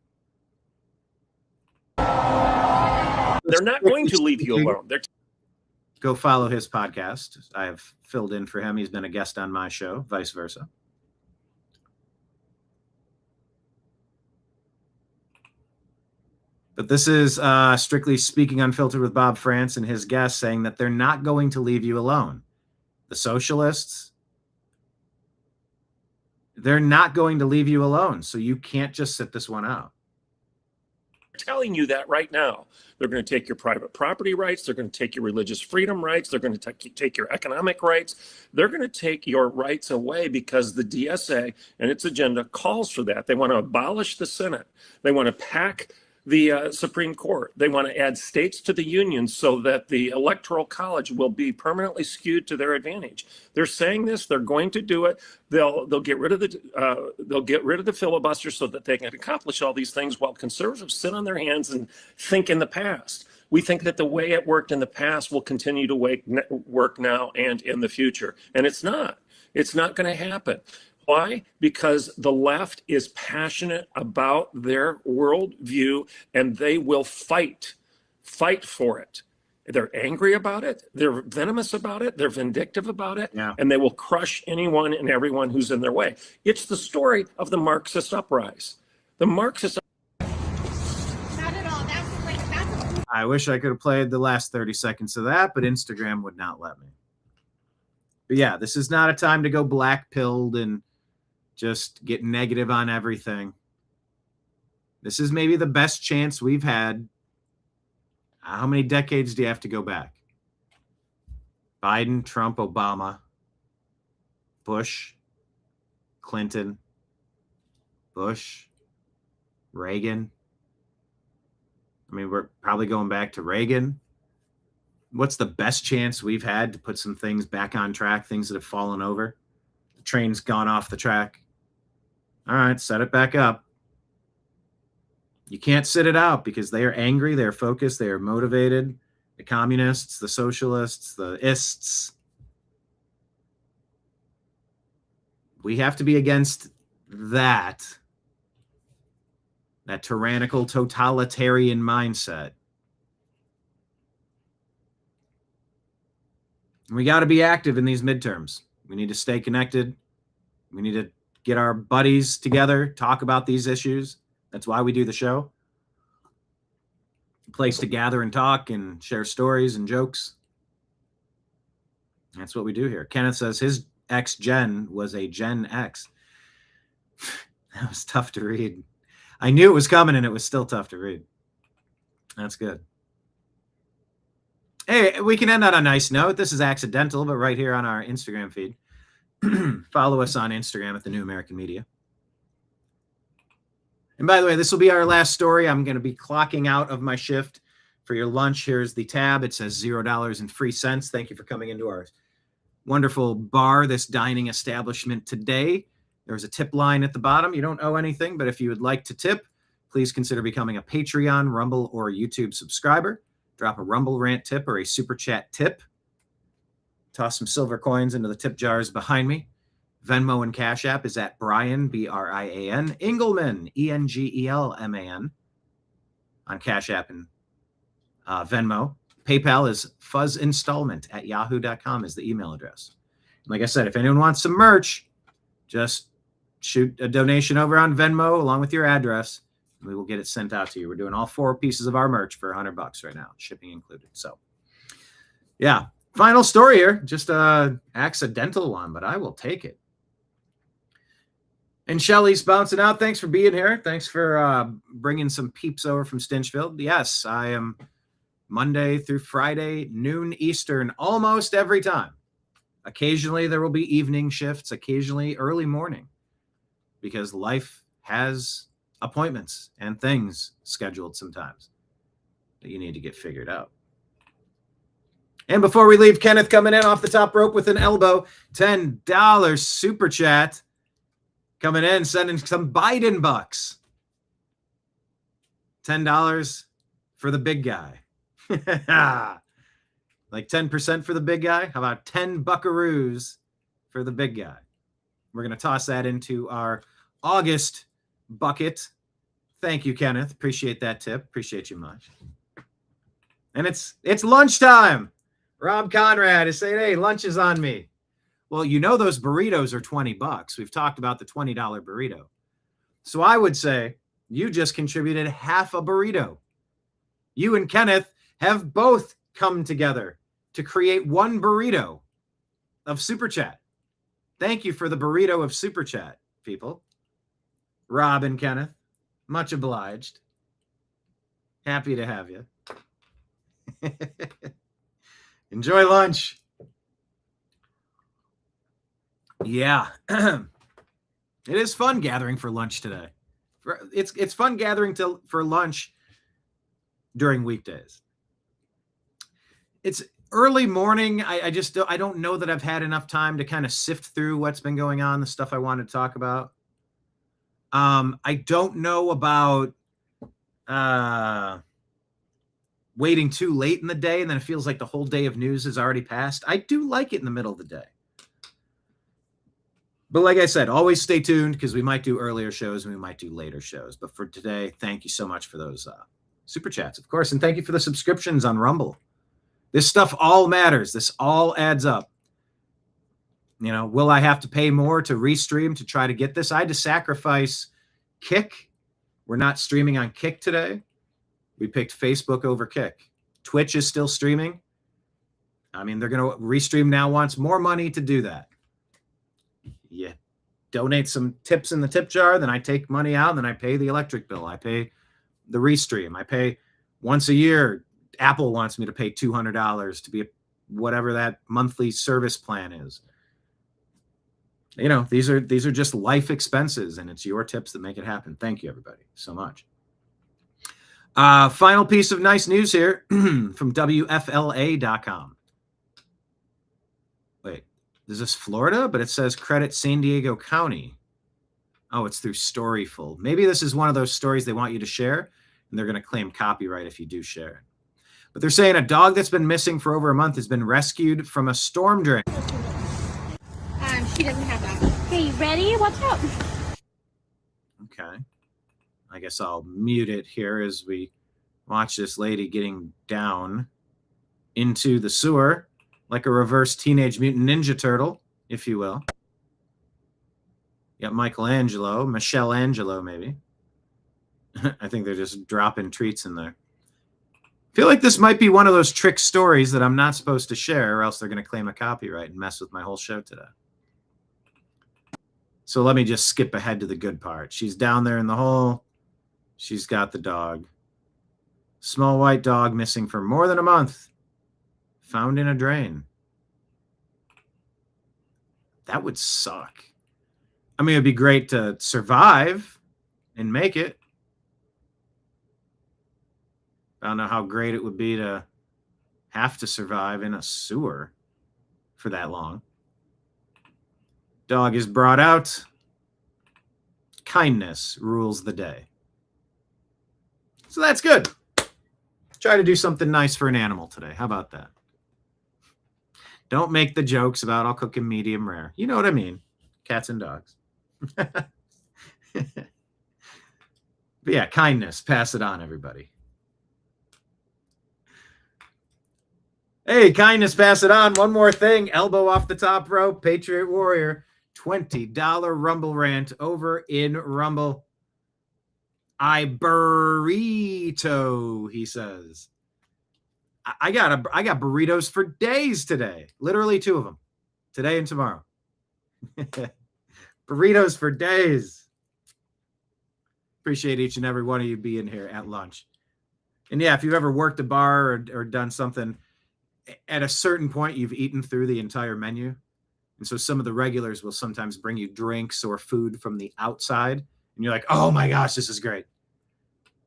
They're they're not going to leave you alone. Go follow his podcast. I have filled in for him. He's been a guest on my show, vice versa. But this is Strictly Speaking Unfiltered with Bob France and his guest saying that they're not going to leave you alone. The socialists, they're not going to leave you alone. So you can't just sit this one out. Telling you that right now. They're going to take your private property rights. They're going to take your religious freedom rights. They're going to take your economic rights. They're going to take your rights away because the DSA and its agenda calls for that. They want to abolish the Senate. They want to pack the Supreme Court. They want to add states to the union so that the Electoral College will be permanently skewed to their advantage. They're saying this. They're going to do it. They'll get rid of the filibuster so that they can accomplish all these things while conservatives sit on their hands and think in the past. We think that the way it worked in the past will continue to work now and in the future. And it's not. It's not going to happen. Why? Because the left is passionate about their worldview and they will fight for it. They're angry about it. They're venomous about it. They're vindictive about it. Yeah. And they will crush anyone and everyone who's in their way. It's the story of the Marxist uprising. The Marxist. I wish I could have played the last 30 seconds of that, but Instagram would not let me. But yeah, this is not a time to go black-pilled and just get negative on everything. This is maybe the best chance we've had. How many decades do you have to go back? Biden, Trump, Obama, Bush, Clinton, Bush, Reagan. I mean, we're probably going back to Reagan. What's the best chance we've had to put some things back on track, things that have fallen over? The train's gone off the track. All right, set it back up. You can't sit it out because they are angry, they're focused, they are motivated. The communists, the socialists, the ists. We have to be against that tyrannical, totalitarian mindset. And we got to be active in these midterms. We need to stay connected. We need to get our buddies together, talk about these issues. That's why we do the show. A place to gather and talk and share stories and jokes. That's what we do here. Kenneth says his ex-gen was a Gen X. That was tough to read. I knew it was coming and it was still tough to read. That's good. Hey, we can end on a nice note. This is accidental, but right here on our Instagram feed. Follow us on Instagram at The New American Media. And by the way, this will be our last story. I'm going to be clocking out of my shift for your lunch. Here's the tab. It says $0 and free cents. Thank you for coming into our wonderful bar, this dining establishment today. There's a tip line at the bottom. You don't owe anything, but if you would like to tip, please consider becoming a Patreon, Rumble, or YouTube subscriber. Drop a Rumble rant tip or a Super Chat tip. Toss some silver coins into the tip jars behind me. Venmo and Cash App is at Brian, B-R-I-A-N, Engelman, E-N-G-E-L-M-A-N, on Cash App and Venmo. PayPal is fuzzinstallment@yahoo.com is the email address. Like I said, if anyone wants some merch, just shoot a donation over on Venmo along with your address, and we will get it sent out to you. We're doing all 4 pieces of our merch for $100 right now, shipping included. So, yeah. Final story here, just a accidental one, but I will take it. And Shelly's bouncing out. Thanks for being here. Thanks for bringing some peeps over from Stinchfield. Yes, I am Monday through Friday, noon Eastern, almost every time. Occasionally there will be evening shifts, occasionally early morning, because life has appointments and things scheduled sometimes that you need to get figured out. And before we leave, Kenneth coming in off the top rope with an elbow, $10 super chat coming in, sending some Biden bucks. $10 for the big guy. Like 10% for the big guy? How about 10 buckaroos for the big guy? We're going to toss that into our August bucket. Thank you, Kenneth. Appreciate that tip. Appreciate you much. And it's lunchtime. Rob Conrad is saying, hey, lunch is on me. Well, you know those burritos are $20. We've talked about the $20 burrito. So I would say you just contributed half a burrito. You and Kenneth have both come together to create one burrito of Super Chat. Thank you for the burrito of Super Chat, people. Rob and Kenneth, much obliged. Happy to have you. Enjoy lunch. Yeah. It is fun gathering for lunch today. It's fun gathering for lunch during weekdays. It's early morning. I don't know that I've had enough time to kind of sift through what's been going on, the stuff I wanted to talk about. I don't know about waiting too late in the day, and then it feels like the whole day of news has already passed. I do like it in the middle of the day. But like I said, always stay tuned because we might do earlier shows and we might do later shows. But for today, thank you so much for those Super Chats, of course. And thank you for the subscriptions on Rumble. This stuff all matters. This all adds up. You know, will I have to pay more to restream to try to get this? I had to sacrifice Kick. We're not streaming on Kick today. We picked Facebook over Kick. Twitch is still streaming. I mean, they're going to restream now, wants more money to do that. Yeah. Donate some tips in the tip jar, then I take money out, and then I pay the electric bill. I pay the restream. I pay once a year. Apple wants me to pay $200 to be whatever that monthly service plan is. You know, these are just life expenses, and it's your tips that make it happen. Thank you, everybody, so much. Final piece of nice news here from WFLA.com. Wait, is this Florida? But it says credit San Diego County. Oh, it's through Storyful. Maybe this is one of those stories they want you to share, and they're going to claim copyright if you do share it. But they're saying a dog that's been missing for over a month has been rescued from a storm drain. She doesn't have that. Okay, you ready? Watch out. Okay. I guess I'll mute it here as we watch this lady getting down into the sewer like a reverse Teenage Mutant Ninja Turtle, if you will. You got Michelangelo, maybe. I think they're just dropping treats in there. I feel like this might be one of those trick stories that I'm not supposed to share, or else they're going to claim a copyright and mess with my whole show today. So let me just skip ahead to the good part. She's down there in the hole. She's got the dog. Small white dog missing for more than a month. Found in a drain. That would suck. I mean, it'd be great to survive and make it. I don't know how great it would be to have to survive in a sewer for that long. Dog is brought out. Kindness rules the day. So that's good. Try to do something nice for an animal today. How about that? Don't make the jokes about I'll cook him medium rare. You know what I mean. Cats and dogs. But yeah, kindness. Pass it on, everybody. Hey, kindness, pass it on. One more thing. Elbow off the top rope. Patriot Warrior. $20 Rumble rant over in Rumble. I burrito, he says. I got burritos for days today. Literally 2 of them. Today and tomorrow. Burritos for days. Appreciate each and every one of you being here at lunch. And yeah, if you've ever worked a bar or done something, at a certain point, you've eaten through the entire menu. And so some of the regulars will sometimes bring you drinks or food from the outside. And you're like, oh my gosh, this is great.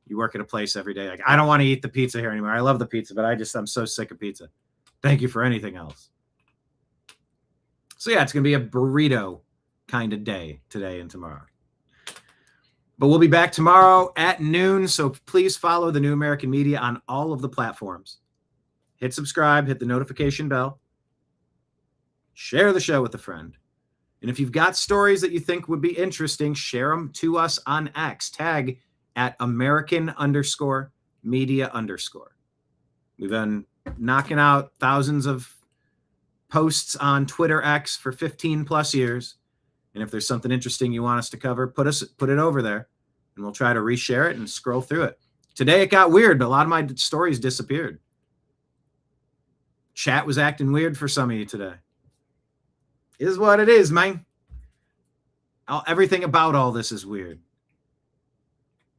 You work at a place every day. Like, I don't want to eat the pizza here anymore. I love the pizza, but I'm so sick of pizza. Thank you for anything else. So yeah, it's going to be a burrito kind of day today and tomorrow. But we'll be back tomorrow at noon. So please follow the New American Media on all of the platforms. Hit subscribe, hit the notification bell. Share the show with a friend. And if you've got stories that you think would be interesting, share them to us on X. Tag at American_media_. We've been knocking out thousands of posts on Twitter X for 15 plus years. And if there's something interesting you want us to cover, put it over there and we'll try to reshare it and scroll through it. Today it got weird. A lot of my stories disappeared. Chat was acting weird for some of you today. It is what it is, man. Everything about all this is weird.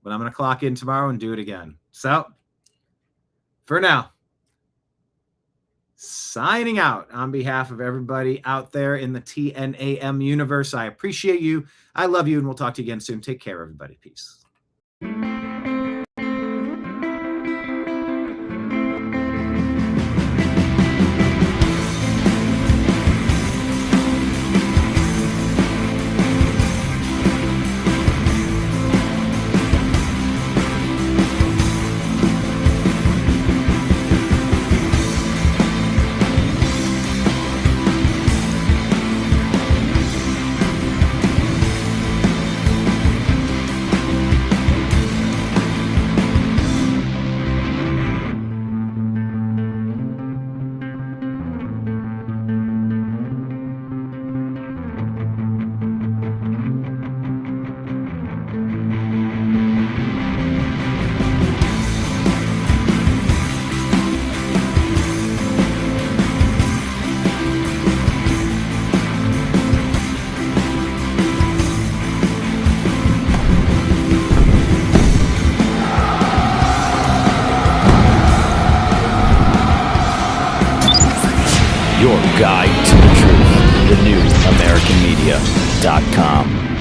But I'm going to clock in tomorrow and do it again. So, for now, signing out on behalf of everybody out there in the TNAM universe. I appreciate you. I love you, and we'll talk to you again soon. Take care, everybody. Peace. Your guide to the truth. TheNewAmericanMedia.com.